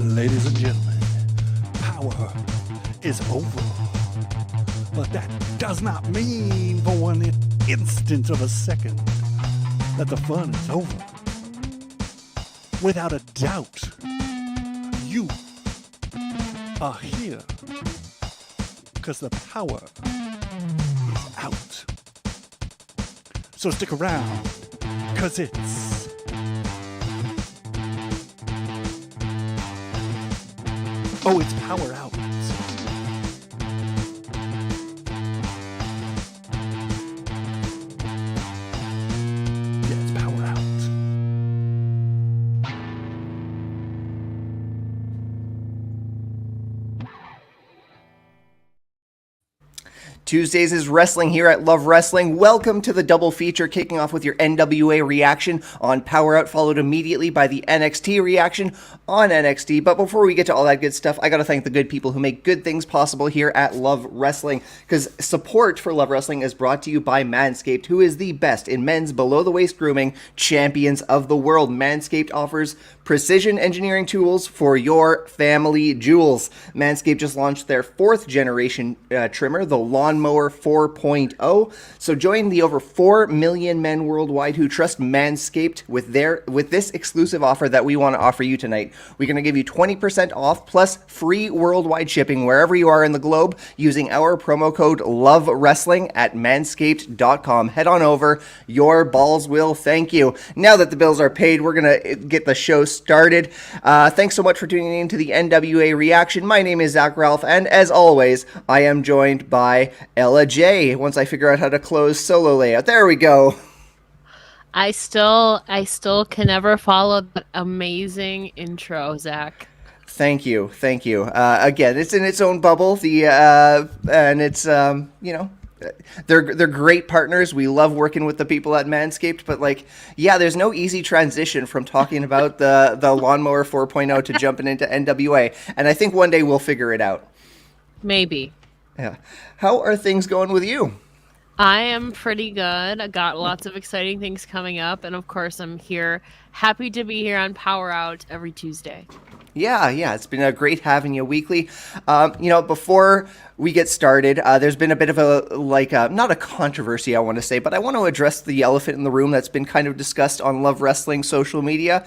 Ladies and gentlemen, power is over. But that does not mean for one instant of a second that the fun is over. Without a doubt, you are here because the power is out. So stick around, because it's Powerrrout. Yeah, it's Powerrrout. Tuesdays is wrestling here at Love Wrestling. Welcome to the double feature, kicking off with your NWA reaction on Powerrrout, followed immediately by the NXT reaction on NXT. But before we get to all that good stuff, I gotta thank the good people who make good things possible here at Love Wrestling, because support for Love Wrestling is brought to you by Manscaped, who is the best in men's below-the-waist grooming, champions of the world. Manscaped offers precision engineering tools for your family jewels. Manscaped just launched their 4th generation trimmer, the Lawnmower 4.0. So join the over 4 million men worldwide who trust Manscaped with this exclusive offer that we want to offer you tonight. We're going to give you 20% off plus free worldwide shipping wherever you are in the globe using our promo code LOVEWrestling at manscaped.com. Head on over. Your balls will thank you. Now that the bills are paid, we're going to get the show started. Thanks so much for tuning in to the NWA reaction. My name is Zach Ralph, and as always, I am joined by Ella J. Once I figure out how to close solo layout. There we go. I still can never follow that amazing intro, Zach. Thank you. Again, it's in its own bubble. And it's they're great partners. We love working with the people at Manscaped, but there's no easy transition from talking about the Lawnmower 4.0 to jumping into NWA. And I think one day we'll figure it out. Maybe. Yeah. How are things going with you? I am pretty good. I got lots of exciting things coming up, and of course I'm here, happy to be here on Powerrrout every Tuesday. Yeah, it's been great having you weekly. Before we get started, there's been a bit of not a controversy, I want to say, but I want to address the elephant in the room that's been kind of discussed on Love Wrestling social media.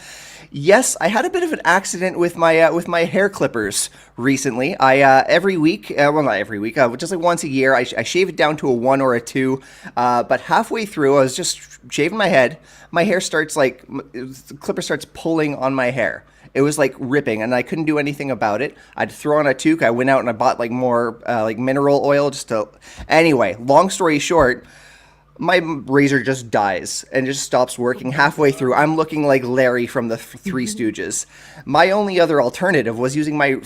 Yes, I had a bit of an accident with my hair clippers recently. Every week, not every week, just once a year, I shave it down to a 1 or a 2. But halfway through, I was just shaving my head. My hair starts the clipper starts pulling on my hair. It was ripping, and I couldn't do anything about it. I'd throw on a toque. I went out and I bought more mineral oil just to. Anyway, long story short, my razor just dies and just stops working halfway through. I'm looking like Larry from the Three Stooges. My only other alternative was using my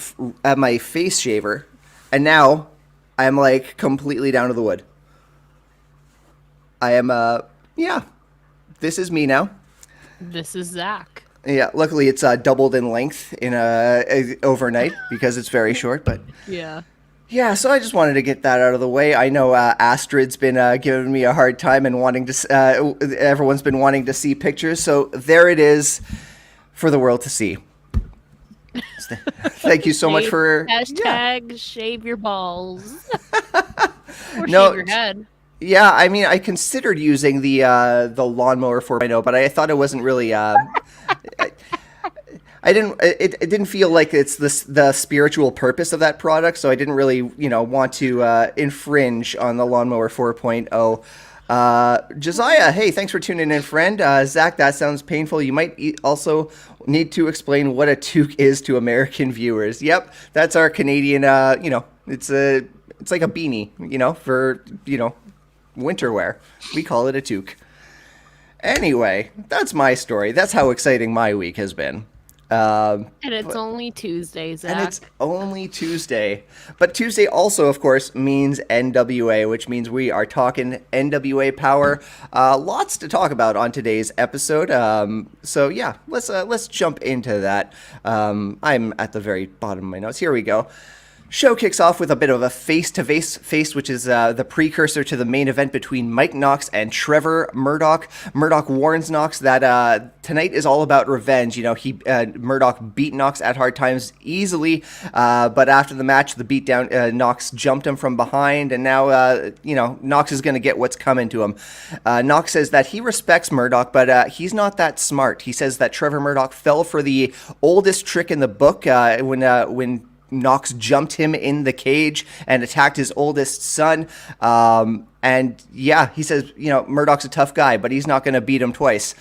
face shaver, and now I'm completely down to the wood. I am this is me now. This is Zach. Yeah, luckily it's doubled in length in overnight because it's very short, but yeah, so I just wanted to get that out of the way. I know Astrid's been giving me a hard time and wanting to. Everyone's been wanting to see pictures, so there it is for the world to see. Thank you so much for hashtag shave your balls or no, shave your head. Yeah, I mean, I considered using the Lawnmower 4.0, but I thought it wasn't really. I didn't. It didn't feel like it's the spiritual purpose of that product, so I didn't really want to infringe on the Lawnmower 4.0. Josiah, hey, thanks for tuning in, friend. Zach, that sounds painful. You might also need to explain what a toque is to American viewers. Yep, that's our Canadian, it's like a beanie, for, winter wear. We call it a toque. Anyway, that's my story. That's how exciting my week has been. And it's only Tuesday, Zach. And it's only Tuesday. But Tuesday also, of course, means NWA, which means we are talking NWA Power. Lots to talk about on today's episode. So yeah, let's jump into that. I'm at the very bottom of my notes. Here we go. Show kicks off with a bit of a face-to-face, which is the precursor to the main event between Mike Knox and Trevor Murdoch. Murdoch warns Knox that tonight is all about revenge. Murdoch beat Knox at hard times easily, but after the match, the beatdown, Knox jumped him from behind, and now, Knox is going to get what's coming to him. Knox says that he respects Murdoch, but he's not that smart. He says that Trevor Murdoch fell for the oldest trick in the book when Knox jumped him in the cage and attacked his oldest son. And yeah, he says, Murdoch's a tough guy, but he's not going to beat him twice.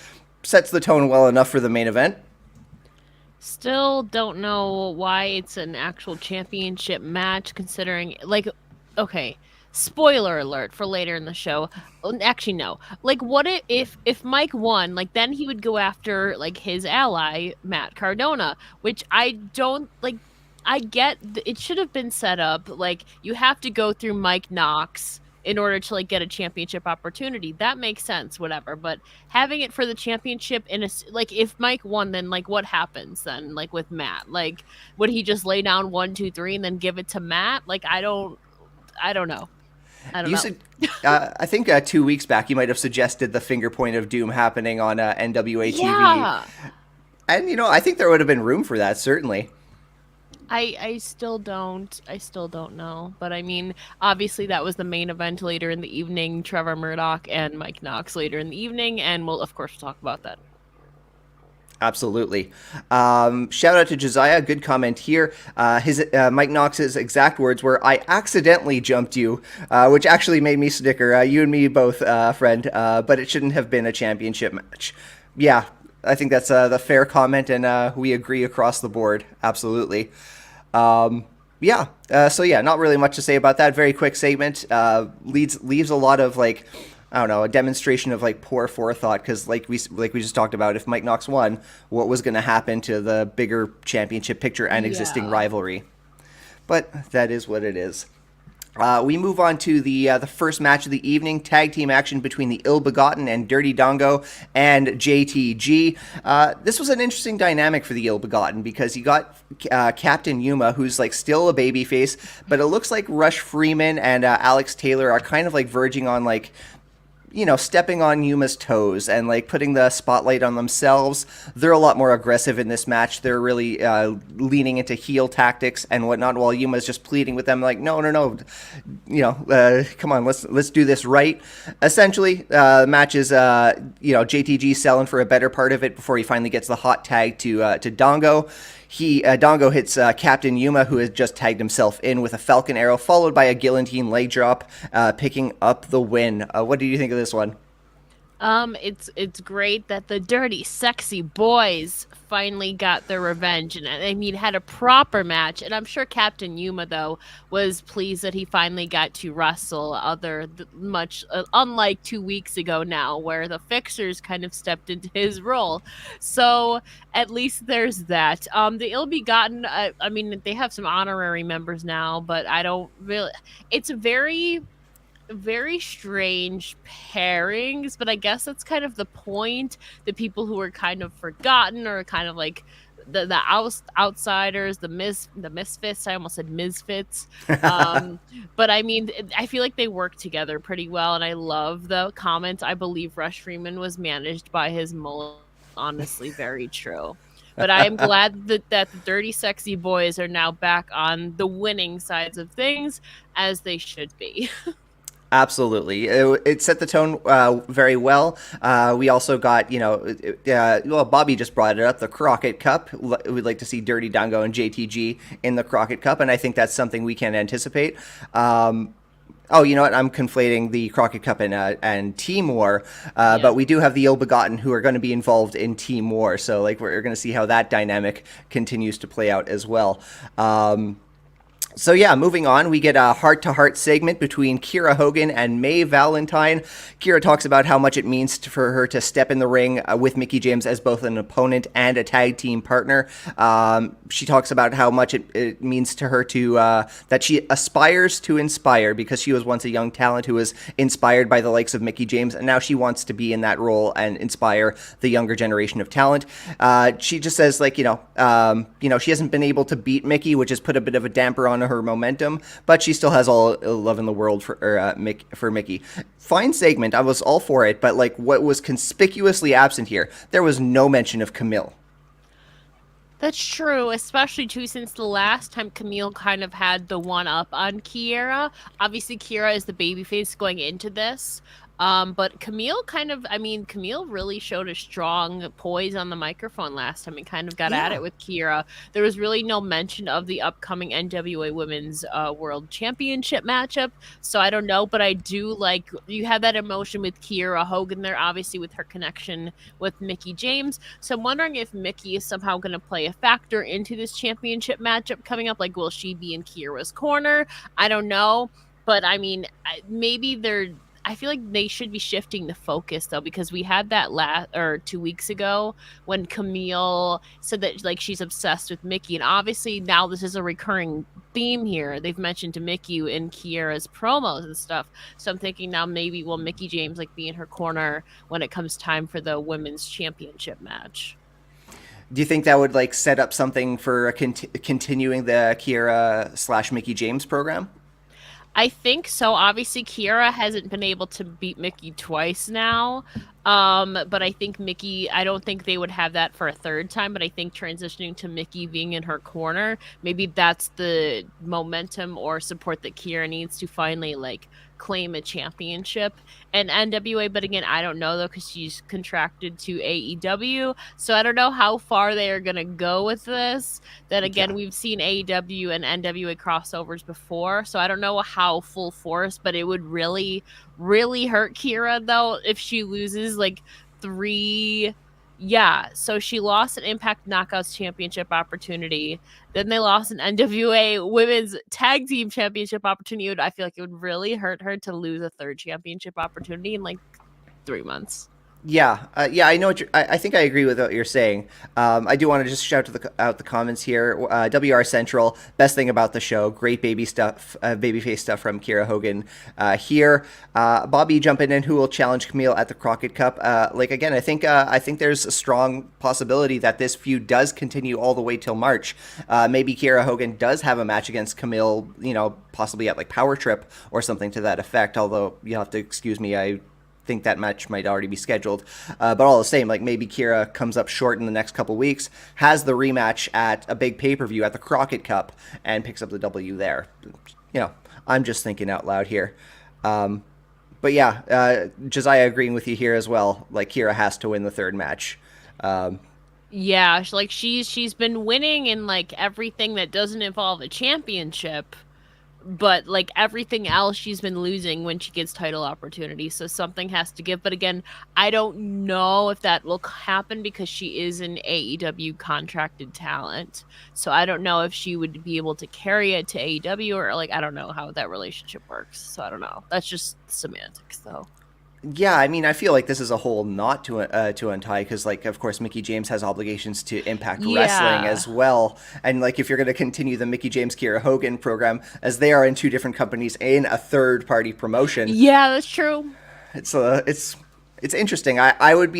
Sets the tone well enough for the main event. Still don't know why it's an actual championship match, considering, okay, spoiler alert for later in the show. Actually, no. What if Mike won, then he would go after, his ally, Matt Cardona, which I don't, I get it should have been set up you have to go through Mike Knox in order to get a championship opportunity. That makes sense, whatever. But having it for the championship in a if Mike won, then what happens then with Matt? Would he just lay down 1, 2, 3 and then give it to Matt? I don't know. I think 2 weeks back you might have suggested the finger point of doom happening on NWA TV. Yeah. And I think there would have been room for that, certainly. I still don't know. But I mean, obviously that was the main event later in the evening. Trevor Murdoch and Mike Knox later in the evening, and we'll of course talk about that. Absolutely. Shout out to Josiah. Good comment here. His Mike Knox's exact words were, "I accidentally jumped you," which actually made me snicker. You and me both, friend. But it shouldn't have been a championship match. Yeah, I think that's the fair comment, and we agree across the board. Absolutely. So not really much to say about that. Very quick segment. Leaves a lot of a demonstration of poor forethought, because we just talked about, if Mike Knox won, what was going to happen to the bigger championship picture and existing rivalry. But that is what it is. We move on to the first match of the evening, tag team action between the Ill-Begotten and Dirty Dongo and JTG. This was an interesting dynamic for the Ill-Begotten, because you got Captain Yuma, who's still a babyface, but it looks like Rush Freeman and Alex Taylor are kind of verging on stepping on Yuma's toes and putting the spotlight on themselves. They're a lot more aggressive in this match. They're really leaning into heel tactics and whatnot, while Yuma's just pleading with them no, come on, let's do this right. Essentially, the match is JTG selling for a better part of it before he finally gets the hot tag to Dongo. Dongo hits Captain Yuma, who has just tagged himself in, with a Falcon Arrow, followed by a Guillotine leg drop, picking up the win. What do you think of this one? It's great that the dirty, sexy boys finally got their revenge, and I mean, had a proper match. And I'm sure Captain Yuma, though, was pleased that he finally got to wrestle. Unlike 2 weeks ago now, where the Fixers kind of stepped into his role. So at least there's that. The Ill-Begotten, I mean, they have some honorary members now, but I don't really. It's very strange pairings, but I guess that's kind of the point. The people who are kind of forgotten, or kind of the outsiders, the misfits. I almost said misfits. But I mean, I feel like they work together pretty well, and I love the comment, "I believe Rush Freeman was managed by his mullet." Honestly, very true. But I am glad that the dirty, sexy boys are now back on the winning sides of things, as they should be. Absolutely. It set the tone very well. We also got, Bobby just brought it up, the Crockett Cup. We'd like to see Dirty Dongo and JTG in the Crockett Cup, and I think that's something we can anticipate. Oh, you know what? I'm conflating the Crockett Cup and Team War, but we do have the Ill-Begotten who are going to be involved in Team War. So, like, we're going to see how that dynamic continues to play out as well. So yeah, moving on, we get a heart-to-heart segment between Kiera Hogan and May Valentine. Kiera talks about how much it means for her to step in the ring with Mickie James as both an opponent and a tag team partner. She talks about how much it means to her to that she aspires to inspire, because she was once a young talent who was inspired by the likes of Mickie James, and now she wants to be in that role and inspire the younger generation of talent. She just says, like, she hasn't been able to beat Mickie, which has put a bit of a damper on her momentum, but she still has all love in the world for Mickie. Fine segment, I was all for it, but like, what was conspicuously absent here, there was no mention of Camille. That's true, especially too since the last time Camille kind of had the one up on Kiera. Obviously, Kiera is the babyface going into this. But Camille Camille really showed a strong poise on the microphone last time and kind of got at it with Kiera. There was really no mention of the upcoming NWA Women's World Championship matchup. So I don't know, but I do like, you have that emotion with Kiera Hogan there, obviously with her connection with Mickie James. So I'm wondering if Mickie is somehow going to play a factor into this championship matchup coming up. Like, will she be in Kiera's corner? I don't know. But I mean, I feel like they should be shifting the focus though, because we had that 2 weeks ago when Camille said that like she's obsessed with Mickie, and obviously now this is a recurring theme here. They've mentioned to Mickie in Kiera's promos and stuff. So I'm thinking now maybe will Mickie James like be in her corner when it comes time for the women's championship match? Do you think that would like set up something for continuing the Kiera / Mickie James program? I think so. Obviously, Kiera hasn't been able to beat Mickie twice now. But I think Mickie, I don't think they would have that for a third time, but I think transitioning to Mickie being in her corner, maybe that's the momentum or support that Kiera needs to finally like claim a championship in NWA. But again, I don't know though, because she's contracted to AEW, so I don't know how far they are gonna go with this. Then again, we've seen AEW and NWA crossovers before, so I don't know how full force, but it would really hurt Kiera though if she loses like 3. Yeah, so she lost an Impact Knockouts Championship opportunity. Then they lost an NWA Women's Tag Team Championship opportunity. I feel like it would really hurt her to lose a third championship opportunity in like 3 months. Yeah, I know what I think I agree with what you're saying. I do want to just shout out the comments here. WR Central, best thing about the show, great babyface stuff from Kiera Hogan here. Bobby jumping in, who will challenge Camille at the Crockett Cup. Again, I think there's a strong possibility that this feud does continue all the way till March. Maybe Kiera Hogan does have a match against Camille, possibly at like Power Trip or something to that effect. Although you'll have to excuse me, I think that match might already be scheduled, but all the same, like maybe Kiera comes up short in the next couple weeks, has the rematch at a big pay-per-view at the Crockett Cup, and picks up the W there. I'm just thinking out loud here, but yeah, Josiah agreeing with you here as well. Like, Kiera has to win the third match. Yeah, like she's been winning in like everything that doesn't involve a championship. But like everything else, she's been losing when she gets title opportunities. So something has to give. But again, I don't know if that will happen because she is an AEW contracted talent. So I don't know if she would be able to carry it to AEW, or like, I don't know how that relationship works. So I don't know. That's just semantics though. Yeah, I mean, I feel like this is a whole not to untie, because, like, of course, Mickie James has obligations to Impact Wrestling as well, and like, if you're going to continue the Mickie James Kiera Hogan program, as they are in two different companies in a third party promotion, yeah, that's true. It's interesting. I would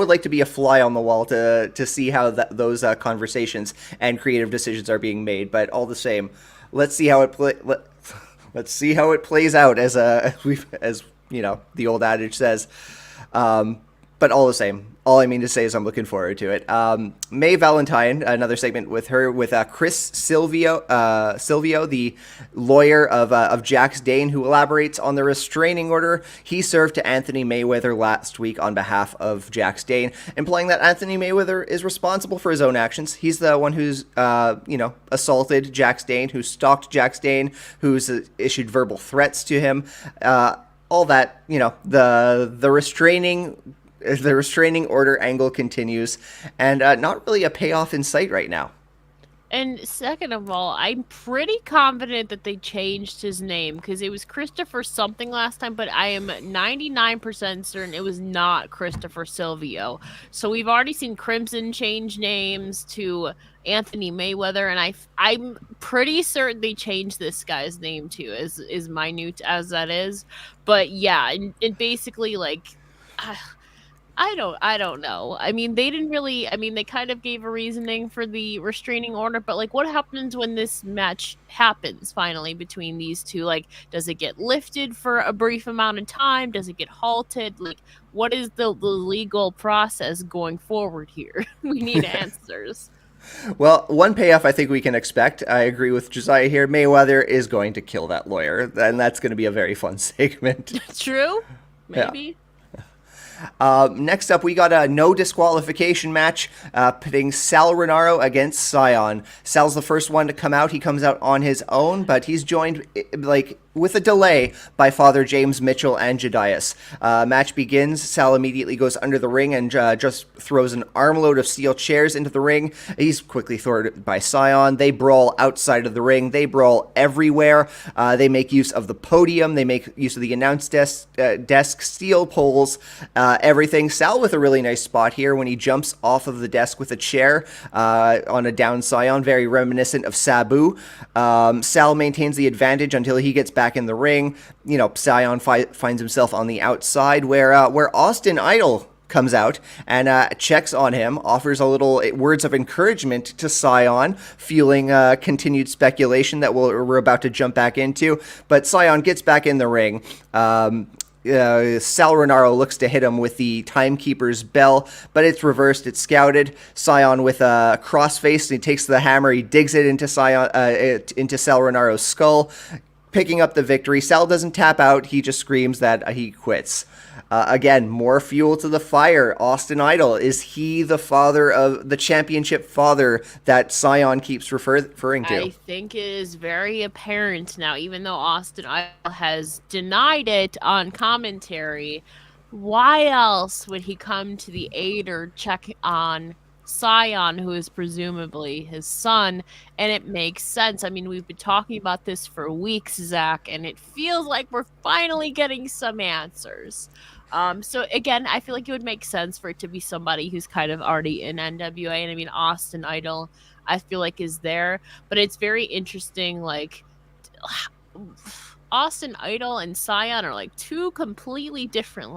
like to be a fly on the wall to see how those conversations and creative decisions are being made. But all the same, let's see how it plays out as the old adage says. But all the same, all I mean to say is I'm looking forward to it. May Valentine, another segment with her, with Chris Silvio, the lawyer of Jax Dane, who elaborates on the restraining order he served to Anthony Mayweather last week on behalf of Jax Dane, implying that Anthony Mayweather is responsible for his own actions. He's the one who's, assaulted Jax Dane, who stalked Jax Dane, who's issued verbal threats to him. All that, the restraining order angle continues, and not really a payoff in sight right now. And second of all, I'm pretty confident that they changed his name because it was Christopher something last time, but I am 99% certain it was not Christopher Silvio. So we've already seen Crimson change names to Anthony Mayweather, and I'm pretty certain they changed this guy's name too, as minute as that is. But yeah, and basically like. I don't know. I mean, they didn't really, they kind of gave a reasoning for the restraining order, but like what happens when this match happens finally between these two? Like, does it get lifted for a brief amount of time? Does it get halted? Like, what is the legal process going forward here? We need answers. Well, one payoff I think we can expect. I agree with Josiah here. Mayweather is going to kill that lawyer, and that's going to be a very fun segment. True? Maybe. Yeah. Next up, we got a no disqualification match pitting Sal Rinauro against Scion. Sal's the first one to come out. He comes out on his own, but he's joined with a delay by Father James Mitchell and Jedias. Match begins. Sal immediately goes under the ring and just throws an armload of steel chairs into the ring. He's quickly thwarted by Scion. They brawl outside of the ring. They brawl everywhere. They make use of the podium. They make use of the announce desk, steel poles, everything. Sal with a really nice spot here when he jumps off of the desk with a chair on a down Scion, very reminiscent of Sabu. Sal maintains the advantage until he gets back in the ring. Scion finds himself on the outside where Austin Idol comes out and checks on him, offers a little words of encouragement to Scion, fueling continued speculation that we're about to jump back into. But Scion gets back in the ring. Sal Rinauro looks to hit him with the Timekeeper's bell, but it's reversed. It's scouted. Scion with a crossface, and he takes the hammer. He digs it into Sal Rinauro's skull, picking up the victory. Sal doesn't tap out. He just screams that he quits. Again, more fuel to the fire. Austin Idol, is he the father of the championship father that Scion keeps referring to? I think it is very apparent now, even though Austin Idol has denied it on commentary. Why else would he come to the aid or check on Scion, who is presumably his son? And it makes sense. I mean, we've been talking about this for weeks, Zach, and it feels like we're finally getting some answers. So again, I feel like it would make sense for it to be somebody who's kind of already in NWA. And I mean, Austin Idol, I feel like is there, but it's very interesting. Like Austin Idol and Scion are like two completely different,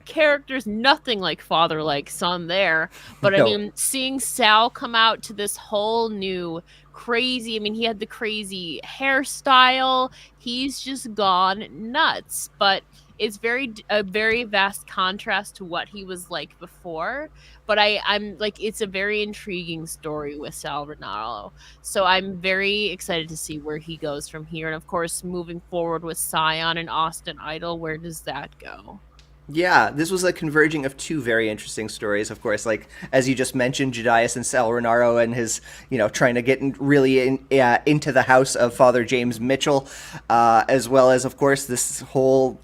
characters, nothing like father like son there. But no. I mean, seeing Sal come out to this whole new crazy, he had the crazy hairstyle, he's just gone nuts, but it's a very vast contrast to what he was like before. But I'm like, it's a very intriguing story with Sal Rinauro, so I'm very excited to see where he goes from here. And of course, moving forward with Scion and Austin Idol, where does that go? Yeah, this was a converging of two very interesting stories, of course, as you just mentioned, Jedias and Sal Rinauro and his, trying to get into the house of Father James Mitchell, as well as, of course, this whole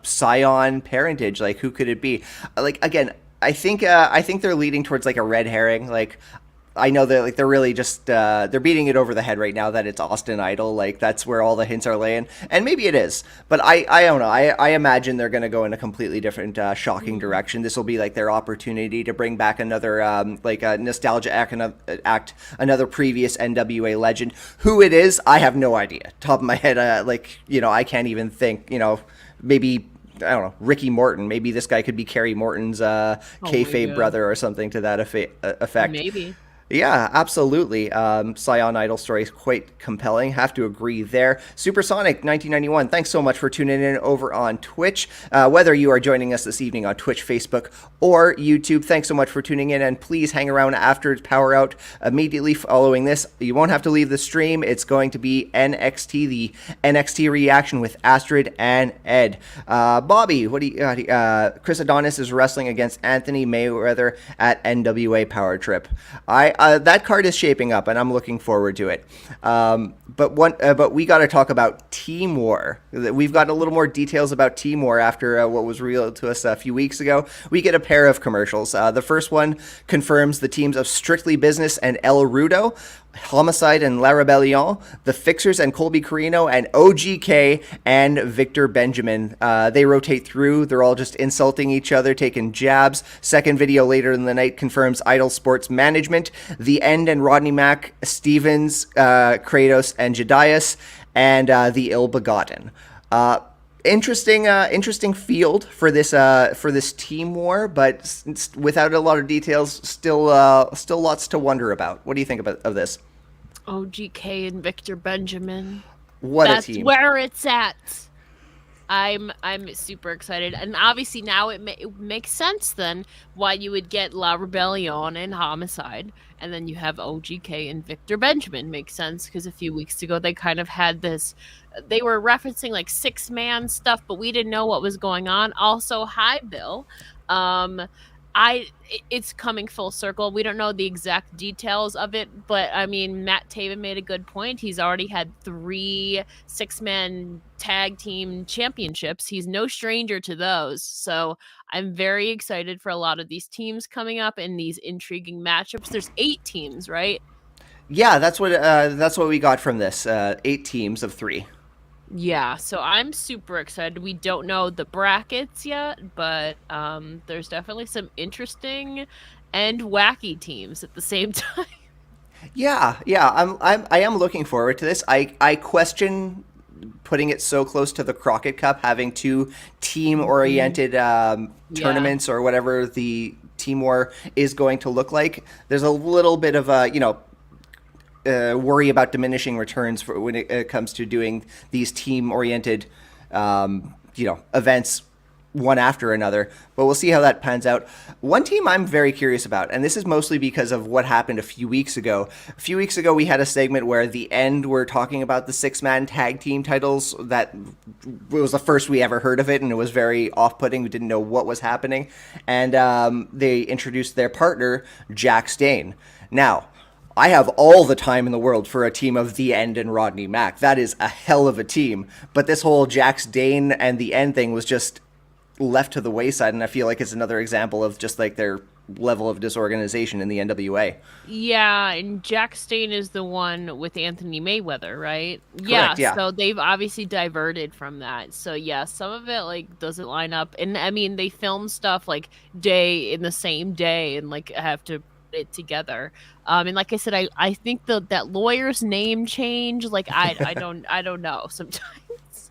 Scion parentage. Who could it be? Again, I think they're leading towards a red herring. I know that they're really just they're beating it over the head right now that it's Austin Idol. That's where all the hints are laying, and maybe it is. But I don't know. I imagine they're going to go in a completely different, shocking direction. This will be their opportunity to bring back another a nostalgia act, another previous NWA legend. Who it is, I have no idea. Top of my head, I can't even think. Maybe. I don't know, Ricky Morton. Maybe this guy could be Kerry Morton's kayfabe brother or something to that effect. Maybe. Yeah, absolutely. Scion Idol story is quite compelling. Have to agree there. Supersonic 1991, thanks so much for tuning in over on Twitch. Whether you are joining us this evening on Twitch, Facebook, or YouTube, thanks so much for tuning in. And please hang around after Powerrrout immediately following this. You won't have to leave the stream. It's going to be NXT, the NXT reaction with Astrid and Ed. Bobby, what do you got? Chris Adonis is wrestling against Anthony Mayweather at NWA Power Trip. That card is shaping up, and I'm looking forward to it. But we got to talk about Team War. We've got a little more details about Team War after what was revealed to us a few weeks ago. We get a pair of commercials. The first one confirms the teams of Strictly Business and El Rudo, Homicide and La Rebellion, The Fixers and Colby Carino, and OGK and Victor Benjamin. They rotate through. They're all just insulting each other, taking jabs. Second video later in the night confirms Idol Sports Management, The End and Rodney Mack, Stevens, Kratos, and Jedias, and The Ill Begotten. Interesting field for this Team War, but without a lot of details, still lots to wonder about. What do you think of this? OGK and Victor Benjamin. That's a team. That's where it's at. I'm super excited, and obviously now it makes sense then why you would get La Rebellion and Homicide, and then you have OGK and Victor Benjamin. Makes sense because a few weeks ago they kind of had this. They were referencing like 6-man stuff, but we didn't know what was going on. Also, hi Bill. It's coming full circle. We don't know the exact details of it, but I mean, Matt Taven made a good point. He's already had 3 6-man tag team championships. He's no stranger to those. So I'm very excited for a lot of these teams coming up and these intriguing matchups. There's 8 teams, right? Yeah, that's what we got from this. 8 teams of 3. Yeah, so I'm super excited. We don't know the brackets yet, but there's definitely some interesting and wacky teams at the same time. Yeah, I am looking forward to this. I question putting it so close to the Crockett Cup, having 2 team-oriented tournaments or whatever the Team War is going to look like. There's a little bit of a, worry about diminishing returns for when it comes to doing these team-oriented, events one after another. But we'll see how that pans out. One team I'm very curious about, and this is mostly because of what happened a few weeks ago. A few weeks ago, we had a segment where The End were talking about the 6-man tag team titles. That was the first we ever heard of it, and it was very off-putting. We didn't know what was happening. And they introduced their partner, Jack Stane. Now, I have all the time in the world for a team of The End and Rodney Mack. That is a hell of a team. But this whole Jack Stane and The End thing was just left to the wayside, and I feel like it's another example of just like their level of disorganization in the NWA. Yeah, and Jack Stane is the one with Anthony Mayweather, right? Correct, yeah. So they've obviously diverted from that. So yeah, some of it like doesn't line up. And I mean, they film stuff like in the same day and like have to it together. And like I said, I think that lawyer's name change, like I don't know sometimes.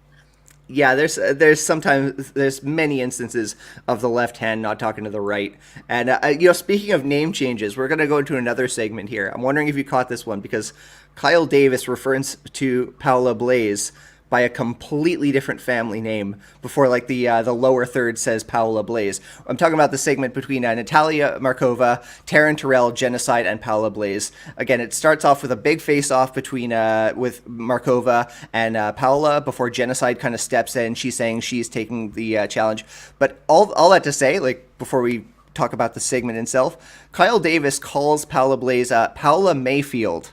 Yeah, there's many instances of the left hand not talking to the right. And speaking of name changes, we're gonna go into another segment here. I'm wondering if you caught this one because Kyle Davis refers to Paula Blaze by a completely different family name before like the lower third says Paula Blaze. I'm talking about the segment between Natalia Markova, Taryn Terrell, Genocide, and Paula Blaze. Again, it starts off with a big face-off between with Markova and Paula before Genocide kind of steps in. She's saying she's taking the challenge. But all that to say, like before we talk about the segment itself, Kyle Davis calls Paula Blaze Paula Mayfield.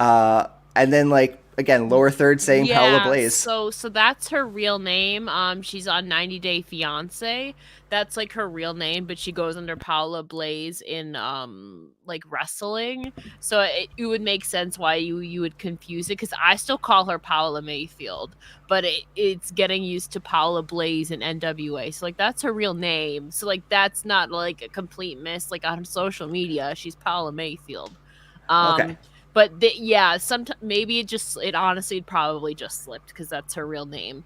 And then like, again, lower third saying Paula Blaze. So that's her real name. She's on 90 Day Fiance. That's like her real name, but she goes under Paula Blaze in like wrestling. So it would make sense why you would confuse it because I still call her Paula Mayfield, but it's getting used to Paula Blaze in NWA. So like that's her real name. So like that's not like a complete miss. Like on social media, she's Paula Mayfield. Okay. But sometimes maybe it honestly probably just slipped because that's her real name.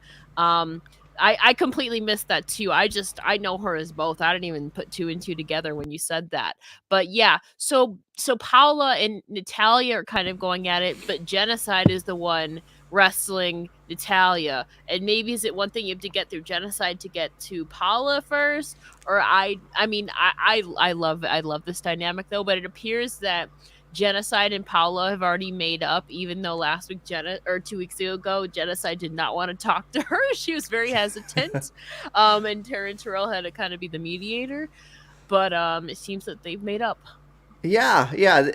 I completely missed that too. I know her as both. I didn't even put two and two together when you said that. But yeah, so Paula and Natalia are kind of going at it, but Genocide is the one wrestling Natalia. And maybe is it one thing you have to get through Genocide to get to Paula first? Or I mean I love this dynamic though, but it appears that Genocide and Paula have already made up, even though last week 2 weeks ago, Genocide did not want to talk to her. She was very hesitant. And Taryn Terrell had to kind of be the mediator. But it seems that they've made up. Yeah, yeah.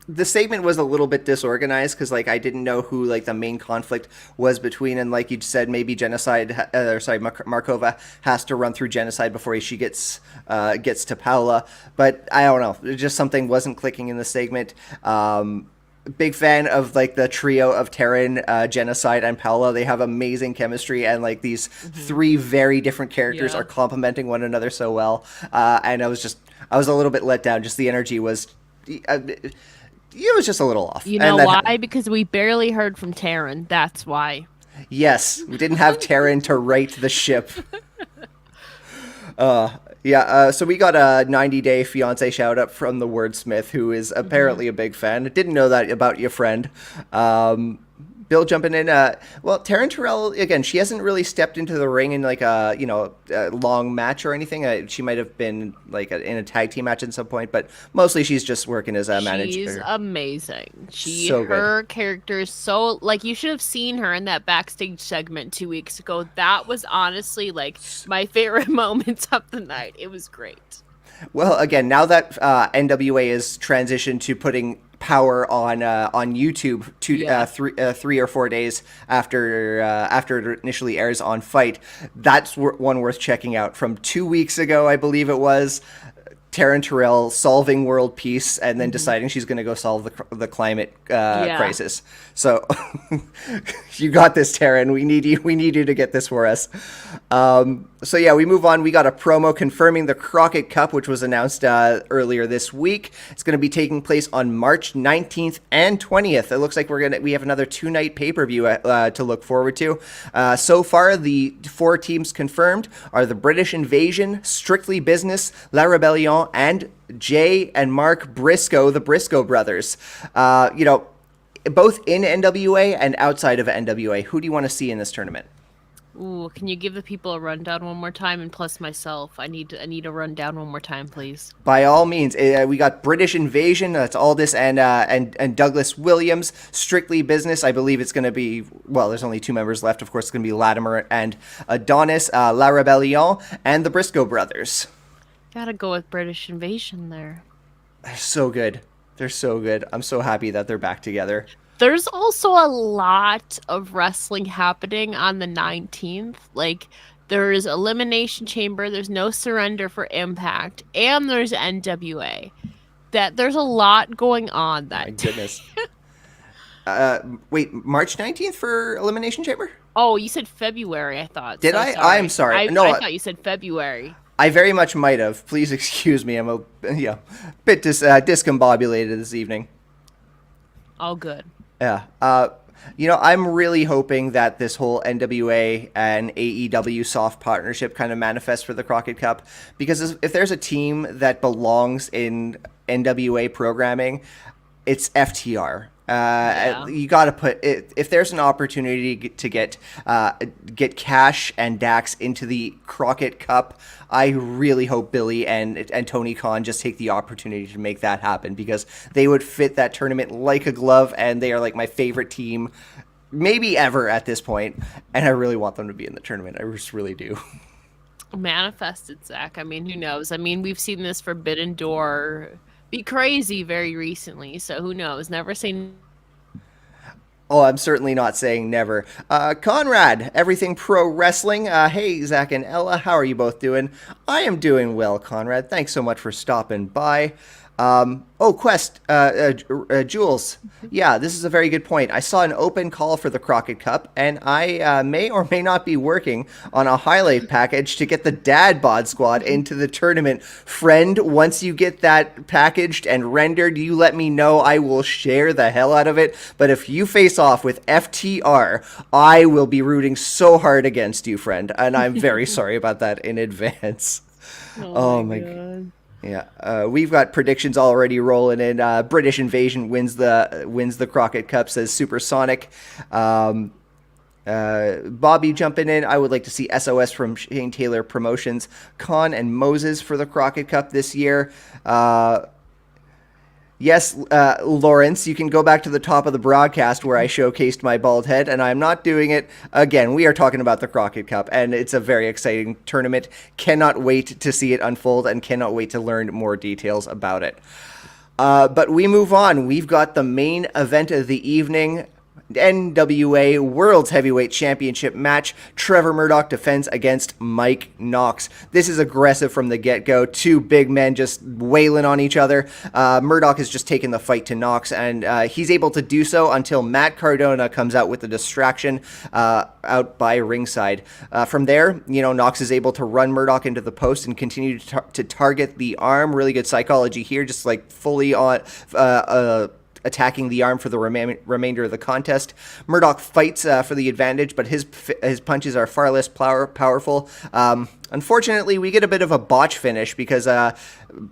The segment was a little bit disorganized because like I didn't know who like the main conflict was between, and like you said, maybe Markova has to run through Genocide before she gets to Paula. But I don't know, just something wasn't clicking in the segment. Big fan of like the trio of Taryn, Genocide, and Paula. They have amazing chemistry, and like these three very different characters are complementing one another so well. And I was a little bit let down. Just the energy was, it was just a little off. You know why? Because we barely heard from Taryn. That's why. Yes, we didn't have Taryn to right the ship. So we got a 90-day fiance shout out from the Wordsmith, who is apparently a big fan. Didn't know that about your friend. Bill jumping in. Well, Taryn Terrell, again, she hasn't really stepped into the ring in like a long match or anything. She might have been like in a tag team match at some point, but mostly she's just working as a manager. She's amazing. Her character is so, like, you should have seen her in that backstage segment 2 weeks ago. That was honestly like my favorite moments of the night. It was great. Well, again, now that NWA is transitioned to putting Power on YouTube 3 or 4 days after it initially airs on Fight, that's one worth checking out. From 2 weeks ago, I believe it was, Taryn Terrell solving world peace and then deciding she's going to go solve the climate crisis. So you got this, Taryn. We need you to get this for us. So yeah, we move on. We got a promo confirming the Crockett Cup, which was announced earlier this week. It's going to be taking place on March 19th and 20th. It looks like we have another 2-night pay-per-view to look forward to. So far, the 4 teams confirmed are the British Invasion, Strictly Business, La Rebellion, and Jay and Mark Briscoe, the Briscoe brothers. Both in NWA and outside of NWA. Who do you want to see in this tournament? Ooh, can you give the people a rundown one more time? And plus myself, I need a rundown one more time, please. By all means, we got British Invasion. That's Aldis and Douglas Williams. Strictly Business. I believe it's going to be, well, there's only 2 members left. Of course, it's going to be Latimer and Adonis, La Rebellion, and the Briscoe brothers. Gotta go with British Invasion there. They're so good. They're so good. I'm so happy that they're back together. There's also a lot of wrestling happening on the 19th. Like, there's Elimination Chamber, there's No Surrender for Impact, and there's NWA. There's a lot going on that day. My goodness. Wait, March 19th for Elimination Chamber? Oh, you said February, I thought. Did I? Sorry. I'm sorry. I thought you said February. I very much might have. Please excuse me. I'm a bit discombobulated this evening. All good. Yeah. I'm really hoping that this whole NWA and AEW soft partnership kind of manifests for the Crockett Cup, because if there's a team that belongs in NWA programming, it's FTR. You got to put it, if there's an opportunity to get Cash and Dax into the Crockett Cup, I really hope Billy and Tony Khan just take the opportunity to make that happen, because they would fit that tournament like a glove, and they are like my favorite team maybe ever at this point, and I really want them to be in the tournament. I just really do. Manifested, Zach. I mean, who knows? I mean, we've seen this Forbidden Door be crazy very recently, so who knows? Never say. Oh, I'm certainly not saying never. Conrad, Everything Pro Wrestling. Hey, Zach and Ella, how are you both doing? I am doing well, Conrad. Thanks so much for stopping by. Jules. Yeah, this is a very good point. I saw an open call for the Crockett Cup, and I may or may not be working on a highlight package to get the Dad Bod Squad into the tournament. Friend, once you get that packaged and rendered, you let me know. I will share the hell out of it. But if you face off with FTR, I will be rooting so hard against you, friend. And I'm very sorry about that in advance. Oh my God. Yeah, we've got predictions already rolling in. British Invasion wins the Crockett Cup, says Supersonic. Bobby jumping in. I would like to see SOS from Shane Taylor Promotions, Khan and Moses for the Crockett Cup this year. Yes, Lawrence, you can go back to the top of the broadcast where I showcased my bald head, and I'm not doing it again. We are talking about the Crockett Cup, and it's a very exciting tournament. Cannot wait to see it unfold and cannot wait to learn more details about it. But we move on. We've got the main event of the evening. NWA World's Heavyweight Championship match. Trevor Murdoch defends against Mike Knox. This is aggressive from the get-go. Two big men just wailing on each other. Murdoch has just taken the fight to Knox, and he's able to do so until Matt Cardona comes out with the distraction out by ringside. From there, Knox is able to run Murdoch into the post and continue to target the arm. Really good psychology here, just like fully on attacking the arm for the remainder of the contest. Murdoch fights for the advantage, but his punches are far less powerful. Unfortunately, we get a bit of a botch finish because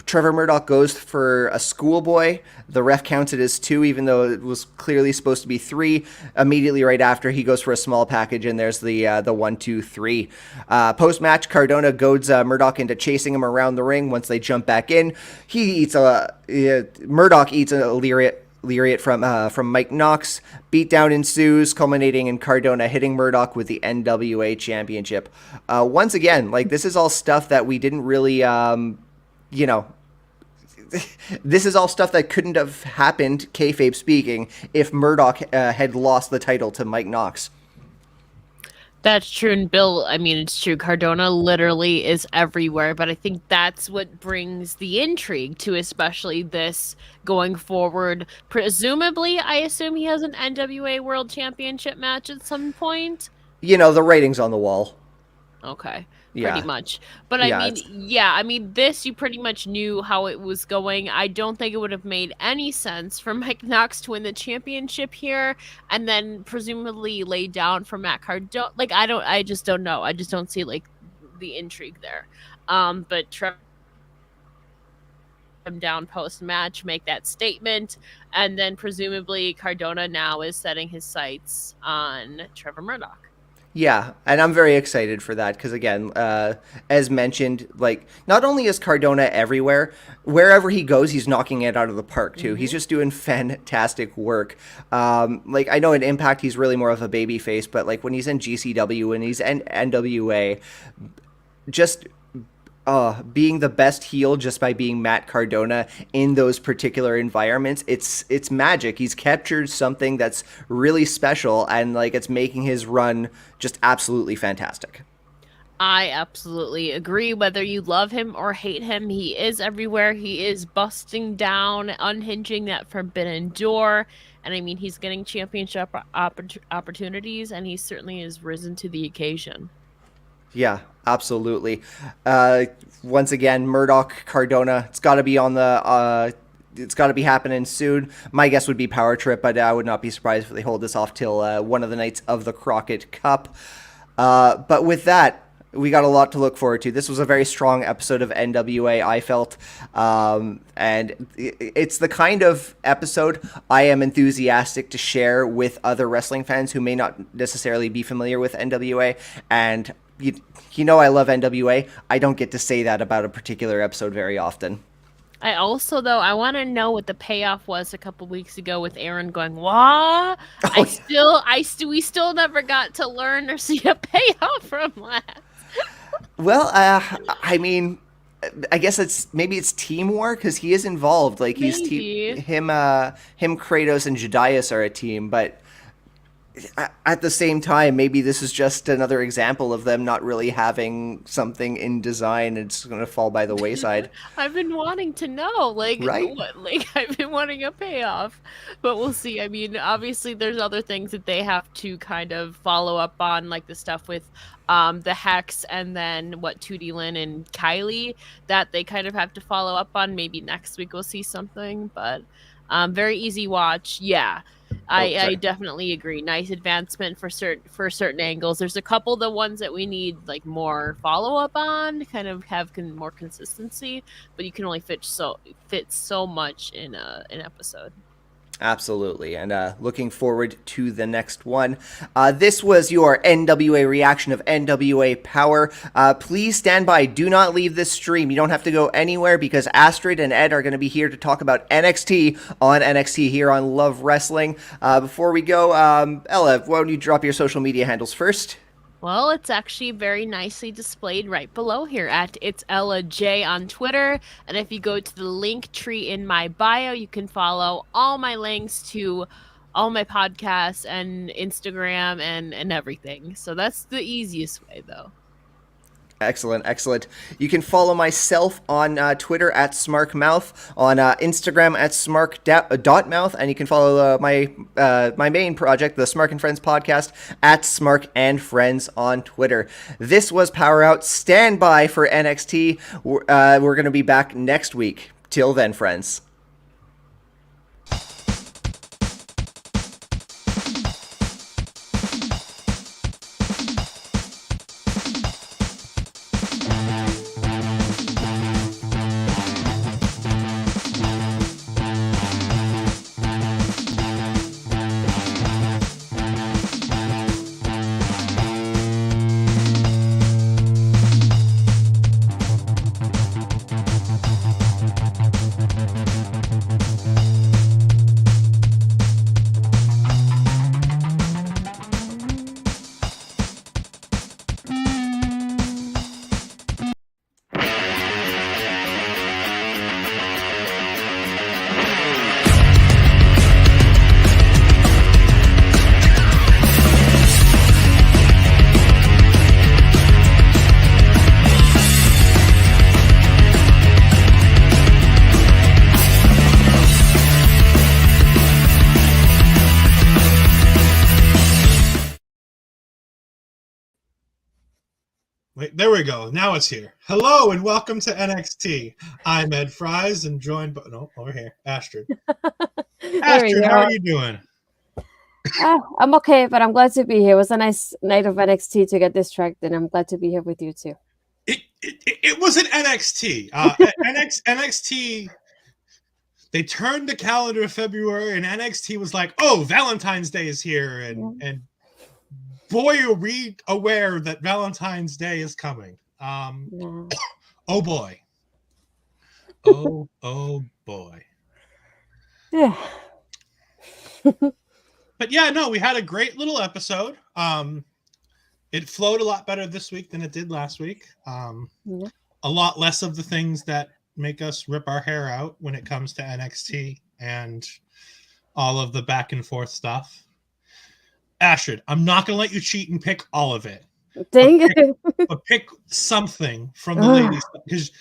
Trevor Murdoch goes for a schoolboy. The ref counts it as 2, even though it was clearly supposed to be 3. Immediately right after, he goes for a small package, and there's the 1, 2, 3. Post-match, Cardona goads Murdoch into chasing him around the ring. Once they jump back in, Murdoch eats a lariat from Mike Knox. Beatdown ensues, culminating in Cardona hitting Murdoch with the NWA Championship. Once again, this is all stuff that we didn't really, this is all stuff that couldn't have happened, kayfabe speaking, if Murdoch had lost the title to Mike Knox. That's true. And Bill, it's true. Cardona literally is everywhere, but I think that's what brings the intrigue to especially this going forward. Presumably, I assume he has an NWA World Championship match at some point. The rating's on the wall. Okay. Yeah. Pretty much. But this, you pretty much knew how it was going. I don't think it would have made any sense for Mike Knox to win the championship here and then presumably lay down for Matt Cardona. I just don't know. I just don't see the intrigue there. But Trevor him down post-match, make that statement, and then presumably Cardona now is setting his sights on Trevor Murdoch. Yeah, and I'm very excited for that because, again, as mentioned, not only is Cardona everywhere, wherever he goes, he's knocking it out of the park, too. Mm-hmm. He's just doing fantastic work. I know in Impact, he's really more of a baby face, but, when he's in GCW and he's in NWA, just being the best heel just by being Matt Cardona in those particular environments, it's magic. He's captured something that's really special, and it's making his run just absolutely fantastic. I absolutely agree. Whether you love him or hate him, he is everywhere. He is busting down, unhinging that forbidden door. And he's getting championship opportunities, and he certainly has risen to the occasion. Yeah, absolutely. Once again, Murdoch, Cardona, it's got to be on the. It's got to be happening soon. My guess would be Power Trip, but I would not be surprised if they hold this off till one of the nights of the Crockett Cup. But with that, we got a lot to look forward to. This was a very strong episode of NWA, I felt. And it's the kind of episode I am enthusiastic to share with other wrestling fans who may not necessarily be familiar with NWA. And I love NWA. I don't get to say that about a particular episode very often. I also, though, I want to know what the payoff was a couple weeks ago with Aaron going, "What?" We still never got to learn or see a payoff from that. Well, I guess maybe it's team war because he is involved. Him, Kratos, and Jedias are a team, but at the same time, maybe this is just another example of them not really having something in design. It's going to fall by the wayside. I've been wanting to know, Right? I've been wanting a payoff, but we'll see. I mean, obviously, there's other things that they have to kind of follow up on, like the stuff with the Hex and then what 2D Lynn and Kylie that they kind of have to follow up on. Maybe next week we'll see something, but very easy watch. Yeah. I definitely agree. Nice advancement for certain angles. There's a couple of the ones that we need like more follow up on, to kind of have more consistency, but you can only fit so much in an episode. Absolutely, and looking forward to the next one. This was your NWA reaction of NWA Power. Please stand by. Do not leave this stream. You don't have to go anywhere because Astrid and Ed are going to be here to talk about NXT on NXT here on Love Wrestling. Before we go, Ella, why don't you drop your social media handles first? Well, it's actually very nicely displayed right below here at It's Ella J on Twitter. And if you go to the link tree in my bio, you can follow all my links to all my podcasts and Instagram and everything. So that's the easiest way, though. Excellent, excellent. You can follow myself on Twitter at SmarkMouth, on Instagram at Smark.mouth, and you can follow my main project, the Smark and Friends podcast, at Smark and Friends on Twitter. This was Powerrrout. Stand by for NXT. We're going to be back next week. Till then, friends. Wait, there we go. Now it's here. Hello and welcome to NXT. I'm Ed Fries and joined by over here, Astrid. Astrid, how are you doing? I'm okay, but I'm glad to be here. It was a nice night of NXT to get distracted. I'm glad to be here with you too. It was an NXT. NXT. They turned the calendar of February, and NXT was like, "Oh, Valentine's Day is here," and boy, are we aware that Valentine's Day is coming. Oh boy. Oh boy. Yeah. But yeah, no, we had a great little episode. It flowed a lot better this week than it did last week. A lot less of the things that make us rip our hair out when it comes to NXT and all of the back and forth stuff. Astrid, I'm not going to let you cheat and pick all of it. Dang it. But pick something from the ladies. Because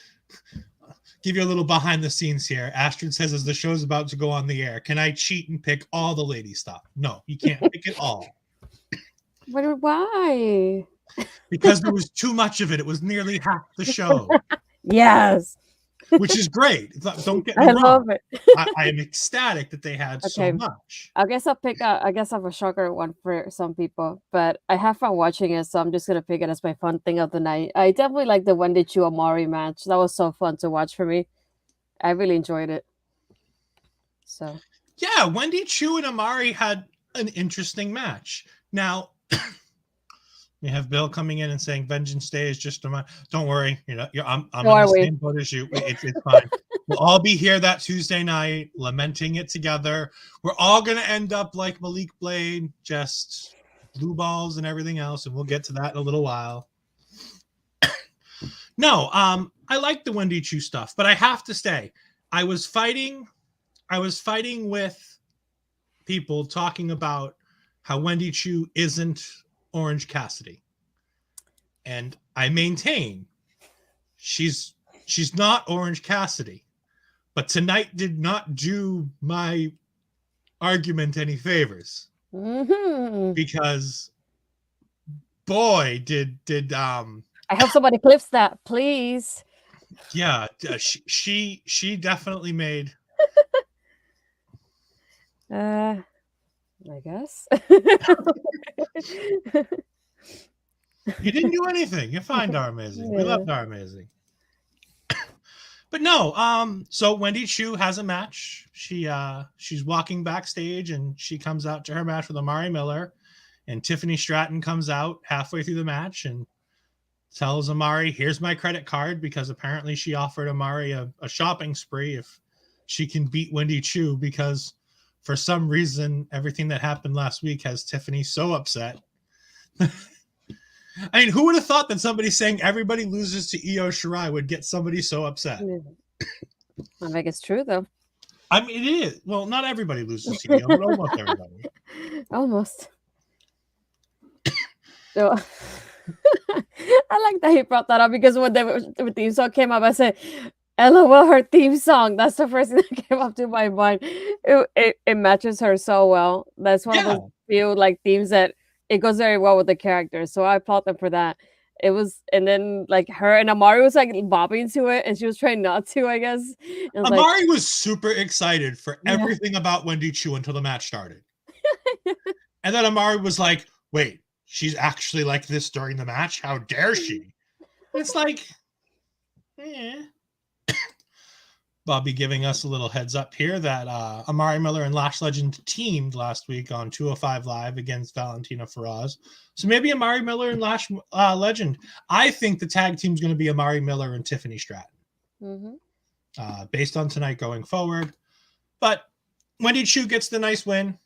give you a little behind the scenes here. Astrid says as the show's about to go on the air, can I cheat and pick all the lady stuff? No, you can't pick it all. But why? Because there was too much of it. It was nearly half the show. Yes. Which is great. Don't get me wrong. I love it. I am ecstatic that they had so much. I guess I'll pick I guess I have a shocker one for some people, but I have fun watching it, so I'm just gonna pick it as my fun thing of the night. I definitely like the Wendy Chu Amari match. That was so fun to watch for me. I really enjoyed it. So yeah, Wendy Chu and Amari had an interesting match. Now we have Bill coming in and saying Vengeance Day is just a match. Don't worry, I'm on the same boat as you. It's fine. We'll all be here that Tuesday night, lamenting it together. We're all gonna end up like Malik Blade, just blue balls and everything else, and we'll get to that in a little while. No, I like the Wendy Chu stuff, but I have to say, I was fighting with people talking about how Wendy Chu isn't Orange Cassidy. And I maintain she's not Orange Cassidy. But tonight did not do my argument any favors. Because boy, did I hope somebody clips that, please. Yeah, she definitely made. I guess. You didn't do anything. You're fine, Dar Amazing. We love Dar Amazing. But no, so Wendy Chu has a match. She's walking backstage and she comes out to her match with Amari Miller, and Tiffany Stratton comes out halfway through the match and tells Amari, "Here's my credit card," because apparently she offered Amari a shopping spree if she can beat Wendy Chu, because for some reason everything that happened last week has Tiffany so upset. I mean, who would have thought that somebody saying everybody loses to Io Shirai would get somebody so upset? I think it's true, though. I mean, it is. Well, not everybody loses to Io, but almost everybody. Almost. So, I like that he brought that up, because when the theme song came up, I said, LOL, her theme song. That's the first thing that came up to my mind. It matches her so well. That's one of those few themes that it goes very well with the character. So I applaud them for that. It was, and then her and Amari was bobbing to it, and she was trying not to, I guess. Amari was super excited for everything about Wendy Chu until the match started. And then Amari was like, wait, she's actually like this during the match? How dare she? It's like, Bobby giving us a little heads up here that Amari Miller and Lash Legend teamed last week on 205 Live against Valentina Feroz. So maybe Amari Miller and Lash Legend. I think the tag team is going to be Amari Miller and Tiffany Stratton. Based on tonight going forward. But Wendy Chu gets the nice win.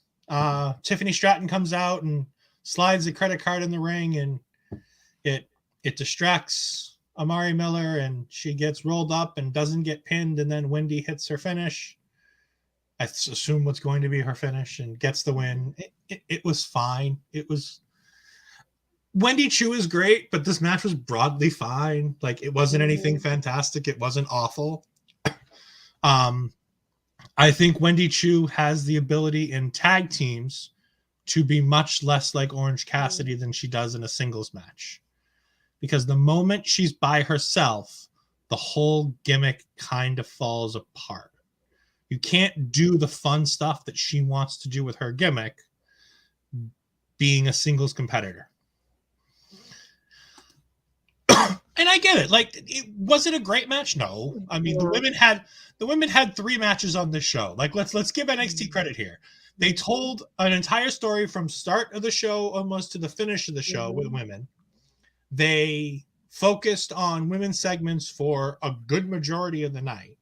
Tiffany Stratton comes out and slides a credit card in the ring, and it distracts Amari Miller, and she gets rolled up and doesn't get pinned, and then Wendy hits her finish. I assume what's going to be her finish, and gets the win. It was fine. Wendy Chu is great, but this match was broadly fine. It wasn't anything fantastic. It wasn't awful. I think Wendy Chu has the ability in tag teams to be much less like Orange Cassidy than she does in a singles match. Because the moment she's by herself, the whole gimmick kind of falls apart. You can't do the fun stuff that she wants to do with her gimmick being a singles competitor. And I get it. Was it a great match? No. I mean, the women had 3 matches on this show. Let's give NXT credit here. They told an entire story from start of the show almost to the finish of the show with women. They focused on women's segments for a good majority of the night.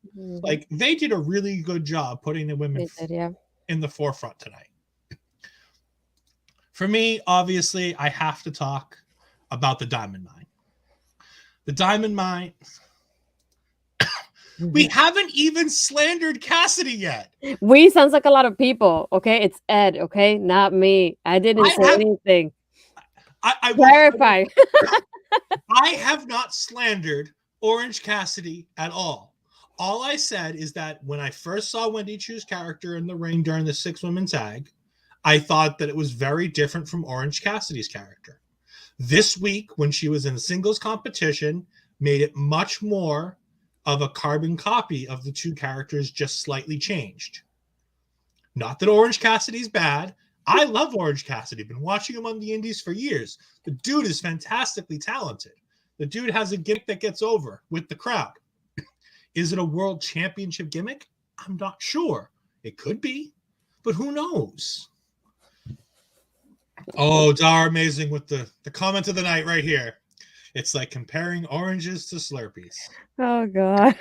They did a really good job putting the women in the forefront tonight. For me, obviously, I have to talk about the Diamond Mine. The Diamond Mine. We haven't even slandered Cassidy yet. We sounds like a lot of people. Okay, it's Ed. Okay, not me. I didn't say anything. I clarify. I have not slandered Orange Cassidy at all. All I said is that when I first saw Wendy Chu's character in the ring during the 6-woman tag, I thought that it was very different from Orange Cassidy's character. This week, when she was in singles competition, made it much more of a carbon copy of the two characters, just slightly changed. Not that Orange Cassidy's bad. I love Orange Cassidy. Been watching him on the indies for years. The dude is fantastically talented. The dude has a gimmick that gets over with the crowd. Is it a world championship gimmick? I'm not sure. It could be, but who knows? Oh, Dar Amazing with the comment of the night right here. It's like comparing oranges to Slurpees. Oh, God.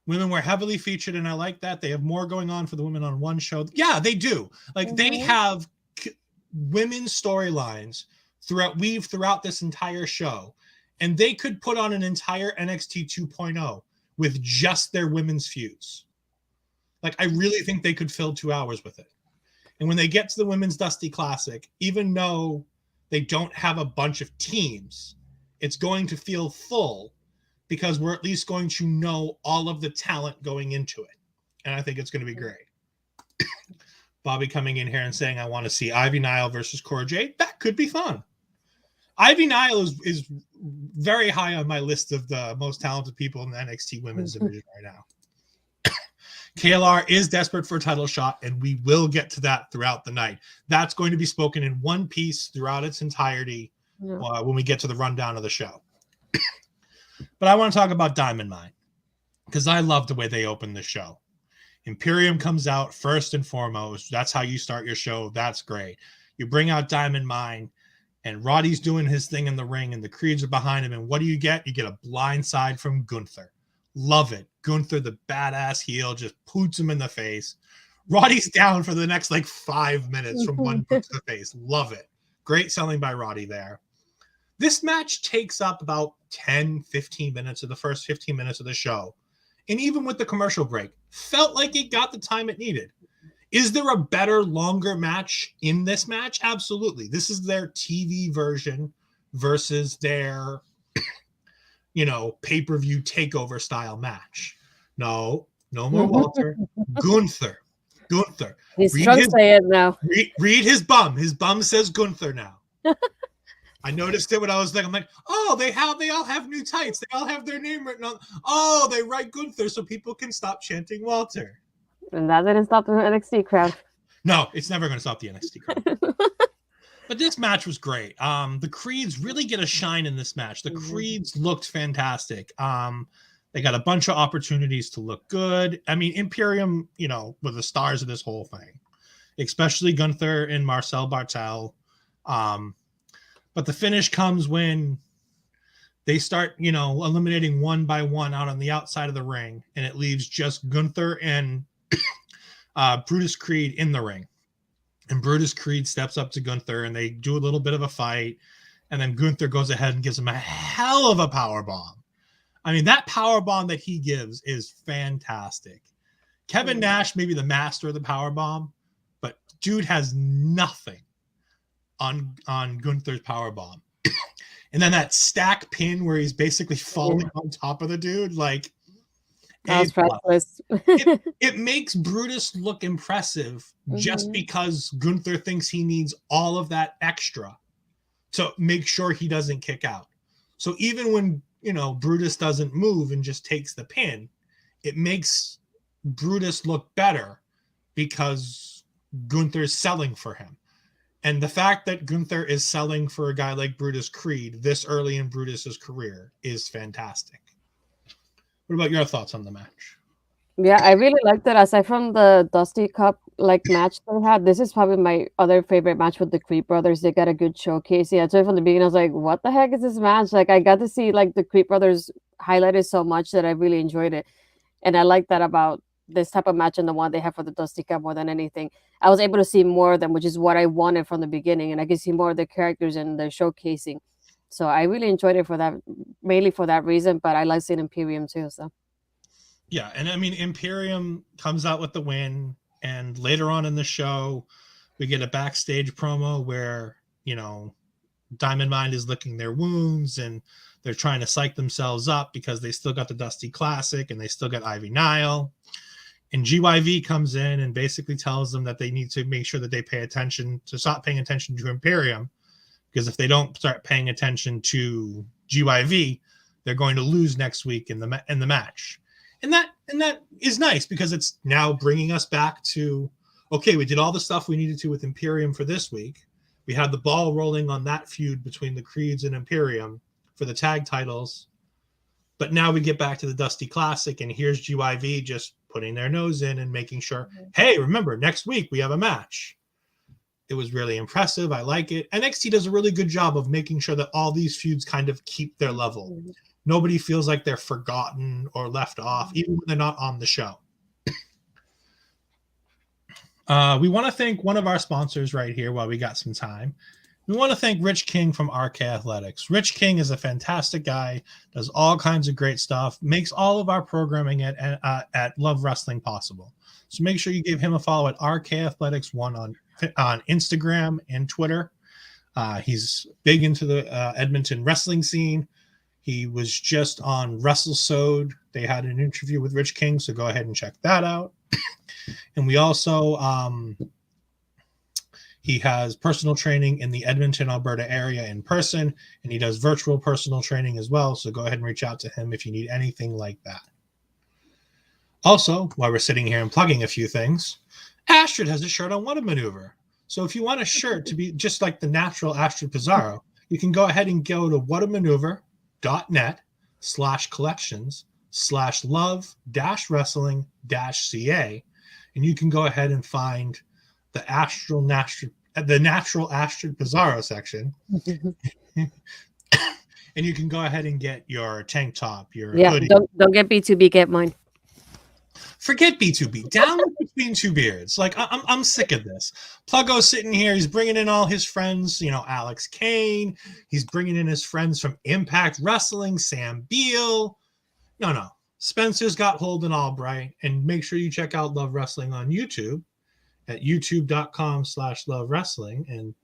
Women were heavily featured, and I like that. They have more going on for the women on one show. Yeah, they do. They have women's storylines throughout this entire show, and they could put on an entire NXT 2.0 with just their women's feuds. I really think they could fill 2 hours with it. And when they get to the Women's Dusty Classic, even though they don't have a bunch of teams, it's going to feel full because we're at least going to know all of the talent going into it. And I think it's going to be great. Bobby coming in here and saying, I want to see Ivy Nile versus Cora Jade. That could be fun. Ivy Nile is very high on my list of the most talented people in the NXT Women's Division right now. KLR is desperate for a title shot, and we will get to that throughout the night. That's going to be spoken in one piece throughout its entirety when we get to the rundown of the show. But I want to talk about Diamond Mine because I love the way they open the show. Imperium comes out first and foremost. That's how you start your show. That's great. You bring out Diamond Mine, and Roddy's doing his thing in the ring, and the Creeds are behind him. And what do you get? You get a blindside from Gunther. Love it. Gunther, the badass heel, just poots him in the face. Roddy's down for the next 5 minutes from one boot to the face. Love it. Great selling by Roddy there. This match takes up about 10, 15 minutes of the first 15 minutes of the show. And even with the commercial break, felt like it got the time it needed. Is there a better, longer match in this match? Absolutely. This is their TV version versus their, pay-per-view takeover style match. No more Walter. Gunther. He's trying to say it now. Read his bum. His bum says Gunther now. I noticed it when I was I'm like, oh, they all have new tights. They all have their name written on. Oh, they write Gunther so people can stop chanting Walter. And that didn't stop the NXT crowd. No, it's never going to stop the NXT crowd. But this match was great. The Creeds really get a shine in this match. The Creeds looked fantastic. They got a bunch of opportunities to look good. I mean, Imperium, were the stars of this whole thing, especially Gunther and Marcel Bartel. But the finish comes when they start, eliminating one by one out on the outside of the ring, and it leaves just Gunther and Brutus Creed in the ring. And Brutus Creed steps up to Gunther, and they do a little bit of a fight, and then Gunther goes ahead and gives him a hell of a power bomb. I mean, that power bomb that he gives is fantastic. Kevin Nash may be the master of the power bomb, but dude has nothing on Gunther's power bomb. And then that stack pin where he's basically falling on top of the dude, it makes Brutus look impressive just because Gunther thinks he needs all of that extra to make sure he doesn't kick out. So even when, Brutus doesn't move and just takes the pin, it makes Brutus look better because Gunther's selling for him. And the fact that Gunther is selling for a guy like Brutus Creed this early in Brutus's career is fantastic. What about your thoughts on the match? Yeah, I really liked it. Aside from the Dusty Cup match they had, this is probably my other favorite match with the Creed brothers. They got a good showcase. Yeah, so from the beginning, I was like, what the heck is this match? I got to see the Creed brothers highlighted so much that I really enjoyed it. And I like that about this type of match and the one they have for the Dusty Cup more than anything. I was able to see more of them, which is what I wanted from the beginning. And I could see more of the characters and the showcasing. So I really enjoyed it for that, mainly for that reason. But I like seeing Imperium too. So yeah, and I mean, Imperium comes out with the win. And later on in the show, we get a backstage promo where, Diamond Mine is licking their wounds and they're trying to psych themselves up because they still got the Dusty Classic and they still got Ivy Nile. And GYV comes in and basically tells them that they need to make sure that they stop paying attention to Imperium, because if they don't start paying attention to GYV, they're going to lose next week in the match. And that is nice because it's now bringing us back to, okay, we did all the stuff we needed to with Imperium for this week. We had the ball rolling on that feud between the Creeds and Imperium for the tag titles. But now we get back to the Dusty Classic, and here's GYV just putting their nose in and making sure, hey, remember, next week we have a match. It was really impressive. I like it. NXT does a really good job of making sure that all these feuds kind of keep their level. Nobody feels like they're forgotten or left off, even when they're not on the show. We want to thank one of our sponsors right here while we got some time. We want to thank Rich King from RK Athletics. Rich King is a fantastic guy, does all kinds of great stuff, makes all of our programming at Love Wrestling possible. So make sure you give him a follow at RK Athletics 1 on on Instagram and Twitter. He's big into the Edmonton wrestling scene. He was just on WrestleSode. They had an interview with Rich King, so go ahead and check that out. And we also, he has personal training in the Edmonton, Alberta area in person, and he does virtual personal training as well. So go ahead and reach out to him if you need anything like that. Also, while we're sitting here and plugging a few things, Astrid has a shirt on What a Maneuver. So if you want a shirt to be just like the natural Astrid Pizarro, you can go ahead and go to whatamaneuver.net/collections/love-wrestling-ca, and you can go ahead and find the natural Astrid Pizarro section. And you can go ahead and get your tank top, your hoodie. Don't get B2B, get mine. Forget B2B. Down between two beards. Like, I'm sick of this. Pluggo's sitting here. He's bringing in all his friends, Alex Kane. He's bringing in his friends from Impact Wrestling, Sam Beal. No. Spencer's got Holden Albright. And make sure you check out Love Wrestling on YouTube at youtube.com/Love Wrestling. And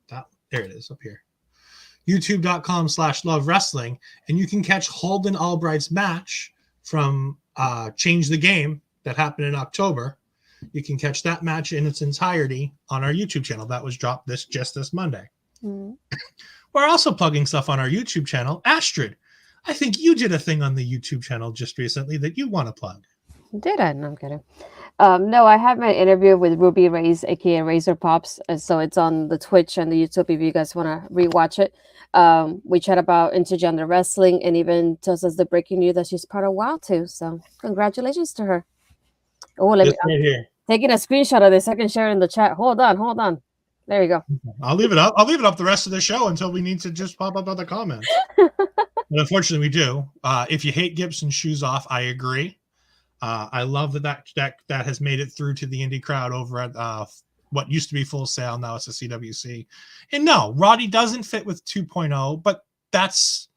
there it is up here. youtube.com/Love Wrestling. And you can catch Holden Albright's match from Change the Game that happened in October. You can catch that match in its entirety on our YouTube channel. That was dropped this Monday. Mm-hmm. We're also plugging stuff on our YouTube channel. Astrid, I think you did a thing on the YouTube channel just recently that you want to plug. Did I? No, I'm kidding. No, I had my interview with Ruby Reyes, aka Razor Pops. So it's on the Twitch and the YouTube if you guys want to rewatch it. We chat about intergender wrestling and even tells us the breaking news that she's part of WoW too. So congratulations to her. Oh, let me taking a screenshot of this. I can share it in the chat. Hold on. There you go. I'll leave it up. I'll leave it up the rest of the show until we need to just pop up other comments. But unfortunately, we do. If you hate Gibson shoes off, I agree. I love that has made it through to the indie crowd over at what used to be Full Sail. Now it's a CWC. And no, Roddy doesn't fit with 2.0, but that's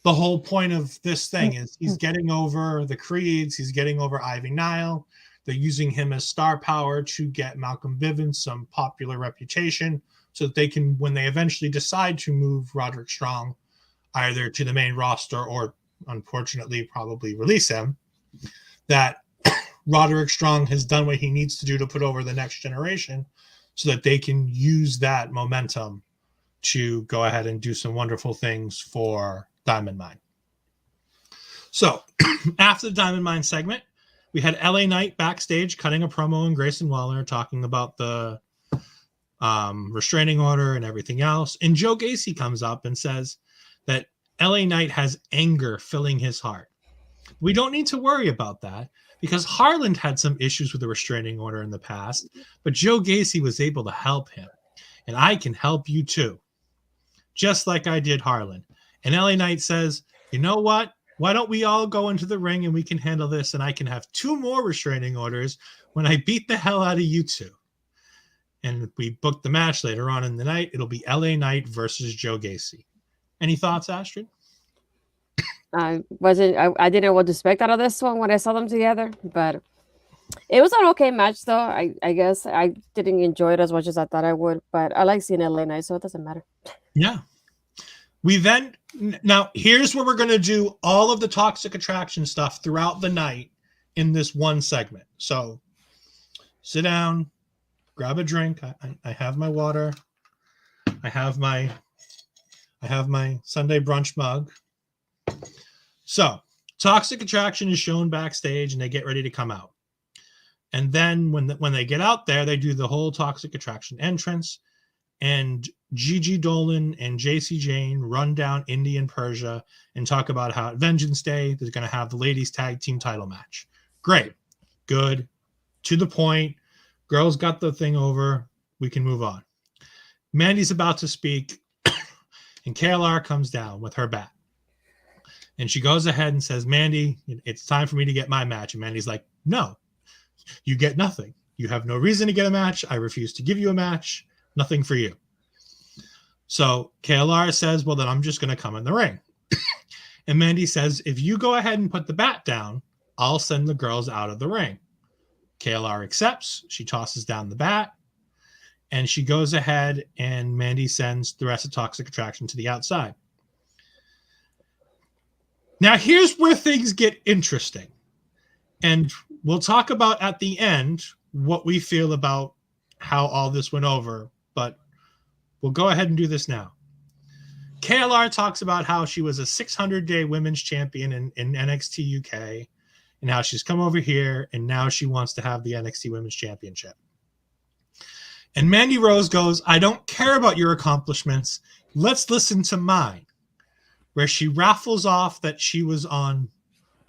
the whole point of this thing is he's getting over the Creeds. He's getting over Ivy Nile. They're using him as star power to get Malcolm Bivens some popular reputation so that they can, when they eventually decide to move Roderick Strong either to the main roster or, unfortunately, probably release him, that Roderick Strong has done what he needs to do to put over the next generation so that they can use that momentum to go ahead and do some wonderful things for Diamond Mine. So after the Diamond Mine segment, we had LA Knight backstage cutting a promo and Grayson Waller talking about the restraining order and everything else. And Joe Gacy comes up and says that LA Knight has anger filling his heart. We don't need to worry about that because Harland had some issues with the restraining order in the past, but Joe Gacy was able to help him. And I can help you too, just like I did Harland. And LA Knight says, you know what? Why don't we all go into the ring and we can handle this and I can have 2 more restraining orders when I beat the hell out of you two. And we booked the match later on in the night. It'll be LA Knight versus Joe Gacy. Any thoughts, Astrid? I didn't know what to expect out of this one when I saw them together, but it was an okay match though. I guess I didn't enjoy it as much as I thought I would, but I like seeing LA Knight, so it doesn't matter. Yeah. Now here's where we're going to do all of the Toxic Attraction stuff throughout the night in this one segment. So sit down, grab a drink. I have my water. I have my Sunday brunch mug. So Toxic Attraction is shown backstage and they get ready to come out. And then when they get out there, they do the whole Toxic Attraction entrance. And Gigi Dolan and JC Jane run down Indy and Persia and talk about how at Vengeance Day they're going to have the ladies tag team title match. Great. Good. To the point. Girls got the thing over. We can move on. Mandy's about to speak and KLR comes down with her bat. And she goes ahead and says, Mandy, it's time for me to get my match. And Mandy's like, no, you get nothing. You have no reason to get a match. I refuse to give you a match. Nothing for you. So KLR says, well, then I'm just going to come in the ring. And Mandy says, if you go ahead and put the bat down, I'll send the girls out of the ring. KLR accepts. She tosses down the bat. And she goes ahead and Mandy sends the rest of Toxic Attraction to the outside. Now, here's where things get interesting. And we'll talk about at the end what we feel about how all this went over. But we'll go ahead and do this now. KLR talks about how she was a 600-day women's champion in NXT UK and how she's come over here and now she wants to have the NXT Women's Championship. And Mandy Rose goes, I don't care about your accomplishments. Let's listen to mine, where she raffles off that she was on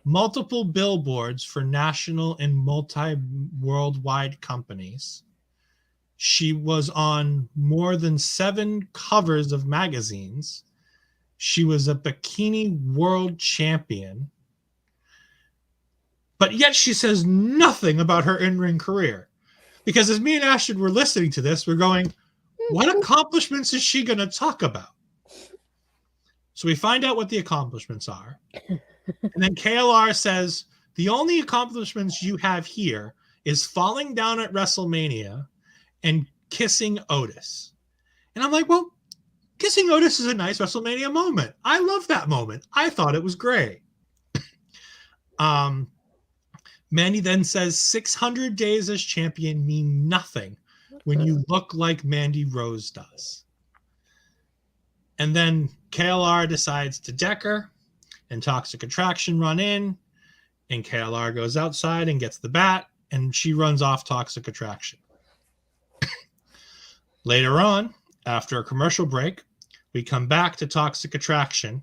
multiple billboards for national and multi-worldwide companies. She was on more than 7 covers of magazines. She was a bikini world champion. But yet she says nothing about her in-ring career. Because as me and Ashton were listening to this, we're going, what accomplishments is she going to talk about? So we find out what the accomplishments are. And then KLR says, the only accomplishments you have here is falling down at WrestleMania and kissing Otis. And I'm like, well, kissing Otis is a nice WrestleMania moment. I love that moment. I thought it was great. Mandy then says 600 days as champion mean nothing when you look like Mandy Rose does. And then KLR decides to deck her, and Toxic Attraction run in, and KLR goes outside and gets the bat, and she runs off Toxic Attraction. Later on, after a commercial break, we come back to Toxic Attraction,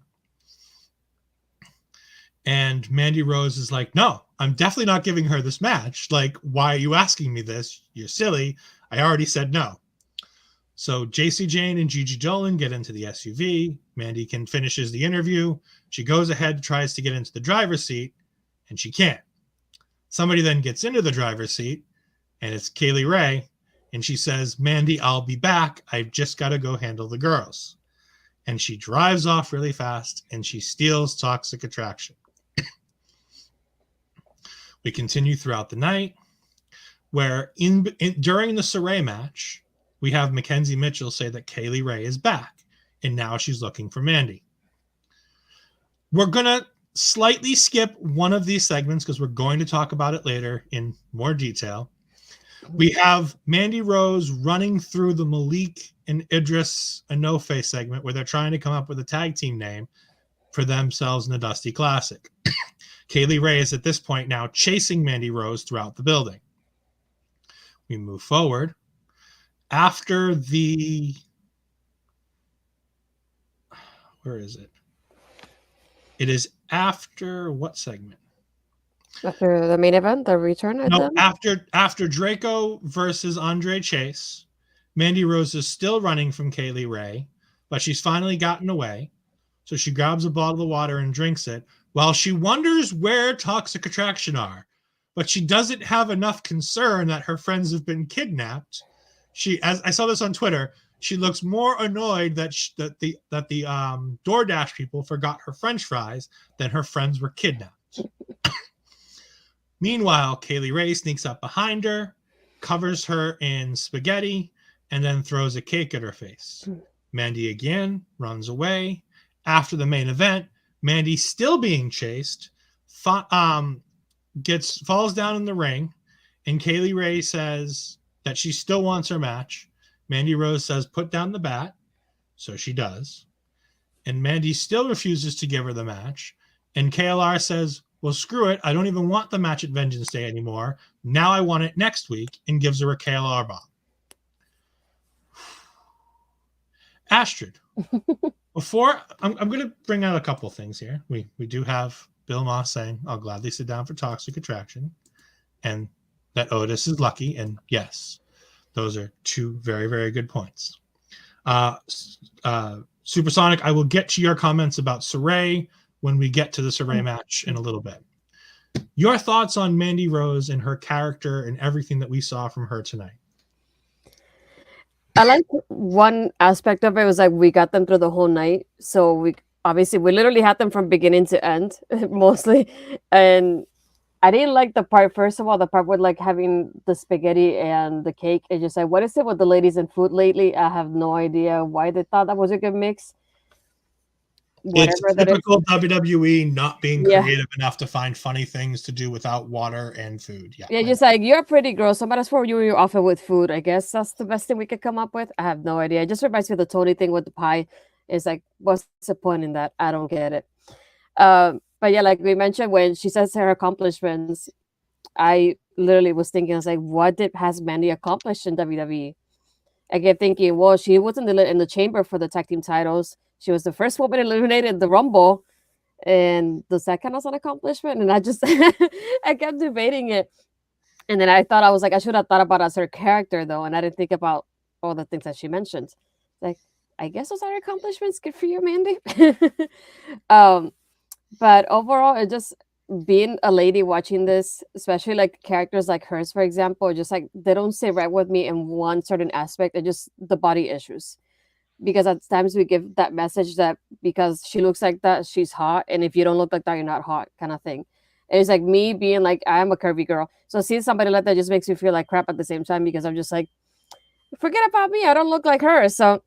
and Mandy Rose is like, no, I'm definitely not giving her this match. Like, why are you asking me this? You're silly. I already said no. So JC Jane and Gigi Dolan get into the SUV. Mandy finishes the interview. She goes ahead, tries to get into the driver's seat, and she can't. Somebody then gets into the driver's seat, and it's Kaylee Ray, and she says, Mandy, I'll be back. I've just got to go handle the girls. And she drives off really fast, and she steals Toxic Attraction. We continue throughout the night, where during the Saray match, we have Mackenzie Mitchell say that Kaylee Ray is back, and now she's looking for Mandy. We're going to slightly skip one of these segments because we're going to talk about it later in more detail. We have Mandy Rose running through the Malik and Idris Enofe segment where they're trying to come up with a tag team name for themselves in the Dusty Classic. Kaylee Ray is at this point now chasing Mandy Rose throughout the building. We move forward. After the... Where is it? It is after what segment? After the main event, the return? No, after Draco versus Andre Chase, Mandy Rose is still running from Kaylee Ray, but she's finally gotten away. So she grabs a bottle of water and drinks it while she wonders where Toxic Attraction are. But she doesn't have enough concern that her friends have been kidnapped. As I saw this on Twitter, she looks more annoyed that the DoorDash people forgot her French fries than her friends were kidnapped. Meanwhile, Kaylee Ray sneaks up behind her, covers her in spaghetti, and then throws a cake at her face. Mandy again runs away. After the main event, Mandy, still being chased, falls down in the ring, and Kaylee Ray says that she still wants her match. Mandy Rose says, put down the bat. So she does. And Mandy still refuses to give her the match. And KLR says, well, screw it. I don't even want the match at Vengeance Day anymore. Now I want it next week, and gives her a KLR bomb. Astrid, before I'm going to bring out a couple of things here. We do have Bill Moss saying, I'll gladly sit down for Toxic Attraction, and that Otis is lucky. And yes, those are two very, very good points. Supersonic, I will get to your comments about Saray when we get to the Saray match in a little bit. Your thoughts on Mandy Rose and her character and everything that we saw from her tonight? I like one aspect of it was like we got them through the whole night. So we literally had them from beginning to end mostly. And I didn't like the part, first of all, the part with like having the spaghetti and the cake. It's just like, what is it with the ladies in food lately? I have no idea why they thought that was a good mix. It's Whatever that is. typical WWE not being Yeah. creative enough to find funny things to do without water and food. Yeah. Yeah, just like, you're a pretty girl, so might as well you're offer with food. I guess that's the best thing we could come up with. I have no idea. It just reminds me of the Tony thing with the pie. It's like, what's the point in that? I don't get it. But yeah, like we mentioned, when she says her accomplishments, I literally was thinking, I was like, what has Mandy accomplished in WWE? I kept thinking, well, she wasn't in the chamber for the tag team titles. She was the first woman eliminated in the Rumble, and does that count as an accomplishment? And I just, I kept debating it. And then I thought, I was like, I should have thought about it as her character, though, and I didn't think about all the things that she mentioned. Like, I guess those are accomplishments. Good for you, Mandy. But overall, it just, being a lady watching this, especially like characters like hers, for example, just like they don't sit right with me in one certain aspect. It's just the body issues. Because at times we give that message that because she looks like that, she's hot, and if you don't look like that, you're not hot, kind of thing. And it's like me being like, I'm a curvy girl, so seeing somebody like that just makes me feel like crap at the same time, because I'm just like, forget about me, I don't look like her. So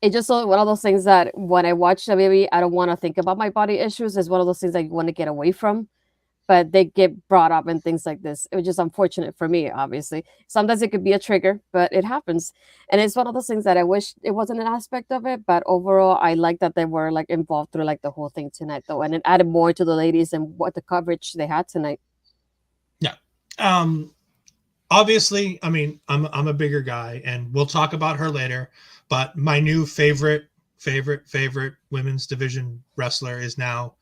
it's just one of those things that when I watch WWE, I don't want to think about my body issues. It's one of those things I want to get away from, but they get brought up in things like this. It was just unfortunate for me, obviously. Sometimes it could be a trigger, but it happens. And it's one of those things that I wish it wasn't an aspect of it, but overall, I like that they were like involved through like the whole thing tonight, though. And it added more to the ladies and what the coverage they had tonight. Yeah. Obviously, I mean, I'm a bigger guy, and we'll talk about her later, but my new favorite women's division wrestler is now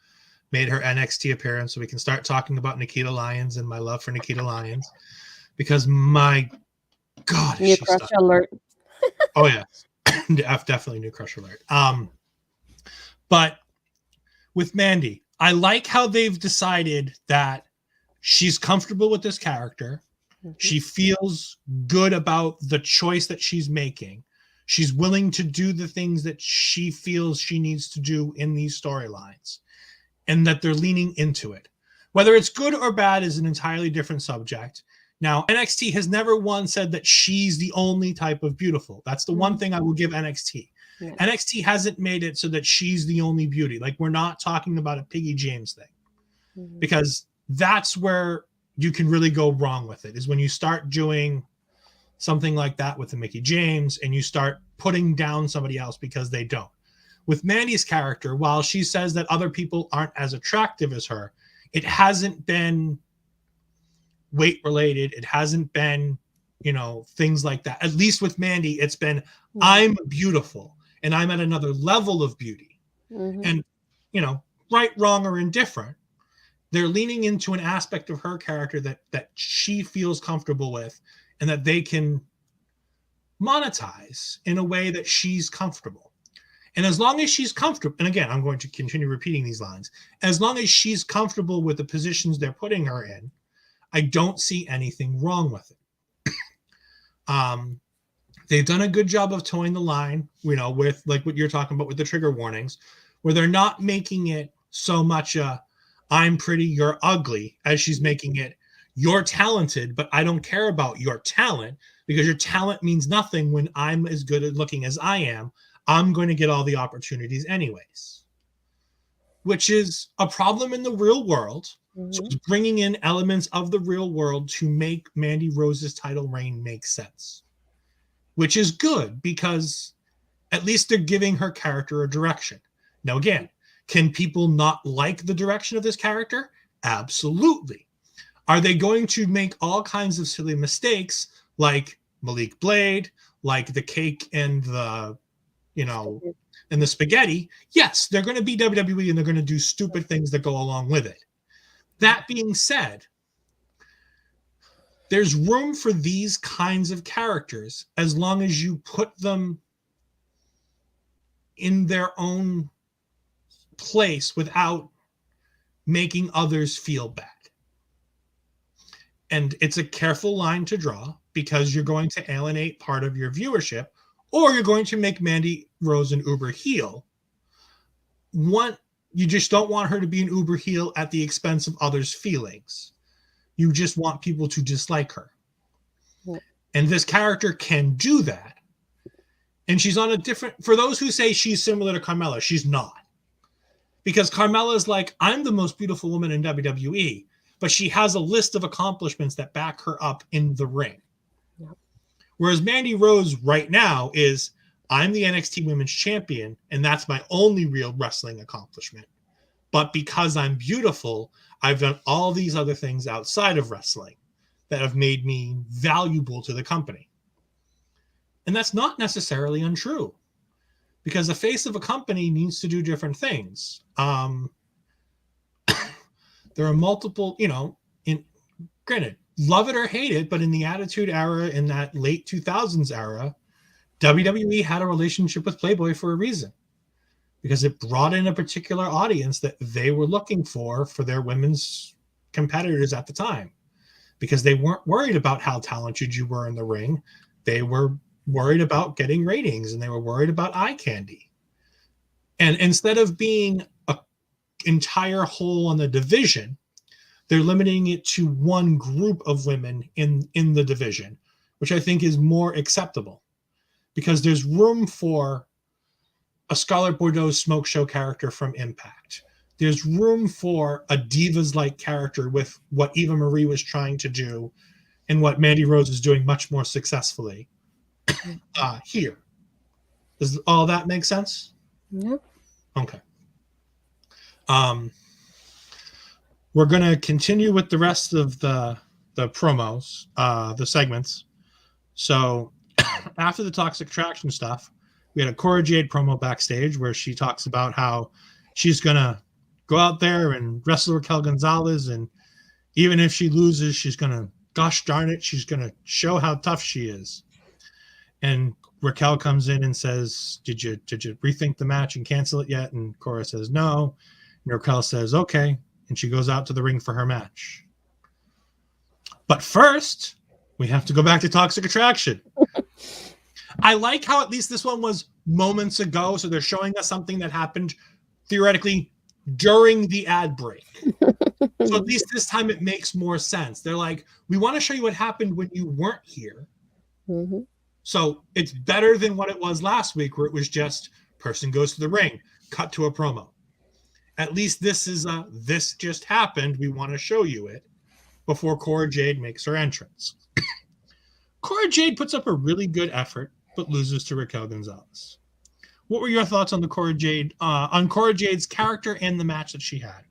made her NXT appearance, so we can start talking about Nikita Lyons and my love for Nikita Lyons, because my God, New crush alert. Oh yeah, definitely new crush alert. But with Mandy, I like how they've decided that she's comfortable with this character. Mm-hmm. She feels good about the choice that she's making. She's willing to do the things that she feels she needs to do in these storylines, and that they're leaning into it. Whether it's good or bad is an entirely different subject. Now, NXT has never once said that she's the only type of beautiful. That's the one thing I will give NXT. Yeah. NXT hasn't made it so that she's the only beauty. Like, we're not talking about a Piggy James thing, because that's where you can really go wrong with it, is when you start doing something like that with the Mickie James and you start putting down somebody else because they don't. With Mandy's character, while she says that other people aren't as attractive as her, it hasn't been weight related. It hasn't been, things like that. At least with Mandy, it's been, I'm beautiful and I'm at another level of beauty. And, right, wrong, or indifferent, they're leaning into an aspect of her character that she feels comfortable with and that they can monetize in a way that she's comfortable. And as long as she's comfortable, and again, I'm going to continue repeating these lines, as long as she's comfortable with the positions they're putting her in, I don't see anything wrong with it. They've done a good job of towing the line, with like what you're talking about with the trigger warnings, where they're not making it so much I'm pretty, you're ugly, as she's making it, you're talented, but I don't care about your talent, because your talent means nothing when I'm as good at looking as I am. I'm going to get all the opportunities anyways, which is a problem in the real world. So it's bringing in elements of the real world to make Mandy Rose's title reign make sense, which is good, because at least they're giving her character a direction. Now, again, can people not like the direction of this character? Absolutely. Are they going to make all kinds of silly mistakes like Malik Blade, like the cake and the, and the spaghetti? Yes, they're going to be WWE and they're going to do stupid things that go along with it. That being said, there's room for these kinds of characters as long as you put them in their own place without making others feel bad. And it's a careful line to draw, because you're going to alienate part of your viewership, or you're going to make Mandy Rose an uber heel. You just don't want her to be an uber heel at the expense of others' feelings. You just want people to dislike her. Yeah. And this character can do that. And she's on a different, for those who say she's similar to Carmella, she's not. Because Carmella is like, I'm the most beautiful woman in WWE, but she has a list of accomplishments that back her up in the ring. Yeah. Whereas Mandy Rose right now is, I'm the NXT Women's Champion, and that's my only real wrestling accomplishment. But because I'm beautiful, I've done all these other things outside of wrestling that have made me valuable to the company. And that's not necessarily untrue, because the face of a company needs to do different things. There are multiple, granted, love it or hate it, but in the Attitude Era, in that late 2000s era, WWE had a relationship with Playboy for a reason, because it brought in a particular audience that they were looking for their women's competitors at the time, because they weren't worried about how talented you were in the ring. They were worried about getting ratings, and they were worried about eye candy. And instead of being an entire hole on the division, they're limiting it to one group of women in the division, which I think is more acceptable, because there's room for a Scarlett Bordeaux smoke show character from Impact. There's room for a Divas-like character with what Eva Marie was trying to do and what Mandy Rose is doing much more successfully here. Does all that make sense? Yeah. Okay. We're going to continue with the rest of the promos, the segments. So after the Toxic Attraction stuff, we had a Cora Jade promo backstage where she talks about how she's going to go out there and wrestle Raquel Gonzalez, and even if she loses, she's going to, gosh darn it, she's going to show how tough she is. And Raquel comes in and says, did you rethink the match and cancel it yet? And Cora says no. And Raquel says, okay. And she goes out to the ring for her match. But first, we have to go back to Toxic Attraction. I like how at least this one was moments ago, so they're showing us something that happened theoretically during the ad break. So at least this time it makes more sense. They're like, we want to show you what happened when you weren't here. Mm-hmm. So it's better than what it was last week, where it was just person goes to the ring, cut to a promo. At least this is this just happened. We want to show you it before Cora Jade makes her entrance. Cora Jade puts up a really good effort, but loses to Raquel Gonzalez. What were your thoughts on the Cora Jade, on Cora Jade's character and the match that she had?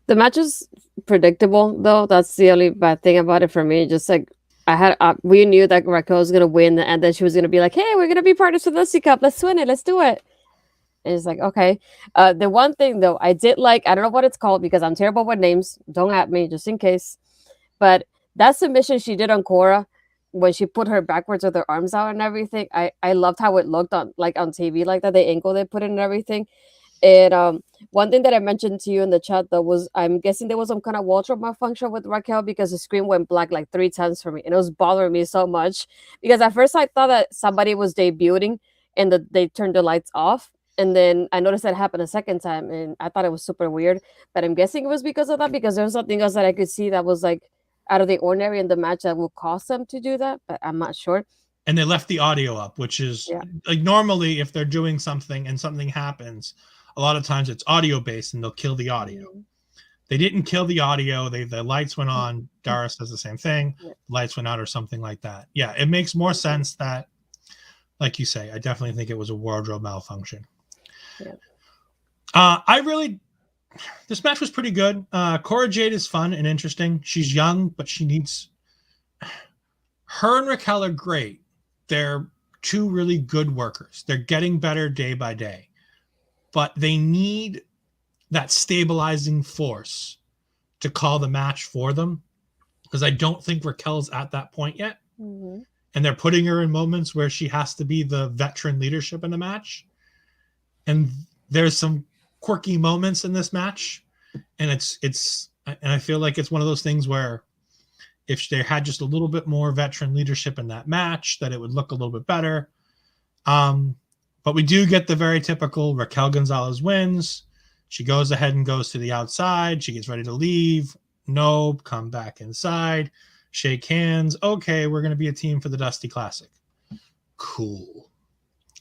The match is predictable, though. That's the only bad thing about it for me. Just like we knew that Raquel was gonna win, and then she was gonna be like, "Hey, we're gonna be partners with Lucy Cup. Let's win it. Let's do it." And it's like, okay. The one thing though, I did like, I don't know what it's called because I'm terrible with names. Don't at me, just in case. But that submission she did on Cora, when she put her backwards with her arms out and everything, I loved how it looked on TV like that. The angle they put in and everything. And one thing that I mentioned to you in the chat though was, I'm guessing there was some kind of wardrobe malfunction with Raquel, because the screen went black like 3 times for me, and it was bothering me so much, because at first I thought that somebody was debuting and they turned the lights off, and then I noticed that happened a second time, and I thought it was super weird. But I'm guessing it was because of that, because there was something else that I could see that was like out of the ordinary in the match that would cause them to do that, but I'm not sure. And they left the audio up, which is like, normally if they're doing something and something happens, a lot of times it's audio based and they'll kill the audio. They didn't kill the audio. The lights went on. Dara does the same thing. Lights went out or something like that. Yeah, it makes more sense that, like you say, I definitely think it was a wardrobe malfunction. Yeah. This match was pretty good. Cora Jade is fun and interesting. She's young, but her and Raquel are great. They're two really good workers. They're getting better day by day. But they need that stabilizing force to call the match for them, because I don't think Raquel's at that point yet. Mm-hmm. And they're putting her in moments where she has to be the veteran leadership in the match. And there's some quirky moments in this match. And and I feel like it's one of those things where if they had just a little bit more veteran leadership in that match, that it would look a little bit better. But we do get the very typical Raquel Gonzalez wins. She goes ahead and goes to the outside. She gets ready to leave. Nope. Come back inside. Shake hands. Okay, we're going to be a team for the Dusty Classic. Cool.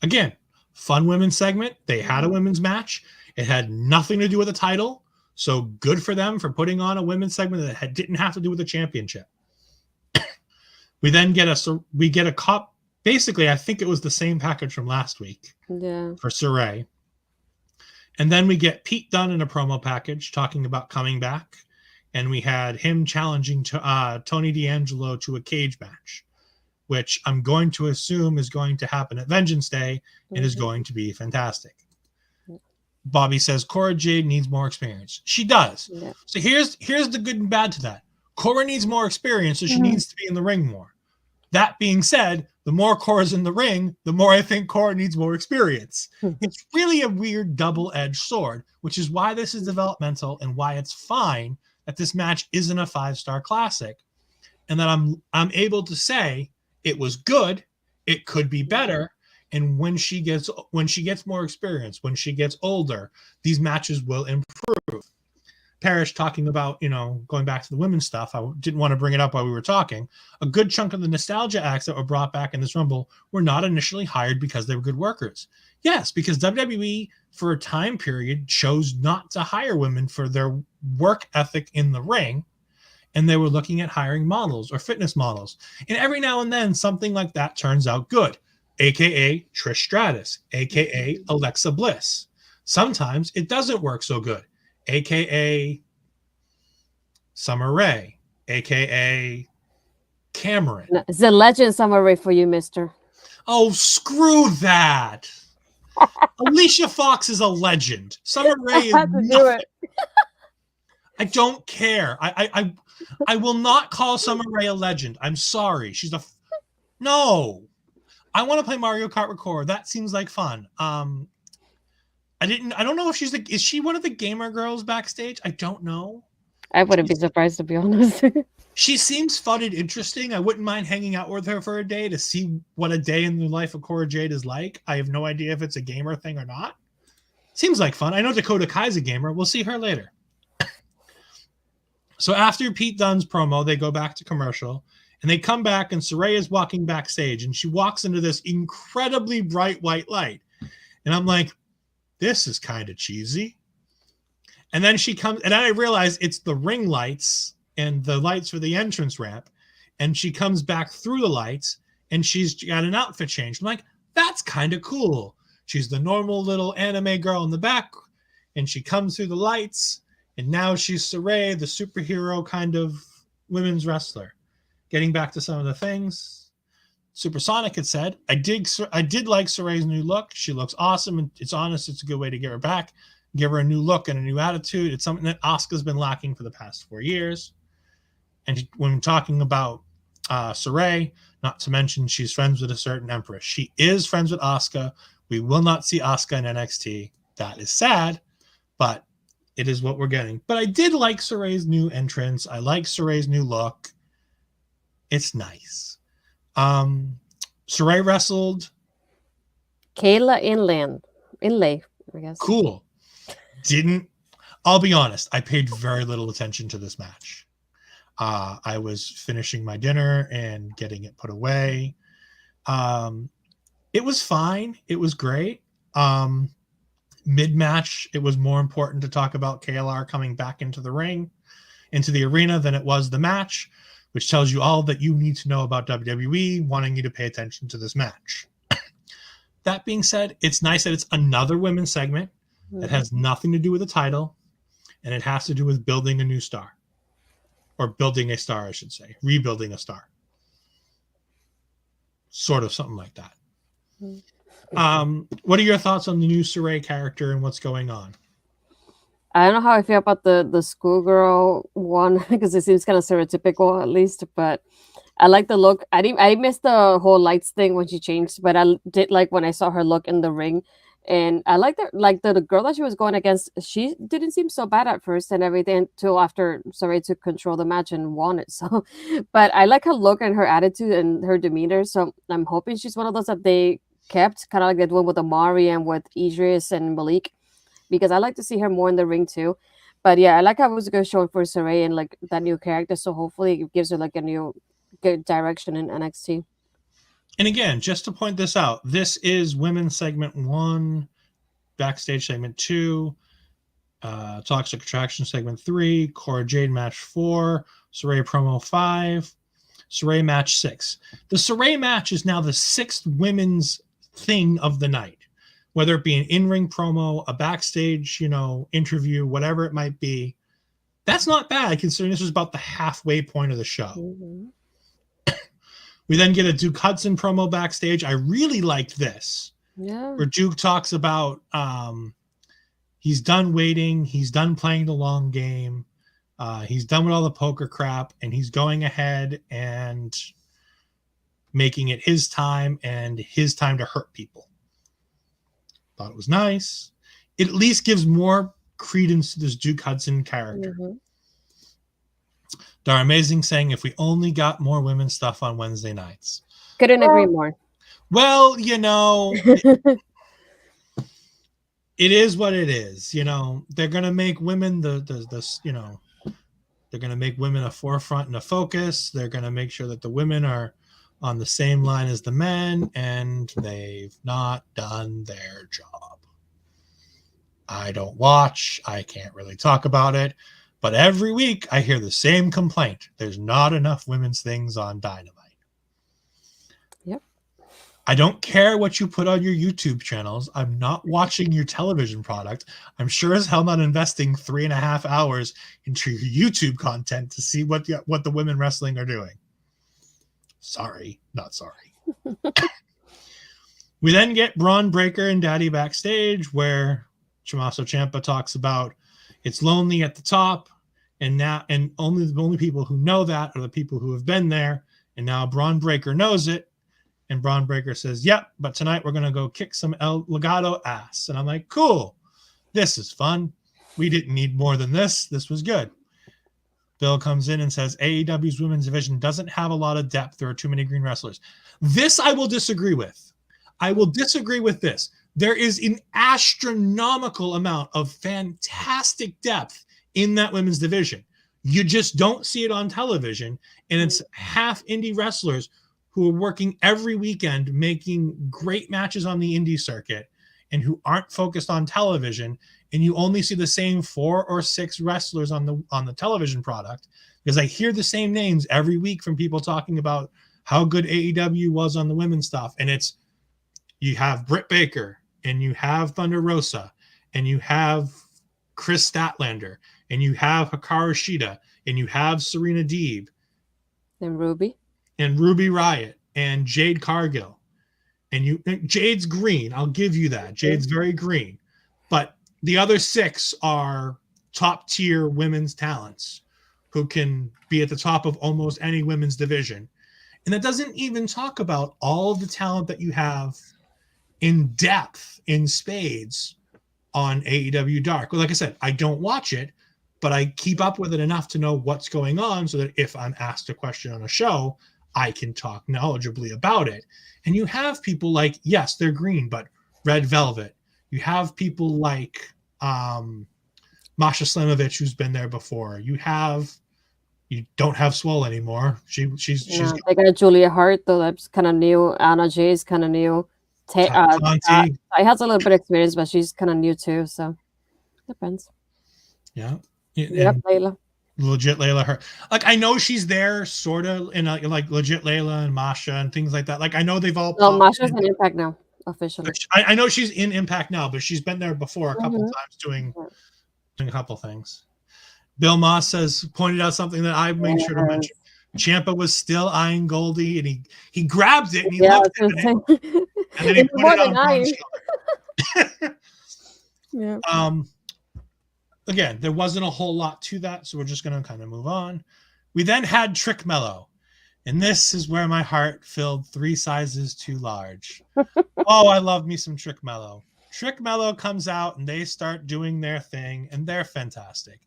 Again, fun women's segment. They had a women's match. It had nothing to do with the title. So good for them for putting on a women's segment that didn't have to do with the championship. We then get a cup. Basically, I think it was the same package from last week for Saray. And then we get Pete Dunne in a promo package talking about coming back. And we had him challenging Tony D'Angelo to a cage match, which I'm going to assume is going to happen at Vengeance Day and is going to be fantastic. Bobby says Cora Jade needs more experience. She does. Yeah. So here's the good and bad to that. Cora needs more experience, so she needs to be in the ring more. That being said, the more Cora's in the ring, the more I think Cora needs more experience. It's really a weird double-edged sword, which is why this is developmental and why it's fine that this match isn't a 5-star classic, and that I'm able to say it was good, it could be better, and when she gets more experience, when she gets older, these matches will improve. Parrish talking about, going back to the women's stuff. I didn't want to bring it up while we were talking. A good chunk of the nostalgia acts that were brought back in this Rumble were not initially hired because they were good workers. Yes, because WWE for a time period chose not to hire women for their work ethic in the ring, and they were looking at hiring models or fitness models. And every now and then something like that turns out good, aka Trish Stratus, aka Alexa Bliss. Sometimes it doesn't work so good, aka Summer Rae, aka Cameron. No, it's a legend Summer Rae for you, mister. Oh, screw that. Alicia Fox is a legend. Summer Rae is nothing. I don't care. I will not call Summer Rae a legend. I'm sorry. She's no. I want to play Mario Kart with Cora. That seems like fun. I don't know if is she one of the gamer girls backstage? I don't know. I wouldn't be surprised, to be honest. She seems fun and interesting. I wouldn't mind hanging out with her for a day to see what a day in the life of Cora Jade is like. I have no idea if it's a gamer thing or not. Seems like fun. I know Dakota Kai's a gamer. We'll see her later. So after Pete Dunne's promo, they go back to commercial, and they come back, and Saray is walking backstage, and she walks into this incredibly bright white light. And I'm like, this is kind of cheesy. And then she comes, and I realize it's the ring lights and the lights for the entrance ramp. And she comes back through the lights, and she's got an outfit change. I'm like, that's kind of cool. She's the normal little anime girl in the back, and she comes through the lights, and now she's Saray, the superhero kind of women's wrestler. Getting back to some of the things, Supersonic had said, I did like Saray's new look. She looks awesome, and it's honest. It's a good way to get her back, give her a new look and a new attitude. It's something that Asuka's been lacking for the past 4 years. And when talking about Saray, not to mention she's friends with a certain empress. She is friends with Asuka. We will not see Asuka in NXT. That is sad, but it is what we're getting. But I did like Saray's new entrance. I like Saray's new look. It's nice. Saray wrestled Kayla Inlay, I guess. Cool. I'll be honest, I paid very little attention to this match. I was finishing my dinner and getting it put away. It was fine. It was great. Mid-match, it was more important to talk about KLR coming back into the ring, into the arena, than it was the match, which tells you all that you need to know about WWE wanting you to pay attention to this match. That being said, it's nice that it's another women's segment that has nothing to do with the title, and it has to do with building a new star. Or building a star, I should say. Rebuilding a star. Sort of something like that. What are your thoughts on the new Saray character and what's going on? I don't know how I feel about the schoolgirl one, because it seems kind of stereotypical, at least, but I like the look. I missed the whole lights thing when she changed, but I did like when I saw her look in the ring. And I like that, like the girl that she was going against, she didn't seem so bad at first and everything until after Saray took control of the match and won it. So, but I like her look and her attitude and her demeanor. So I'm hoping she's one of those that they kept, kind of like that one with Amari and with Idris and Malik, because I like to see her more in the ring too. But yeah, I like how it was a good show for Saray and like that new character. So hopefully it gives her like a new good direction in NXT. And again, just to point this out, this is women's segment 1, backstage segment 2, Toxic Attraction segment 3, Cora Jade match 4, Saray promo 5, Saray match 6. The Saray match is now the 6th women's thing of the night, whether it be an in-ring promo, a backstage, interview, whatever it might be. That's not bad considering this was about the halfway point of the show. Mm-hmm. We then get a Duke Hudson promo backstage. I really liked this. Yeah. Where Duke talks about he's done waiting, he's done playing the long game, he's done with all the poker crap, and he's going ahead and making it his time and his time to hurt people. Thought it was nice. It at least gives more credence to this Duke Hudson character. Mm-hmm. They're amazing saying if we only got more women's stuff on Wednesday nights. Couldn't agree more. Well, it is what it is. They're going to make women they're going to make women a forefront and a focus. They're going to make sure that the women are on the same line as the men, and they've not done their job. I don't watch. I can't really talk about it. But every week I hear the same complaint. There's not enough women's things on Dynamite. Yep. I don't care what you put on your YouTube channels. I'm not watching your television product. I'm sure as hell not investing 3.5 hours into your YouTube content to see what the women wrestling are doing. Sorry, not sorry. We then get Braun Breaker and Daddy backstage where Tommaso Ciampa talks about it's lonely at the top, and the only people who know that are the people who have been there, and now Braun Breaker knows it, and Braun Breaker says, yep, but tonight we're going to go kick some El Legado ass. And I'm like, cool, this is fun. We didn't need more than this. This was good. Bill comes in and says AEW's women's division doesn't have a lot of depth. There are too many green wrestlers. This I will disagree with. I will disagree with this. There is an astronomical amount of fantastic depth in that women's division. You just don't see it on television, and it's half indie wrestlers who are working every weekend making great matches on the indie circuit and who aren't focused on television, and you only see the same 4 or 6 wrestlers on the television product, because I hear the same names every week from people talking about how good AEW was on the women's stuff, and it's you have Britt Baker, and you have Thunder Rosa, and you have Chris Statlander, and you have Hikaru Shida, and you have Serena Deeb. And Ruby Riott, and Jade Cargill. And Jade's green. I'll give you that. Jade's very green. But the other 6 are top tier women's talents who can be at the top of almost any women's division. And that doesn't even talk about all of the talent that you have in depth, in spades, on AEW Dark. Well, like I said, I don't watch it, but I keep up with it enough to know what's going on so that if I'm asked a question on a show, I can talk knowledgeably about it. And you have people like, yes, they're green, but Red Velvet. You have people like Masha Slamovich, who's been there before. You don't have Swole anymore. She's they got Julia Hart, though that's kind of new. Anna Jay is kind of new. I has a little bit of experience, but she's kind of new too, so depends. Yeah. Yep, Layla. Legit Layla, her like I know she's there sort of in like Legit Layla and Masha and things like that. Like I know they've all. No, Masha's in Impact now officially. I know she's in Impact now, but she's been there before a couple times doing a couple things. Bill Moss pointed out something that I made sure to mention. Ciampa was still eyeing Goldie, and he grabbed it and he looked at it, and then he put it on Braun's shoulder. Yeah. Again, there wasn't a whole lot to that, so we're just going to kind of move on. We then had Trick Mello, and this is where my heart filled 3 sizes too large. Oh, I love me some Trick Mello. Trick Mello comes out, and they start doing their thing, and they're fantastic.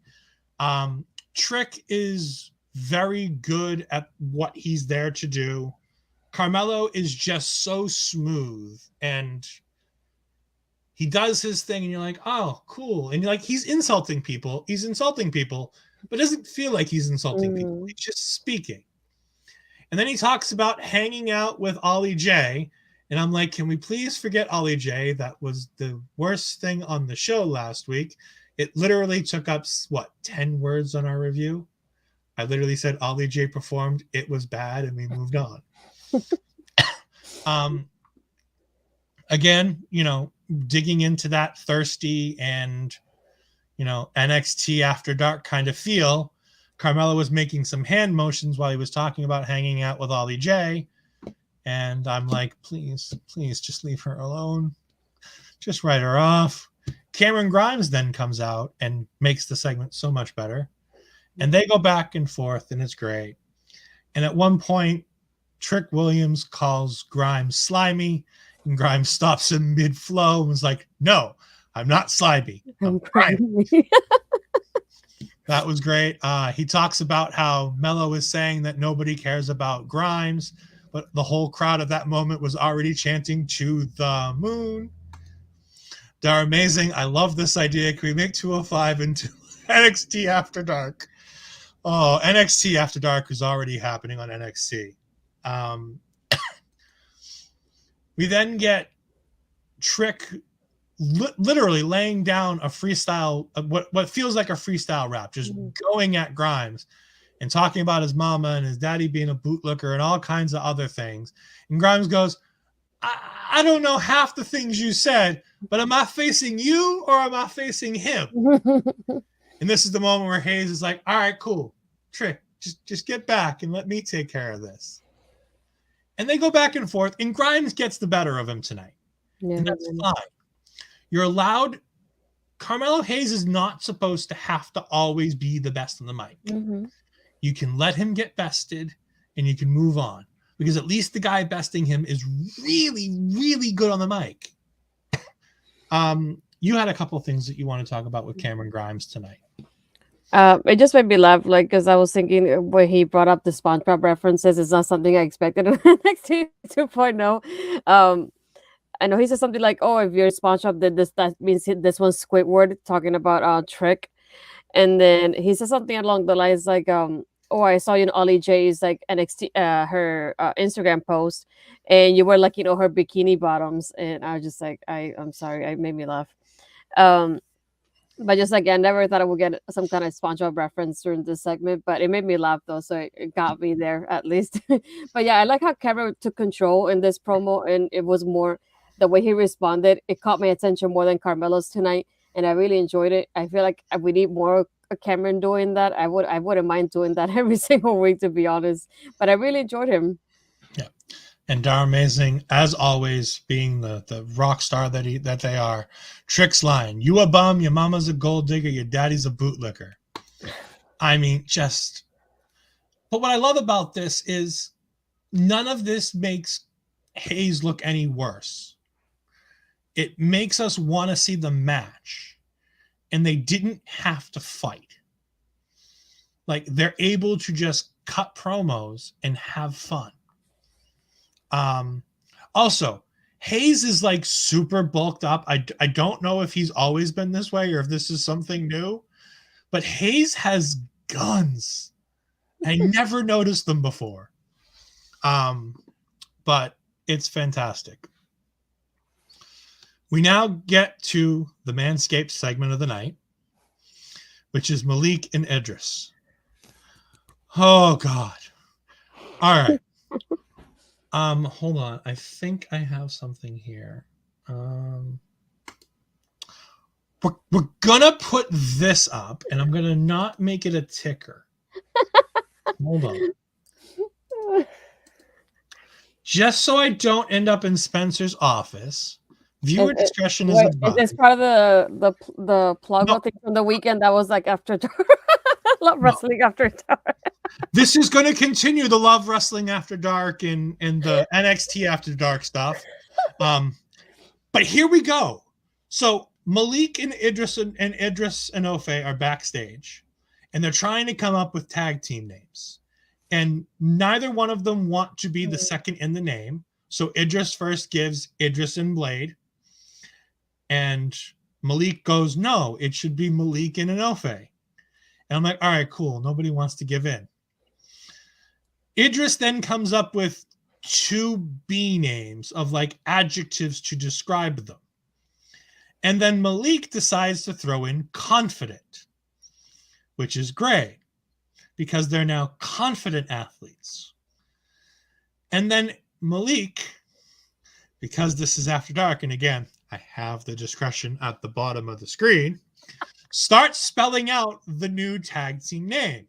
Trick is very good at what he's there to do. Carmelo is just so smooth, and he does his thing, and you're like, oh, cool. And you're like, he's insulting people. He's insulting people, but it doesn't feel like he's insulting people. He's just speaking. And then he talks about hanging out with Ollie J. And I'm like, can we please forget Ollie J? That was the worst thing on the show last week. It literally took up, 10 words on our review? I literally said Ollie J performed, it was bad, and we moved on. Again, digging into that thirsty and, NXT After Dark kind of feel, Carmelo was making some hand motions while he was talking about hanging out with Ollie J. And I'm like, please, just leave her alone. Just write her off. Cameron Grimes then comes out and makes the segment so much better. And they go back and forth, and it's great. And at one point, Trick Williams calls Grimes slimy, and Grimes stops him mid-flow and was like, no, I'm not slimy. I'm grimy. That was great. He talks about how Mello is saying that nobody cares about Grimes, but the whole crowd at that moment was already chanting to the moon. They're amazing. I love this idea. Can we make 205 into NXT After Dark? Oh, NXT After Dark is already happening on NXT. We then get Trick literally laying down a freestyle, what feels like a freestyle rap, just going at Grimes and talking about his mama and his daddy being a bootlicker and all kinds of other things. And Grimes goes, I don't know half the things you said, but am I facing you or am I facing him? And this is the moment where Hayes is like, all right, cool. Trick, just get back and let me take care of this. And they go back and forth, and Grimes gets the better of him tonight. Yeah. And that's fine. You're allowed. Carmelo Hayes is not supposed to have to always be the best on the mic. Mm-hmm. You can let him get bested, and you can move on. Because at least the guy besting him is really, really good on the mic. You had a couple of things that you want to talk about with Cameron Grimes tonight. It just made me laugh, because I was thinking when he brought up the SpongeBob references, it's not something I expected in NXT 2.0. I know he said something like, "Oh, if your SpongeBob did this, that means this one's Squidward," talking about Trick, and then he said something along the lines like, "Oh, I saw you in Ollie J's like NXT her Instagram post, and you were like her bikini bottoms," and I was just like, I'm sorry, it made me laugh. But just again, never thought I would get some kind of SpongeBob reference during this segment, but it made me laugh though, so it got me there at least. But yeah, I like how Cameron took control in this promo, and it was more the way he responded. It caught my attention more than Carmelo's tonight, and I really enjoyed it. I feel like we need more Cameron doing that. I wouldn't mind doing that every single week, to be honest. But I really enjoyed him. Yeah. And Dar Amazing, as always, being the rock star that they are. Trick's line, you a bum, your mama's a gold digger, your daddy's a bootlicker. I mean, but what I love about this is none of this makes Hayes look any worse. It makes us want to see the match. And they didn't have to fight. Like, they're able to just cut promos and have fun. Also, Hayes is like super bulked up. I don't know if he's always been this way or if this is something new, but Hayes has guns. I never noticed them before. But it's fantastic. We now get to the Manscaped segment of the night, which is Malik and Idris. Oh God. All right. Hold on. I think I have something here. We're gonna put this up, and I'm gonna not make it a ticker. Hold on. Just so I don't end up in Spencer's office. Viewer discretion is advised. Is this part of the plug thing from the weekend that was like after dark? Love wrestling after dark. This is going to continue the Love Wrestling After Dark and the NXT After Dark stuff. But here we go. So Malik and Idris and Ofe are backstage, and they're trying to come up with tag team names. And neither one of them want to be the second in the name. So Idris first gives Idris and Blade. And Malik goes, no, it should be Malik and Enofe. And I'm like, all right, cool. Nobody wants to give in. Idris then comes up with 2 B names of like adjectives to describe them. And then Malik decides to throw in confident, which is great because they're now confident athletes. And then Malik, because this is After Dark, and again, I have the discretion at the bottom of the screen, starts spelling out the new tag team name,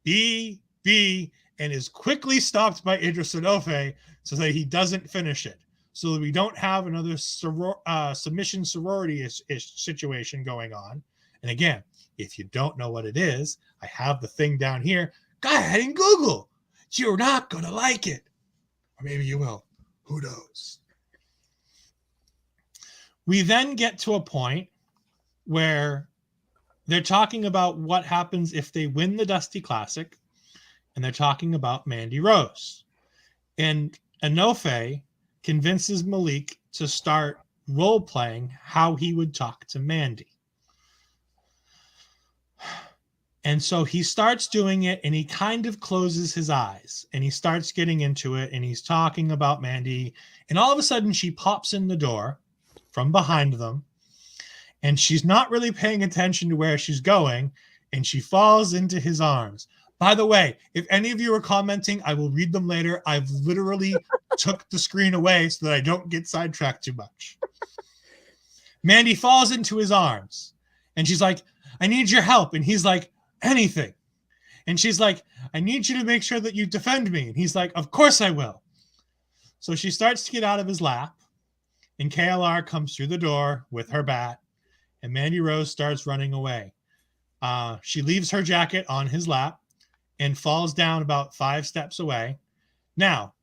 B, and is quickly stopped by Idris Enofe so that he doesn't finish it, so that we don't have another submission sorority situation going on. And again, if you don't know what it is, I have the thing down here. Go ahead and Google. You're not going to like it. Or maybe you will. Who knows? We then get to a point where they're talking about what happens if they win the Dusty Classic, and they're talking about Mandy Rose. And Enofe convinces Malik to start role-playing how he would talk to Mandy. And so he starts doing it, and he kind of closes his eyes, and he starts getting into it, and he's talking about Mandy, and all of a sudden she pops in the door from behind them, and she's not really paying attention to where she's going, and she falls into his arms. By the way, if any of you are commenting, I will read them later. I've literally took the screen away so that I don't get sidetracked too much. Mandy falls into his arms, and she's like, I need your help. And he's like, anything. And she's like, I need you to make sure that you defend me. And he's like, of course I will. So she starts to get out of his lap, and KLR comes through the door with her bat, and Mandy Rose starts running away. She leaves her jacket on his lap and falls down about 5 steps away. Now,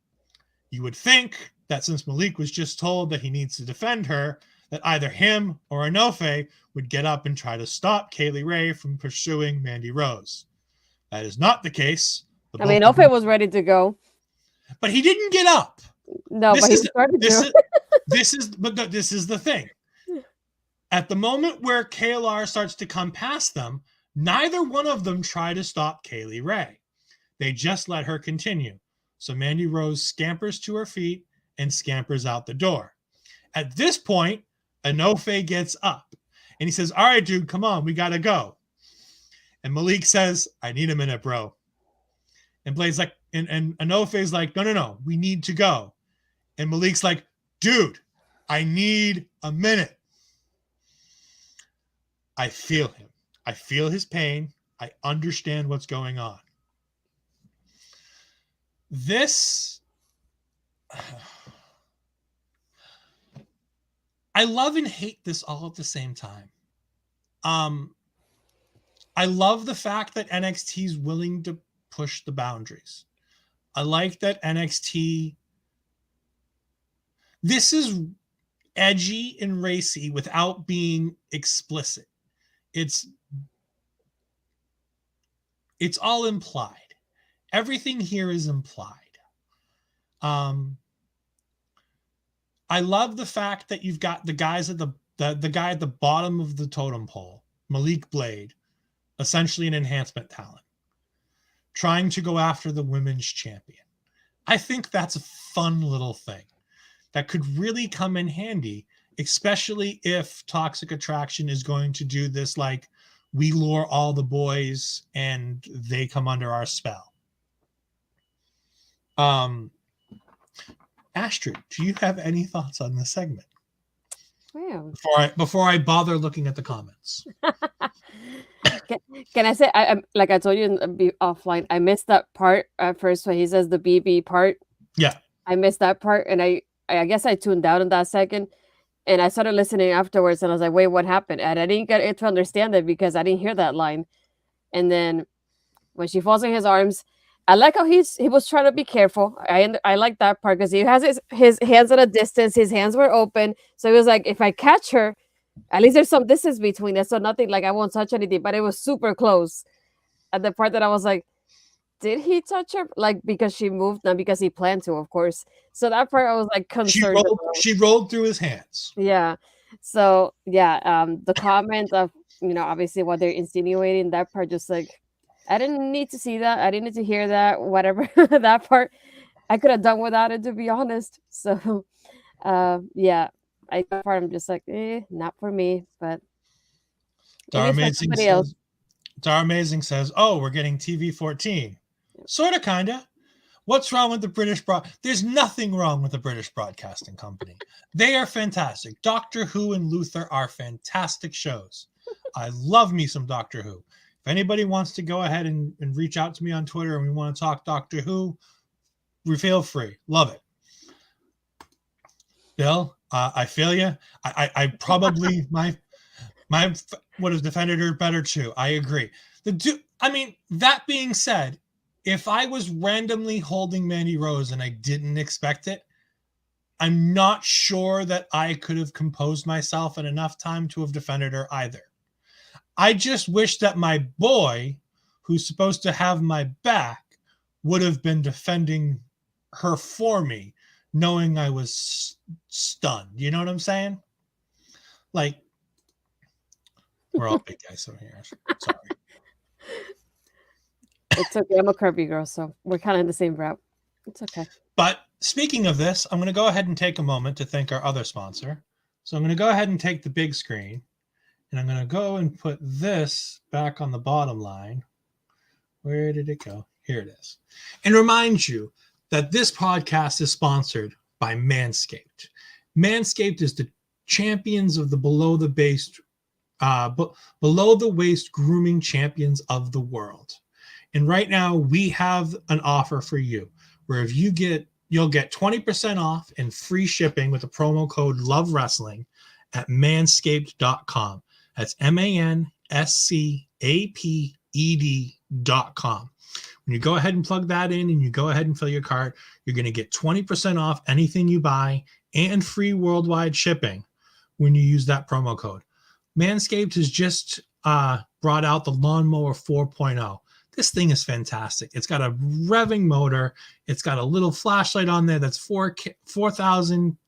you would think that since Malik was just told that he needs to defend her, that either him or Enofe would get up and try to stop Kaylee Ray from pursuing Mandy Rose. That is not the case. I mean, Enofe was ready to go. But he didn't get up. No, but he started to. This is the thing. At the moment where KLR starts to come past them, neither one of them try to stop Kaylee Ray. They just let her continue. So Mandy Rose scampers to her feet and scampers out the door. At this point, Enofe gets up and he says, all right, dude, come on, we got to go. And Malik says, I need a minute, bro. And Blade's like, and Enofe's like, no, we need to go. And Malik's like, dude, I need a minute. I feel him. I feel his pain. I understand what's going on. This, I love and hate this all at the same time. I love the fact that NXT is willing to push the boundaries. I like that NXT, this is edgy and racy without being explicit. It's all implied. Everything here is implied. I love the fact that you've got the guys at the guy at the bottom of the totem pole, Malik Blade, essentially an enhancement talent, trying to go after the women's champion. I think that's a fun little thing that could really come in handy, especially if Toxic Attraction is going to do this, like, we lure all the boys and they come under our spell. Astrid, do you have any thoughts on this segment? Yeah. Before I bother looking at the comments. Can I say, I'm like I told you offline, I missed that part at first when he says the BB part. Yeah. I missed that part, and I guess I tuned out in that second, and I started listening afterwards, and I was like, wait, what happened? And I didn't get it to understand it because I didn't hear that line. And then when she falls in his arms, I like how he was trying to be careful. I like that part because he has his hands at a distance. His hands were open. So he was like, if I catch her, at least there's some distance between us. So nothing like I won't touch anything. But it was super close. At the part that I was like, did he touch her? Like, because she moved, not because he planned to, of course. So that part I was like concerned. She rolled through his hands. Yeah. So yeah, the comment of obviously what they're insinuating, that part just like I didn't need to see that. I didn't need to hear that. Whatever that part, I could have done without it, to be honest. So yeah, that part I'm just like, not for me. But maybe for somebody else. Dar Amazing says, "Oh, we're getting TV 14." Sorta, kinda. What's wrong with the British There's nothing wrong with the British Broadcasting Company. They are fantastic. Doctor Who and Luther are fantastic shows. I love me some Doctor Who. If anybody wants to go ahead and reach out to me on Twitter and we want to talk Doctor Who, we feel free. Love it. Bill, I feel you. I probably my would have defended her better too. I agree. That being said, if I was randomly holding Mandy Rose and I didn't expect it, I'm not sure that I could have composed myself in enough time to have defended her either. I just wish that my boy, who's supposed to have my back, would have been defending her for me, knowing I was stunned. You know what I'm saying? Like, we're all big guys over here. Sorry. It's okay. I'm a curvy girl, so we're kind of in the same route. It's okay. But speaking of this, I'm going to go ahead and take a moment to thank our other sponsor. So I'm going to go ahead and take the big screen, and I'm going to go and put this back on the bottom line. Where did it go? Here it is. And remind you that this podcast is sponsored by Manscaped. Manscaped is the champions of the below the waist grooming champions of the world. And right now we have an offer for you where if you'll get 20% off and free shipping with the promo code LOVEWrestling at manscaped.com. That's manscaped.com. When you go ahead and plug that in and you go ahead and fill your cart, you're going to get 20% off anything you buy and free worldwide shipping when you use that promo code. Manscaped has just brought out the Lawnmower 4.0. This thing is fantastic. It's got a revving motor. It's got a little flashlight on there that's 4,000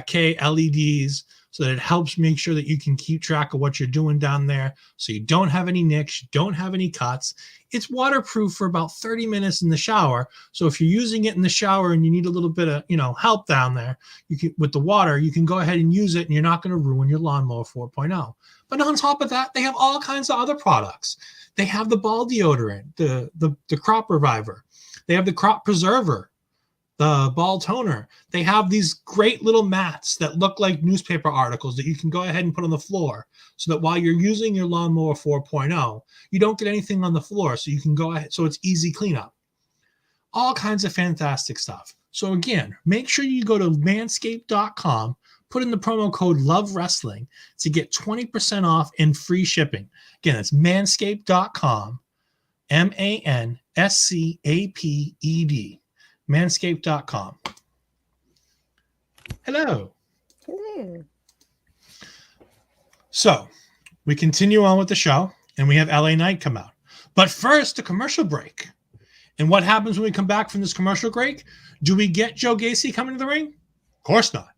K LEDs, so that it helps make sure that you can keep track of what you're doing down there, so you don't have any nicks, you don't have any cuts. It's waterproof for about 30 minutes in the shower. So if you're using it in the shower and you need a little bit of help down there, with the water, you can go ahead and use it, and you're not going to ruin your Lawnmower 4.0. But on top of that, they have all kinds of other products. They have the ball deodorant, the crop reviver. They have the crop preserver, the ball toner. They have these great little mats that look like newspaper articles that you can go ahead and put on the floor, so that while you're using your Lawnmower 4.0, you don't get anything on the floor, so you can go ahead, so it's easy cleanup. All kinds of fantastic stuff. So again, make sure you go to manscaped.com, put in the promo code LOVEWrestling to get 20% off and free shipping. Again, that's manscaped.com, MANSCAPED, manscaped.com. Hello. Hello. So we continue on with the show, and we have LA Knight come out. But first, a commercial break. And what happens when we come back from this commercial break? Do we get Joe Gacy coming to the ring? Of course not.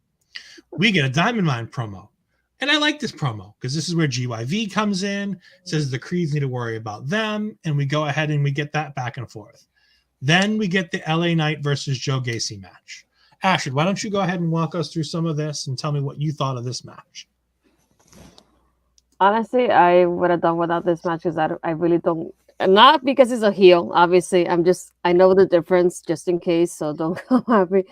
We get a Diamond Mine promo. And I like this promo because this is where GYV comes in, says the Creeds need to worry about them, and we go ahead and we get that back and forth. Then we get the LA Knight versus Joe Gacy match. Ashford, why don't you go ahead and walk us through some of this and tell me what you thought of this match? Honestly, I would have done without this match because I really don't. Not because it's a heel, obviously. I know the difference just in case, so don't come at me.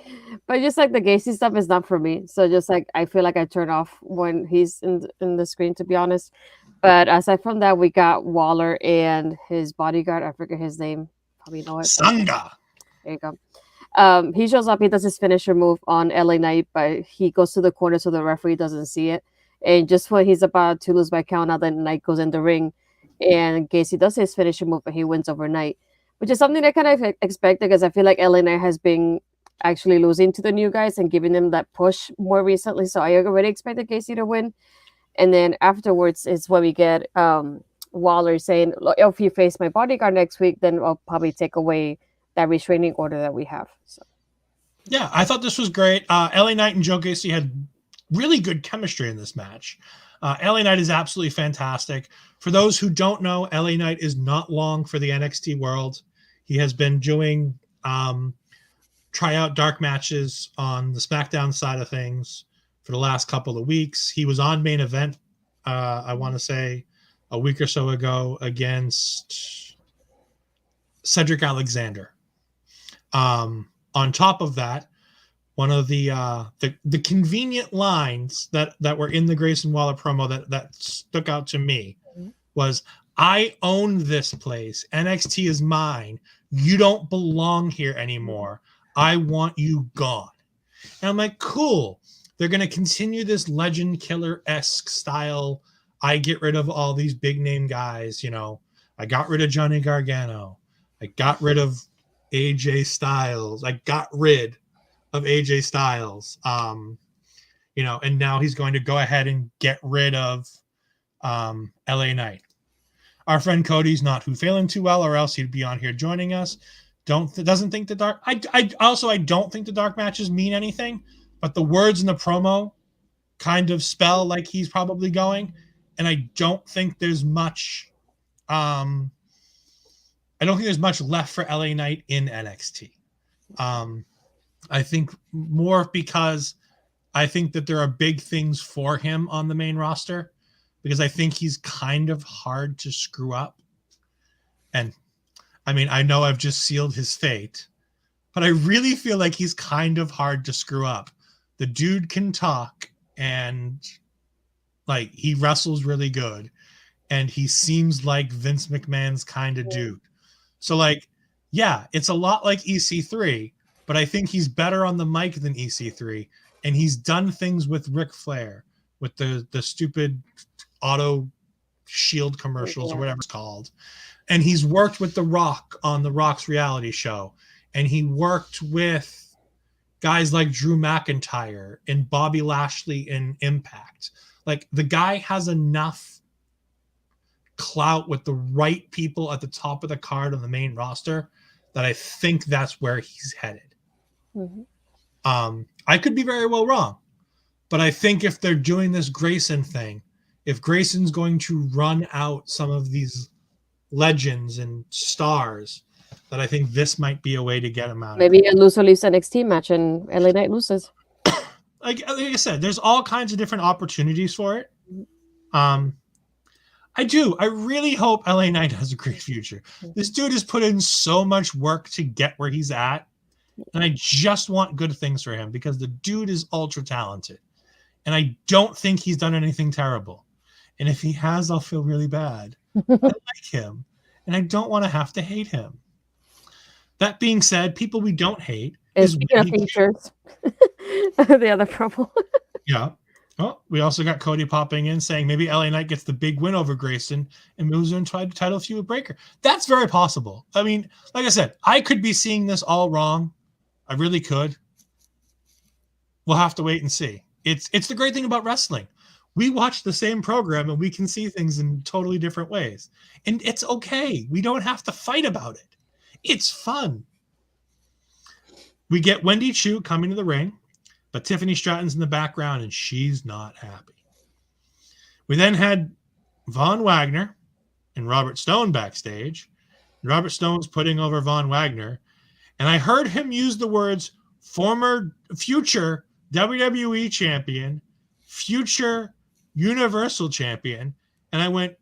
But just like the Gacy stuff is not for me. So just like I feel like I turn off when he's in the screen, to be honest. But aside from that, we got Waller and his bodyguard. I forget his name. Probably know it. Sanga. There you go. He shows up. He does his finisher move on LA Knight, but he goes to the corner so the referee doesn't see it. And just when he's about to lose by count, now the Knight goes in the ring. And Gacy does his finisher move, but he wins overnight, which is something I kind of expected because I feel like LA Knight has been actually losing to the new guys and giving them that push more recently. So I already expected Gacy to win. And then afterwards is when we get Waller saying, if you face my bodyguard next week, then I'll probably take away that restraining order that we have. So. Yeah, I thought this was great. LA Knight and Joe Gacy had really good chemistry in this match. LA Knight is absolutely fantastic. For those who don't know, LA Knight is not long for the NXT world. He has been doing tryout dark matches on the SmackDown side of things for the last couple of weeks. He was on main event, I want to say, a week or so ago against Cedric Alexander. On top of that, one of the convenient lines that were in the Grayson Waller promo that stuck out to me was, "I own this place. NXT is mine. You don't belong here anymore. I want you gone." And I'm like, cool. They're going to continue this legend killer-esque style. I get rid of all these big name guys. You know, I got rid of Johnny Gargano. I got rid of AJ Styles. I got rid of AJ Styles. You know, and now he's going to go ahead and get rid of LA Knight. Our friend Cody's not feeling too well, or else he'd be on here joining us. Doesn't think the dark. I don't think the dark matches mean anything, but the words in the promo kind of spell like he's probably going, and I don't think there's much. I don't think there's much left for LA Knight in NXT. I think more because I think that there are big things for him on the main roster, because I think he's kind of hard to screw up. And I mean, I know I've just sealed his fate, but I really feel like he's kind of hard to screw up. The dude can talk, and like, he wrestles really good, and he seems like Vince McMahon's kind of dude. So like, yeah, it's a lot like EC3, but I think he's better on the mic than EC3, and he's done things with Ric Flair, with the stupid auto shield commercials, or whatever it's called. And he's worked with The Rock on The Rock's reality show. And he worked with guys like Drew McIntyre and Bobby Lashley in Impact. Like, the guy has enough clout with the right people at the top of the card on the main roster that I think that's where he's headed. Mm-hmm. I could be very well wrong, but I think if they're doing this Grayson thing, if Grayson's going to run out some of these legends and stars, that I think this might be a way to get him out. Maybe a loser leaves NXT match and LA Knight loses. Like I said, there's all kinds of different opportunities for it. I really hope LA Knight has a great future. This dude has put in so much work to get where he's at, and I just want good things for him, because the dude is ultra talented, and I don't think he's done anything terrible. And if he has, I'll feel really bad. I like him, and I don't want to have to hate him. That being said, people we don't hate is features. The other problem. Yeah. Well, we also got Cody popping in saying maybe LA Knight gets the big win over Grayson and moves into a title feud with Breakker. That's very possible. I mean, like I said, I could be seeing this all wrong. I really could. We'll have to wait and see. It's the great thing about wrestling. We watch the same program and we can see things in totally different ways. And it's okay. We don't have to fight about it. It's fun. We get Wendy Chu coming to the ring, but Tiffany Stratton's in the background and she's not happy. We then had Von Wagner and Robert Stone backstage. Robert Stone's putting over Von Wagner, and I heard him use the words future WWE champion, future Universal champion, and I went,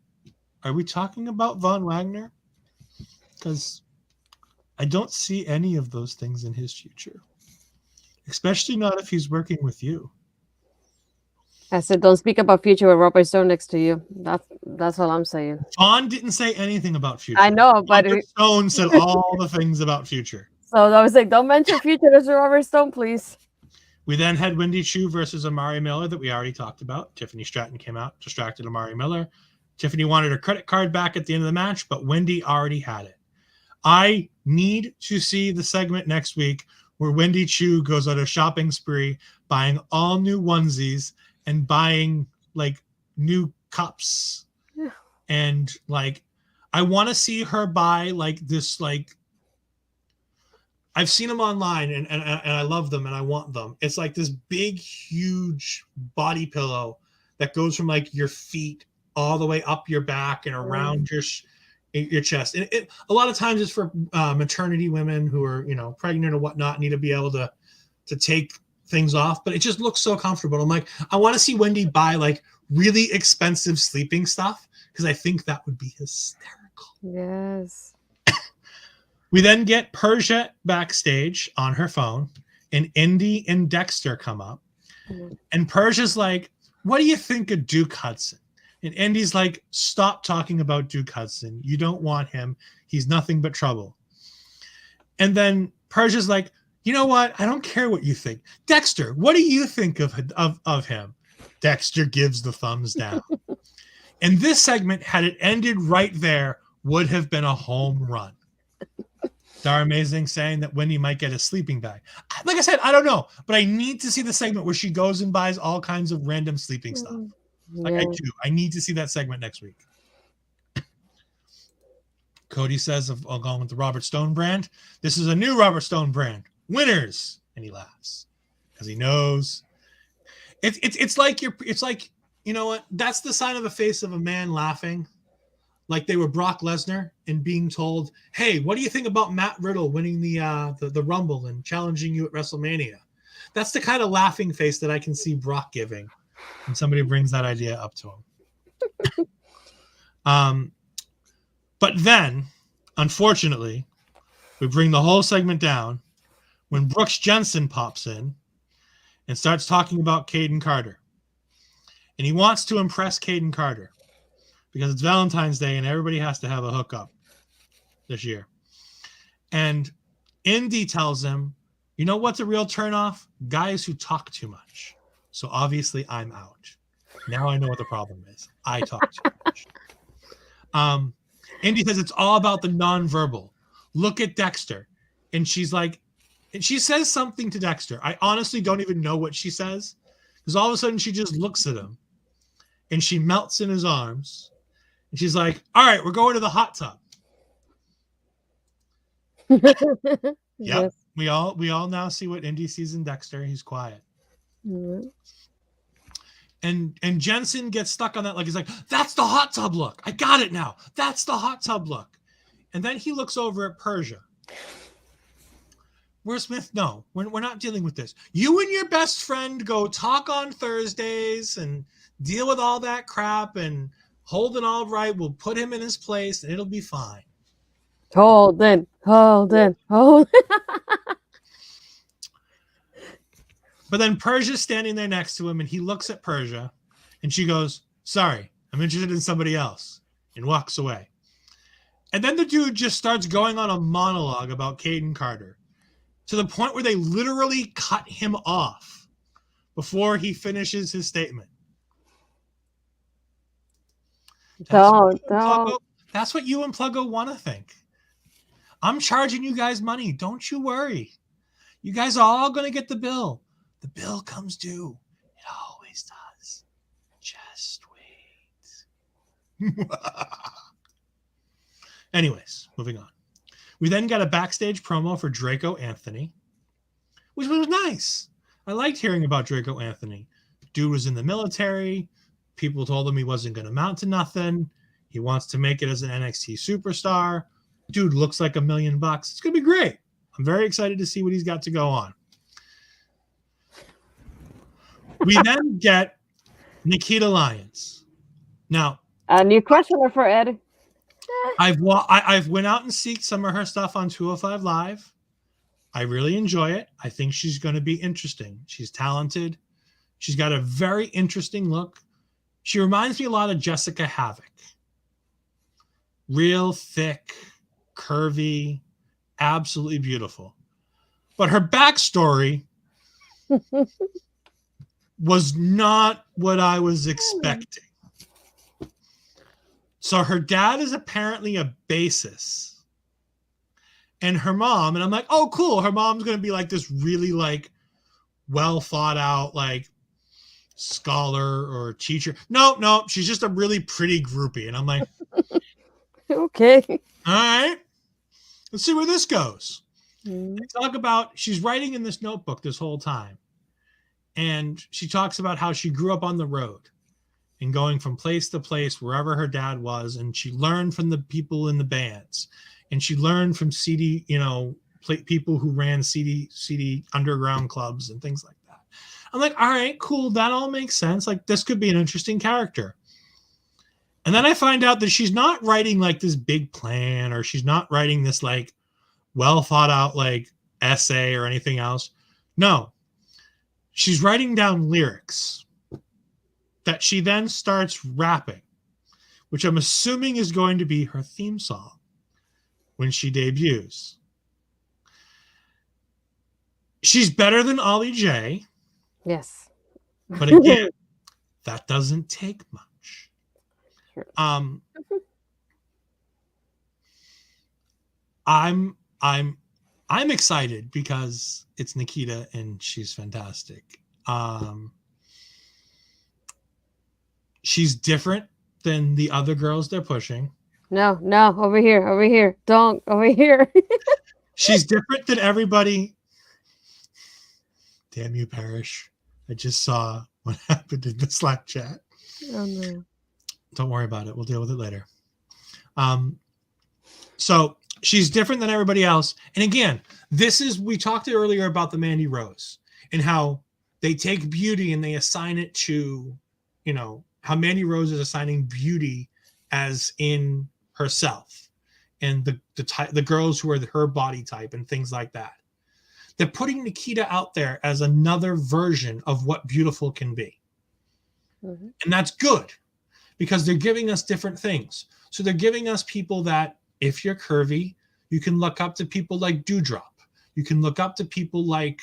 are we talking about Von Wagner? Because I don't see any of those things in his future, especially not if he's working with you. I said, don't speak about future with Robert Stone next to you. That's all I'm saying. Vaughn didn't say anything about future. I know, but Robert Stone said all the things about future. So I was like, don't mention future as Robert Stone, please. We then had Wendy Chu versus Amari Miller that we already talked about. Tiffany Stratton came out, distracted Amari Miller. Tiffany wanted her credit card back at the end of the match, but Wendy already had it. I need to see the segment next week where Wendy Chu goes on a shopping spree, buying all new onesies and buying like new cups. Yeah. And like, I want to see her buy like this, like, I've seen them online and I love them and I want them. It's like this big, huge body pillow that goes from like your feet all the way up your back and around your chest. And a lot of times it's for maternity women who are, pregnant or whatnot, need to be able to take things off, but it just looks so comfortable. I'm like, I want to see Wendy buy like really expensive sleeping stuff because I think that would be hysterical. Yes. We then get Persia backstage on her phone, and Indy and Dexter come up. And Persia's like, what do you think of Duke Hudson? And Indy's like, stop talking about Duke Hudson. You don't want him. He's nothing but trouble. And then Persia's like, you know what? I don't care what you think. Dexter, what do you think of him? Dexter gives the thumbs down. And this segment, had it ended right there, would have been a home run. Dar Amazing saying that Wendy might get a sleeping bag. Like I said, I don't know, but I need to see the segment where she goes and buys all kinds of random sleeping stuff. Like I do. I need to see that segment next week. Cody says, I'll go with the Robert Stone brand. This is a new Robert Stone brand. Winners. And he laughs because he knows. It's like you know what? That's the sign of the face of a man laughing. Like they were Brock Lesnar and being told, hey, what do you think about Matt Riddle winning the Rumble and challenging you at WrestleMania? That's the kind of laughing face that I can see Brock giving when somebody brings that idea up to him. But then, unfortunately, we bring the whole segment down when Brooks Jensen pops in and starts talking about Caden Carter. And he wants to impress Caden Carter because it's Valentine's Day and everybody has to have a hookup this year. And Indy tells him, you know what's a real turnoff? Guys who talk too much. So obviously I'm out. Now I know what the problem is. I talk too much. Indy says it's all about the nonverbal. Look at Dexter. And she's like, and she says something to Dexter. I honestly don't even know what she says because all of a sudden she just looks at him and she melts in his arms. And she's like, all right, we're going to the hot tub. Yep. Yes. We all now see what Indy sees in Dexter. He's quiet. Mm-hmm. And Jensen gets stuck on that. Like, he's like, that's the hot tub look. I got it now. That's the hot tub look. And then he looks over at Persia. Where's Smith? No, we're not dealing with this. You and your best friend go talk on Thursdays and deal with all that crap and Holden all right. We'll put him in his place and it'll be fine. Holden. But then Persia's standing there next to him and he looks at Persia and she goes, sorry, I'm interested in somebody else, and walks away. And then the dude just starts going on a monologue about Caden Carter to the point where they literally cut him off before he finishes his statement. Don't. That's what you and Pluggo want to think. I'm charging you guys money. Don't you worry. You guys are all going to get the bill. The bill comes due. It always does. Just wait. Anyways, moving on. We then got a backstage promo for Draco Anthony, which was nice. I liked hearing about Draco Anthony. Dude was in the military. People told him he wasn't going to amount to nothing. He wants to make it as an NXT superstar. Dude looks like $1 million. It's going to be great. I'm very excited to see what he's got to go on. We then get Nikita Lyons. Now, a new questioner for Ed. I've went out and seeked some of her stuff on 205 Live. I really enjoy it. I think she's going to be interesting. She's talented. She's got a very interesting look. She reminds me a lot of Jessica Havoc. Real thick, curvy, absolutely beautiful. But her backstory was not what I was expecting. So her dad is apparently a bassist. And her mom, and I'm like, oh, cool. Her mom's going to be like this really like well thought out like scholar or teacher. No, she's just a really pretty groupie. And I'm like, okay. all right, let's see where this goes. Mhm. They talk about she's writing in this notebook this whole time. And she talks about how she grew up on the road and going from place to place wherever her dad was. And she learned from the people in the bands. And she learned from CD, people who ran CD underground clubs and things like that. I'm like, all right, cool. That all makes sense. Like, this could be an interesting character. And then I find out that she's not writing like this big plan, or she's not writing this like well thought out like essay or anything else. No, she's writing down lyrics that she then starts rapping, which I'm assuming is going to be her theme song when she debuts. She's better than Ollie J. Yes. But again, that doesn't take much. Sure. I'm excited because it's NXTea and she's fantastic. She's different than the other girls they're pushing. No, over here. Don't, over here. She's different than everybody. Damn you, Parrish. I just saw what happened in the Slack chat. Oh, no. Don't worry about it. We'll deal with it later. So she's different than everybody else. And again, we talked earlier about the Mandy Rose and how they take beauty and they assign it to, how Mandy Rose is assigning beauty as in herself and the girls who are her body type and things like that. They're putting NXTea out there as another version of what beautiful can be. Mm-hmm. And that's good because they're giving us different things. So they're giving us people that if you're curvy, you can look up to people like Dewdrop. You can look up to people like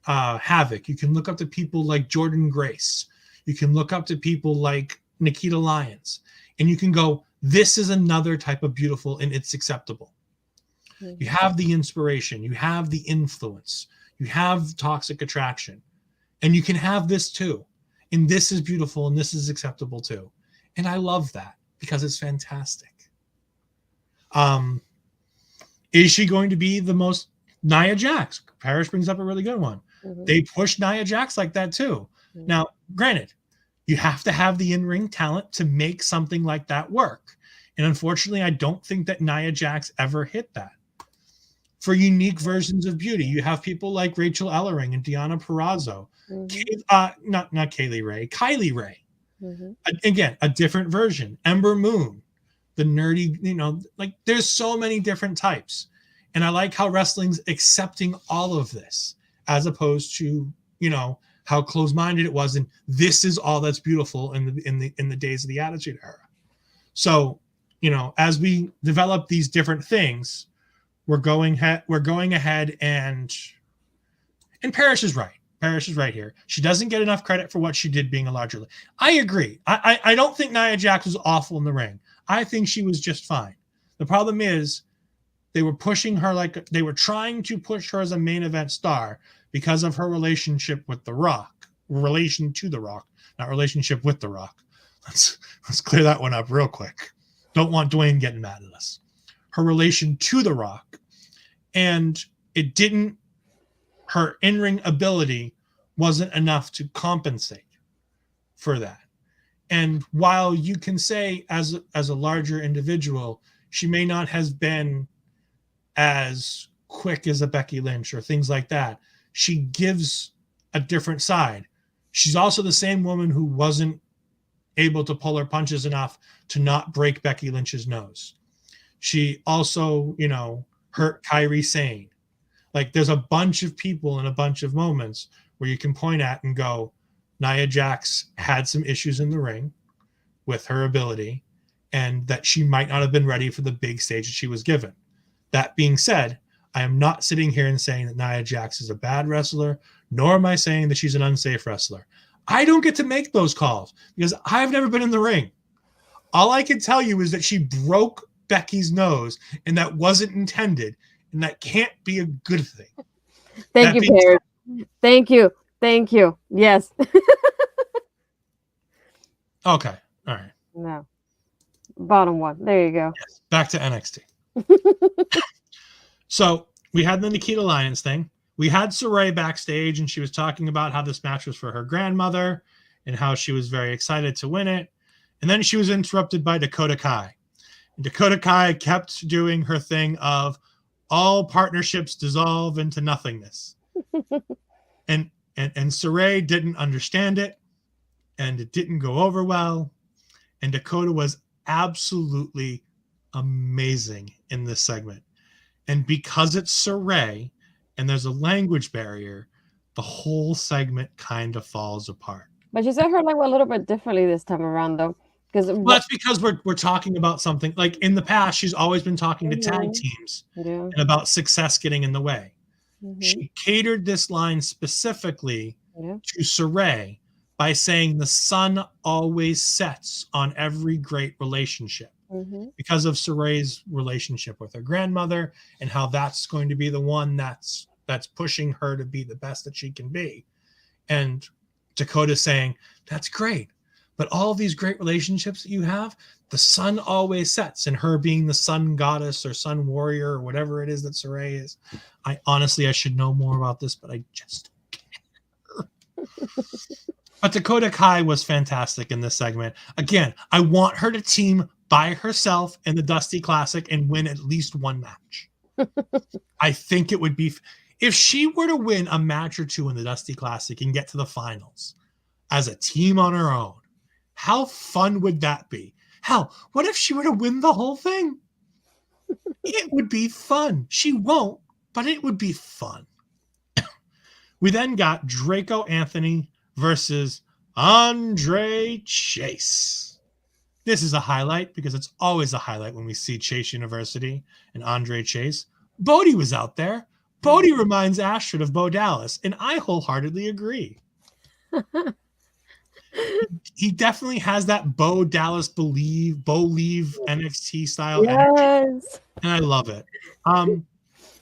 Havoc. You can look up to people like Jordan Grace. You can look up to people like Nikita Lyons. And you can go, this is another type of beautiful and it's acceptable. You have the inspiration, you have the influence, you have toxic attraction, and you can have this too. And this is beautiful and this is acceptable too. And I love that because it's fantastic. Is she going to be the most Nia Jax? Parrish brings up a really good one. Mm-hmm. They push Nia Jax like that too. Mm-hmm. Now, granted, you have to have the in-ring talent to make something like that work. And unfortunately, I don't think that Nia Jax ever hit that. For unique versions of beauty, you have people like Rachel Ellering and Deonna Purrazzo. Mm-hmm. Not Kylie Ray. Mm-hmm. Again, a different version. Ember Moon, the nerdy, like there's so many different types. And I like how wrestling's accepting all of this as opposed to, how closed-minded it was. And this is all that's beautiful in the days of the Attitude Era. So, as we develop these different things, we're going ahead and Parrish is right. Parrish is right here. She doesn't get enough credit for what she did being a larger. I agree. I don't think Nia Jax was awful in the ring. I think she was just fine. The problem is they were pushing her they were trying to push her as a main event star because of her relationship with The Rock. Relation to The Rock, not relationship with The Rock. Let's clear that one up real quick. Don't want Dwayne getting mad at us. Her relation to The Rock. And her in-ring ability wasn't enough to compensate for that. And while you can say as a larger individual, she may not have been as quick as a Becky Lynch or things like that, she gives a different side. She's also the same woman who wasn't able to pull her punches enough to not break Becky Lynch's nose. She also, hurt Kairi Sane. Like there's a bunch of people and a bunch of moments where you can point at and go, Nia Jax had some issues in the ring with her ability and that she might not have been ready for the big stage that she was given. That being said, I am not sitting here and saying that Nia Jax is a bad wrestler, nor am I saying that she's an unsafe wrestler. I don't get to make those calls because I've never been in the ring. All I can tell you is that she broke Becky's nose and that wasn't intended and that can't be a good thing. Thank you, Parrish. Thank you. Yes. Okay. All right. No. Bottom one. There you go. Yes. Back to NXT. So we had the Nikita Lyons thing. We had Saray backstage, and she was talking about how this match was for her grandmother and how she was very excited to win it. And then she was interrupted by Dakota Kai. And Dakota Kai kept doing her thing of all partnerships dissolve into nothingness. and Saray didn't understand it, and it didn't go over well. And Dakota was absolutely amazing in this segment. And because it's Saray and there's a language barrier, the whole segment kind of falls apart. But she said her language a little bit differently this time around, though. Well, that's because we're talking about something like in the past, she's always been talking to tag teams and about success getting in the way. She catered this line specifically to Saray by saying the sun always sets on every great relationship because of Saray's relationship with her grandmother and how that's going to be the one that's pushing her to be the best that she can be. And Dakota saying, that's great. But all these great relationships that you have, the sun always sets, and her being the sun goddess or sun warrior or whatever it is that Saray is. I should know more about this, but I just can't. But Dakota Kai was fantastic in this segment. Again, I want her to team by herself in the Dusty Classic and win at least one match. I think it would be, if she were to win a match or two in the Dusty Classic and get to the finals as a team on her own, how fun would that be? Hell, what if she were to win the whole thing? It would be fun. She won't, but it would be fun. We then got Draco Anthony versus Andre Chase. This is a highlight because it's always a highlight when we see Chase University and Andre Chase. Bodie was out there. Bodie reminds Ashford of Bo Dallas, and I wholeheartedly agree. He definitely has that Bo Dallas Leave NXT style energy, and I love it.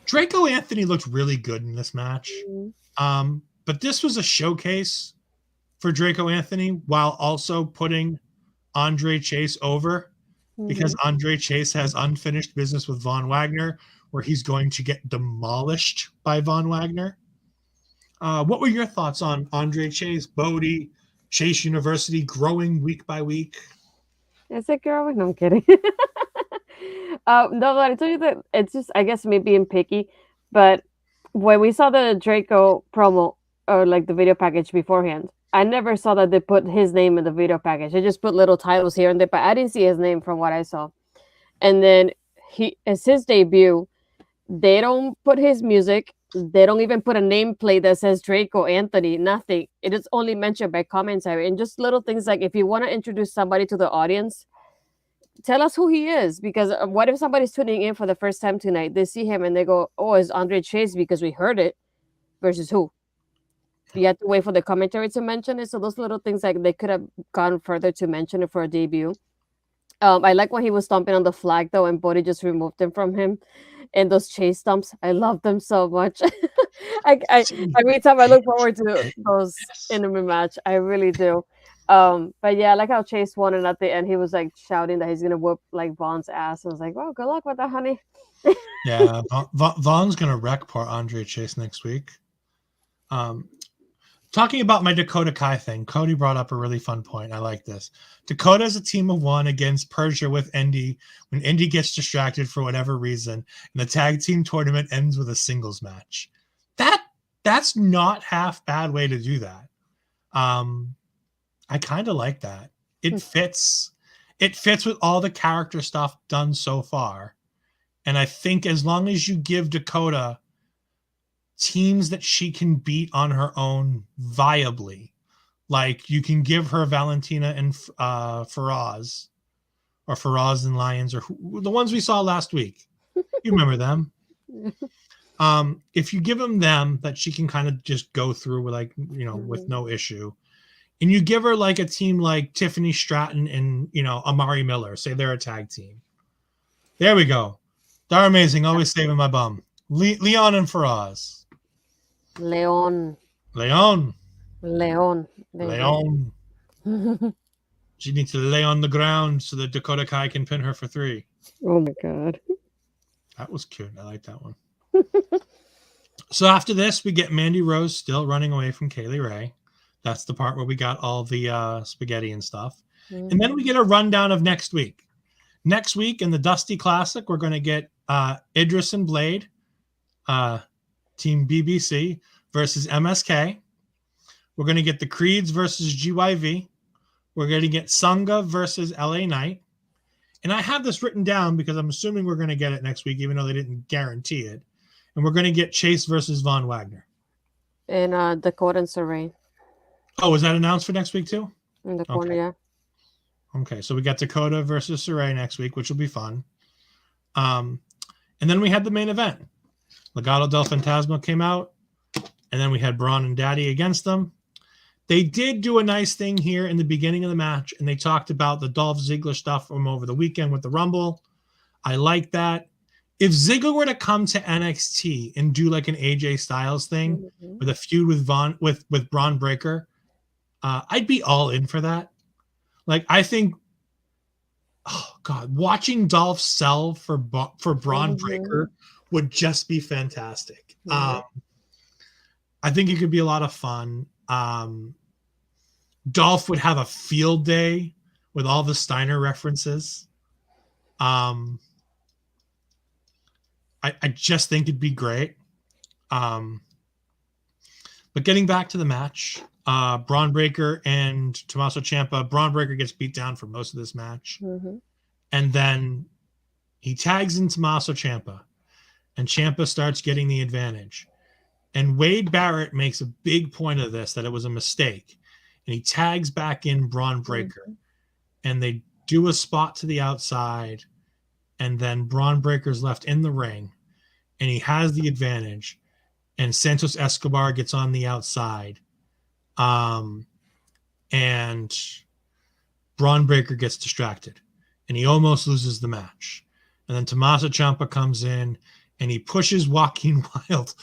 Draco Anthony looked really good in this match, but this was a showcase for Draco Anthony while also putting Andre Chase over because Andre Chase has unfinished business with Von Wagner where he's going to get demolished by Von Wagner. What were your thoughts on Andre Chase, Bodie, Chase University growing week by week? Is it growing? No, I'm kidding. No, but I told you that it's just, I guess, me being picky. But when we saw the Draco promo or like the video package beforehand, I never saw that they put his name in the video package. They just put little titles here and there, but I didn't see his name from what I saw. And then it's his debut. They don't put his music. They don't even put a nameplate that says Draco Anthony, nothing. It is only mentioned by commentary and just little things like if you want to introduce somebody to the audience, tell us who he is. Because what if somebody's tuning in for the first time tonight? They see him and they go, oh, it's Andre Chase because we heard it versus who? You have to wait for the commentary to mention it. So those little things, like they could have gone further to mention it for a debut. I like when he was stomping on the flag though, and Bodie just removed them from him. And those Chase stomps, I love them so much. Every time I look forward to those enemy match, I really do. But yeah, I like how Chase won, and at the end he was like shouting that he's gonna whoop like Vaughn's ass. I was like, well, good luck with that, honey. Yeah, Vaughn's gonna wreck poor Andre Chase next week. Talking about my Dakota Kai thing, Cody brought up a really fun point. I like this. Dakota is a team of one against Persia with Indy when Indy gets distracted for whatever reason, and the tag team tournament ends with a singles match. That's not half bad way to do that. I kind of like that. It fits. It fits with all the character stuff done so far. And I think as long as you give Dakota teams that she can beat on her own viably, like you can give her Valentina and Faraz, or Faraz and Lions, or the ones we saw last week. You remember them. If you give them that she can kind of just go through with, like, you know, with no issue, and you give her like a team like Tiffany Stratton and, you know, Amari Miller, say they're a tag team. There we go. They're amazing. Always saving my bum. Leon and Faraz. Leon. She needs to lay on the ground so that Dakota Kai can pin her for 3. Oh my god. That was cute. I like that one. So after this, we get Mandy Rose still running away from Kaylee Ray. That's the part where we got all the spaghetti and stuff. Mm-hmm. And then we get a rundown of next week. Next week in the Dusty Classic, we're going to get Idris and Blade, Team BBC versus MSK. We're going to get the Creeds versus GYV. We're going to get Sangha versus LA Knight. And I have this written down because I'm assuming we're going to get it next week, even though they didn't guarantee it. And we're going to get Chase versus Von Wagner. And Dakota and Saray. Oh, is that announced for next week too? In the corner, yeah. Okay, so we got Dakota versus Saray next week, which will be fun. And then we had the main event. Legado del Fantasma came out, and then we had Braun and Daddy against them. They did do a nice thing here in the beginning of the match, and they talked about the Dolph Ziggler stuff from over the weekend with the Rumble. I like that. If Ziggler were to come to NXT and do like an AJ Styles thing with a feud with Braun Breaker, I'd be all in for that. Like, I think, oh God, watching Dolph sell for Braun Breaker would just be fantastic. I think it could be a lot of fun. Dolph would have a field day with all the Steiner references. I just think it'd be great. But getting back to the match, Braun Breaker and Tommaso Ciampa. Braun Breaker gets beat down for most of this match. And then he tags in Tommaso Ciampa. And Ciampa starts getting the advantage. And Wade Barrett makes a big point of this, that it was a mistake. And he tags back in Braun Breaker. And they do a spot to the outside. And then Braun Breaker's left in the ring. And he has the advantage. And Santos Escobar gets on the outside. And Braun Breaker gets distracted. And he almost loses the match. And then Tommaso Ciampa comes in. And he pushes Joaquin Wilde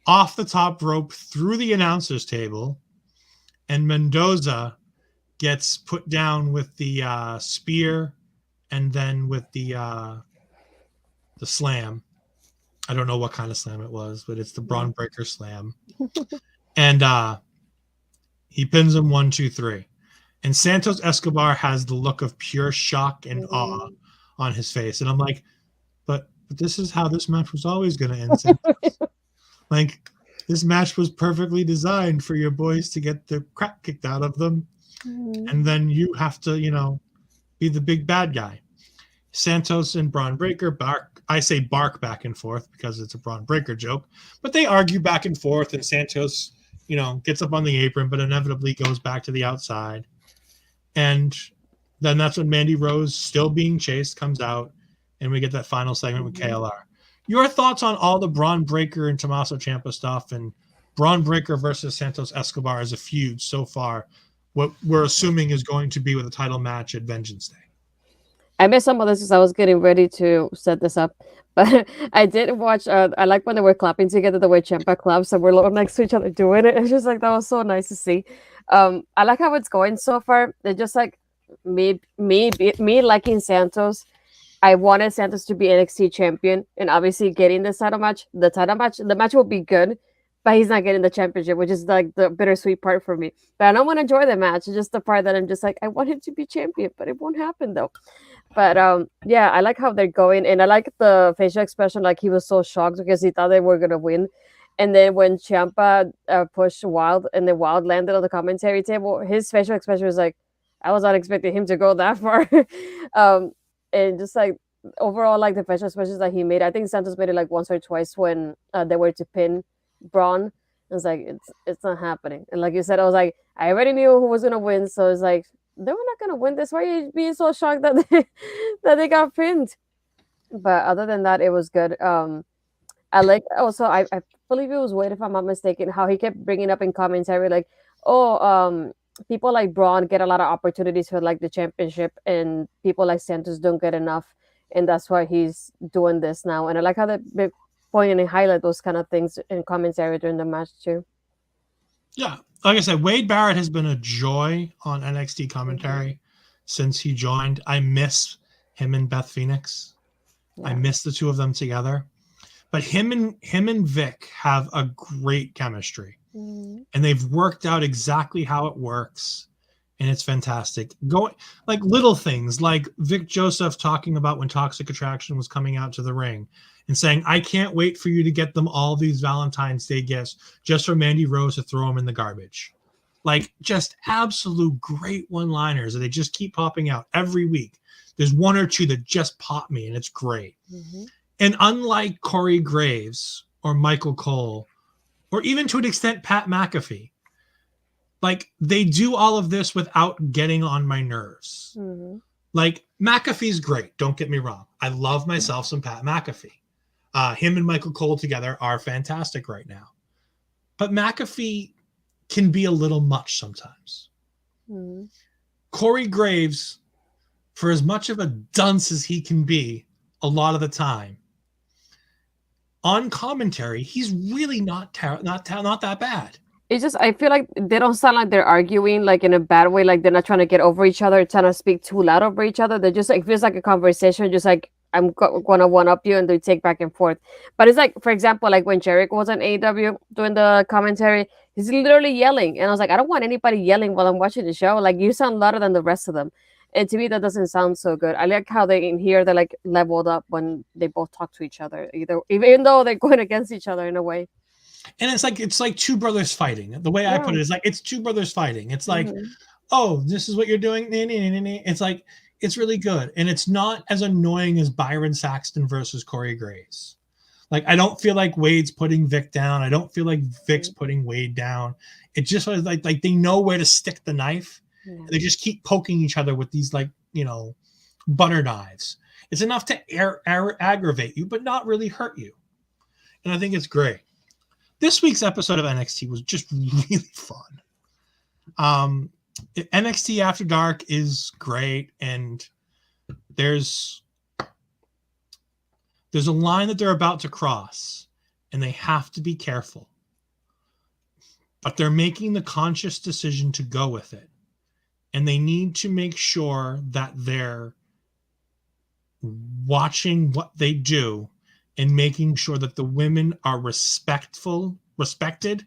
off the top rope through the announcer's table. And Mendoza gets put down with the spear and then with the slam. I don't know what kind of slam it was, but it's the Braun Breaker slam. And he pins him 1, 2, 3. And Santos Escobar has the look of pure shock and awe on his face. And I'm like, but this is how this match was always going to end. Like, this match was perfectly designed for your boys to get the crap kicked out of them. And then you have to, be the big bad guy. Santos and Braun Breaker bark. I say bark back and forth because it's a Braun Breaker joke. But they argue back and forth, and Santos, gets up on the apron, but inevitably goes back to the outside. And then that's when Mandy Rose, still being chased, comes out, and we get that final segment with KLR. Your thoughts on all the Braun Breaker and Tommaso Ciampa stuff, and Braun Breaker versus Santos Escobar as a feud so far, what we're assuming is going to be with a title match at Vengeance Day? I missed some of this because I was getting ready to set this up. But I did watch, I like when they were clapping together the way Ciampa claps, and we're next to each other doing it. It's just like, that was so nice to see. I like how it's going so far. They're just like me liking Santos. I wanted Santos to be NXT champion, and obviously getting this title match, the match will be good, but he's not getting the championship, which is like the bittersweet part for me. But I don't want to enjoy the match. It's just the part that I'm just like, I want him to be champion, but it won't happen though. But yeah, I like how they're going, and I like the facial expression, like he was so shocked because he thought they were gonna win. And then when Ciampa pushed Wilde and then Wilde landed on the commentary table, his facial expression was like, I was not expecting him to go that far. And just like overall, like the facial expressions that he made, I think Santos made it like once or twice when they were to pin Braun. I was like, it's not happening. And like you said, I was like, I already knew who was gonna win, so it's like, they were not gonna win this. Why are you being so shocked that they got pinned? But other than that, it was good. I like also, I believe it was Wade, if I'm not mistaken, how he kept bringing up in commentary like, people like Braun get a lot of opportunities for like the championship, and people like Santos don't get enough, and that's why he's doing this now. And I like how they point and highlight those kind of things in commentary during the match too. Yeah, like I said, Wade Barrett has been a joy on NXT commentary since he joined. I miss him and Beth Phoenix. Yeah. I miss the two of them together. But him and Vic have a great chemistry. Mm-hmm. And they've worked out exactly how it works. And it's fantastic. Going like little things like Vic Joseph talking about when Toxic Attraction was coming out to the ring and saying, I can't wait for you to get them all these Valentine's Day gifts just for Mandy Rose to throw them in the garbage. Like just absolute great one-liners that they just keep popping out every week. There's one or two that just pop me and it's great. Mm-hmm. And unlike Corey Graves or Michael Cole, or even to an extent Pat McAfee, like they do all of this without getting on my nerves. Mm-hmm. Like McAfee's great. Don't get me wrong. I love myself some Pat McAfee. Him and Michael Cole together are fantastic right now. But McAfee can be a little much sometimes. Mm-hmm. Corey Graves, for as much of a dunce as he can be a lot of the time, on commentary, he's really not that bad. It's just, I feel like they don't sound like they're arguing like in a bad way, like they're not trying to get over each other, trying to speak too loud over each other. They're just like, it feels like a conversation, just like I'm gonna one up you, and they take back and forth. But it's like, for example, like when Jericho was on AEW doing the commentary, he's literally yelling, and I was like, I don't want anybody yelling while I'm watching the show. Like you sound louder than the rest of them, and to me that doesn't sound so good. I like how they in here they're like leveled up when they both talk to each other, even though they're going against each other in a way. And it's like two brothers fighting. The way I put it is like it's two brothers fighting. It's like, oh, this is what you're doing. It's like it's really good, and it's not as annoying as Byron Saxton versus Corey Graves. Like I don't feel like Wade's putting Vic down. I don't feel like Vic's putting Wade down. It just was like they know where to stick the knife. Yeah. They just keep poking each other with these butter knives. It's enough to aggravate you, but not really hurt you. And I think it's great. This week's episode of NXT was just really fun. NXT After Dark is great, and there's a line that they're about to cross, and they have to be careful. But they're making the conscious decision to go with it. And they need to make sure that they're watching what they do and making sure that the women are respected,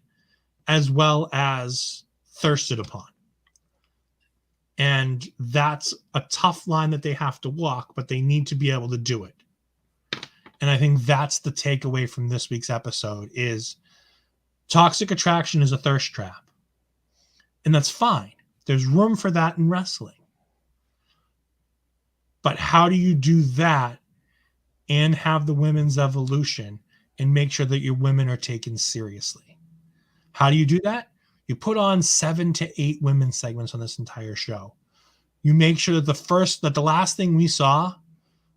as well as thirsted upon. And that's a tough line that they have to walk, but they need to be able to do it. And I think that's the takeaway from this week's episode is Toxic Attraction is a thirst trap. And that's fine. There's room for that in wrestling. But how do you do that and have the women's evolution and make sure that your women are taken seriously? How do you do that? You put on 7 to 8 women's segments on this entire show. You make sure that the last thing we saw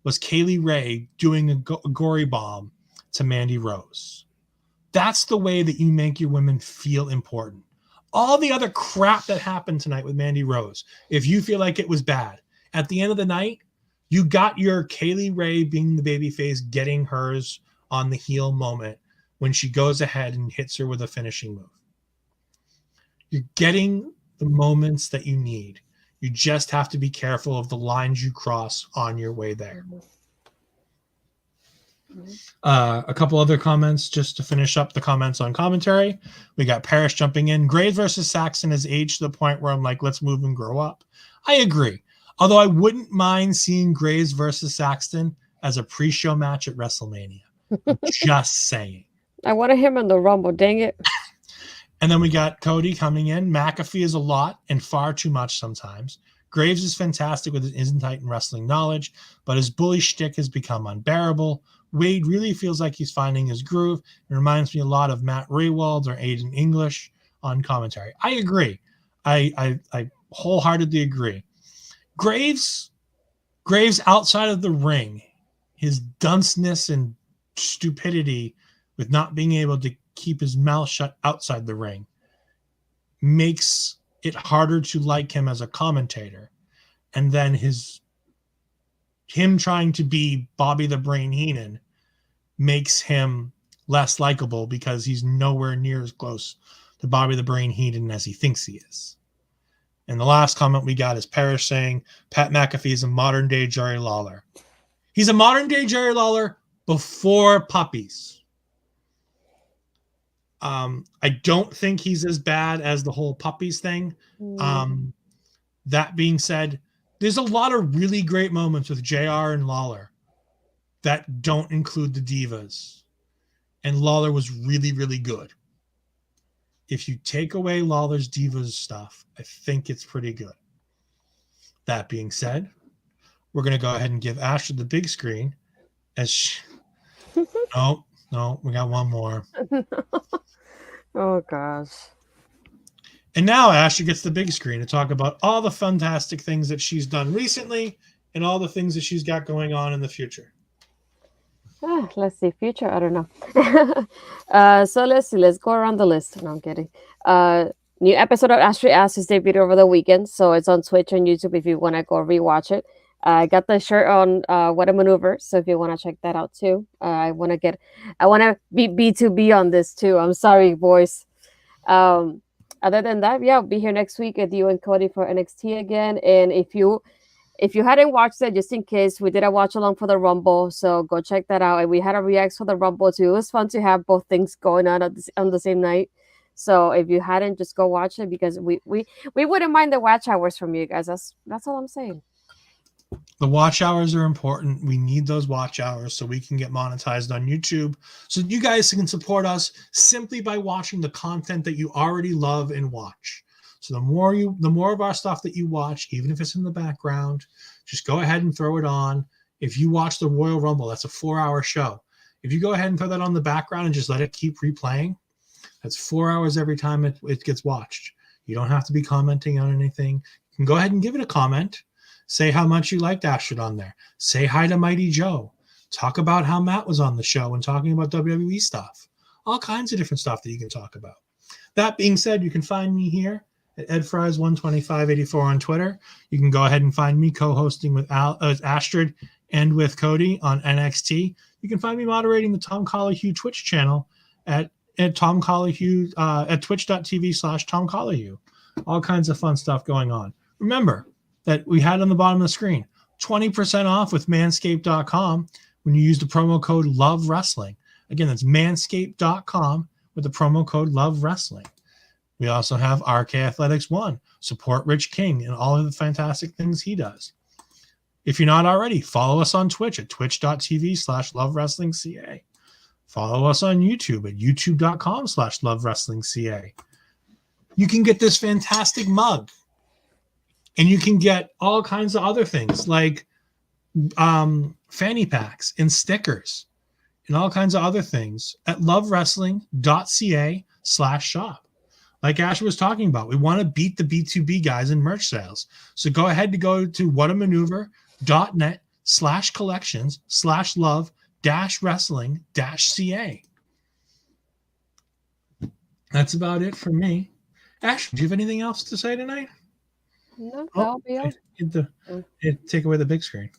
was Kaylee Ray doing a gory bomb to Mandy Rose. That's the way that you make your women feel important. All the other crap that happened tonight with Mandy Rose, if you feel like it was bad, at the end of the night, you got your Kaylee Ray being the babyface, getting hers on the heel moment when she goes ahead and hits her with a finishing move. You're getting the moments that you need. You just have to be careful of the lines you cross on your way there. A couple other comments just to finish up the comments on commentary. We got Parrish jumping in. Graves versus Saxon has aged to the point where I'm like, let's move and grow up. I agree. Although I wouldn't mind seeing Graves versus Saxton as a pre-show match at WrestleMania. Just saying. I wanted him in the Rumble, dang it. And then we got Cody coming in. McAfee is a lot and far too much sometimes. Graves is fantastic with his insight and wrestling knowledge, but his bully shtick has become unbearable. Wade really feels like he's finding his groove. It reminds me a lot of Matt Raywald or Aiden English on commentary. I agree. I wholeheartedly agree. Graves outside of the ring, his dunceness and stupidity with not being able to keep his mouth shut outside the ring makes it harder to like him as a commentator. And then him trying to be Bobby the Brain Heenan makes him less likable because he's nowhere near as close to Bobby the Brain Heenan as he thinks he is. And the last comment we got is Parrish saying Pat McAfee is a modern day Jerry Lawler. He's a modern day Jerry Lawler before puppies. I don't think he's as bad as the whole puppies thing. That being said, there's a lot of really great moments with JR and Lawler that don't include the divas. And Lawler was really, really good. If you take away Lawler's divas stuff, I think it's pretty good. That being said, we're going to go ahead and give Ashley the big screen. No, we got one more. Oh, gosh. And now Ashley gets the big screen to talk about all the fantastic things that she's done recently and all the things that she's got going on in the future. Let's see, future. I don't know. So let's see. Let's go around the list. No, I'm kidding. New episode of Astrid Asks is debuted over the weekend, so it's on Twitch and YouTube if you want to go rewatch it. I got the shirt on What a Maneuver, so if you want to check that out too. I want to be B2B on this too. I'm sorry, boys. Other than that, yeah, I'll be here next week with you and Cody for NXT again. And if you hadn't watched it, just in case, we did a watch along for the Rumble, so go check that out. And we had a react for the Rumble too. It was fun to have both things going on on the same night. So if you hadn't, just go watch it, because we wouldn't mind the watch hours from you guys. That's all I'm saying. The watch hours are important. We need those watch hours so we can get monetized on YouTube, so you guys can support us simply by watching the content that you already love and watch. So the more of our stuff that you watch, even if it's in the background, just go ahead and throw it on. If you watch the Royal Rumble, that's a 4-hour show. If you go ahead and throw that on the background and just let it keep replaying, that's 4 hours every time it gets watched. You don't have to be commenting on anything. You can go ahead and give it a comment. Say how much you liked Astrid on there. Say hi to Mighty Joe. Talk about how Matt was on the show and talking about WWE stuff. All kinds of different stuff that you can talk about. That being said, you can find me here at EdFries12584 on Twitter. You can go ahead and find me co-hosting with Astrid and with Cody on NXT. You can find me moderating the Tom Collihue Twitch channel at Tom Collihue at twitch.tv/Tom Collihue. All kinds of fun stuff going on. Remember that we had on the bottom of the screen 20% off with manscaped.com when you use the promo code Love Wrestling. Again, that's manscaped.com with the promo code Love Wrestling. We also have RK Athletics 1. Support Rich King and all of the fantastic things he does. If you're not already, follow us on Twitch at twitch.tv/LoveWrestlingCA. Follow us on YouTube at youtube.com/LoveWrestlingCA. You can get this fantastic mug. And you can get all kinds of other things like fanny packs and stickers and all kinds of other things at lovewrestling.ca/shop. Like Ash was talking about, we want to beat the B2B guys in merch sales. So go ahead to go to whatamaneuver.net/collections/love-wrestling-ca. That's about it for me. Ash, do you have anything else to say tonight? No, that'll be all. Take away the big screen.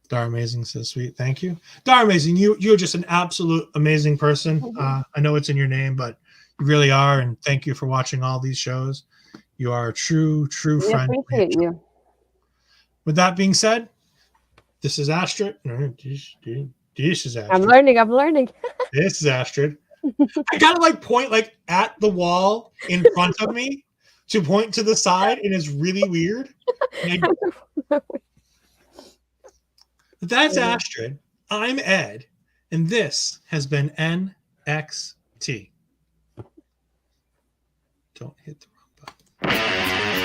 Dar Amazing says, sweet. Thank you. Dar Amazing, you're just an absolute amazing person. I know it's in your name, but you really are. And thank you for watching all these shows. You are a true friend. Appreciate you. With that being said, this is Astrid. This is Astrid. I'm learning. This is Astrid. I gotta point at the wall in front of me to point to the side, and it's really weird. That's Astrid. I'm Ed, and this has been NXT. Don't hit the wrong button.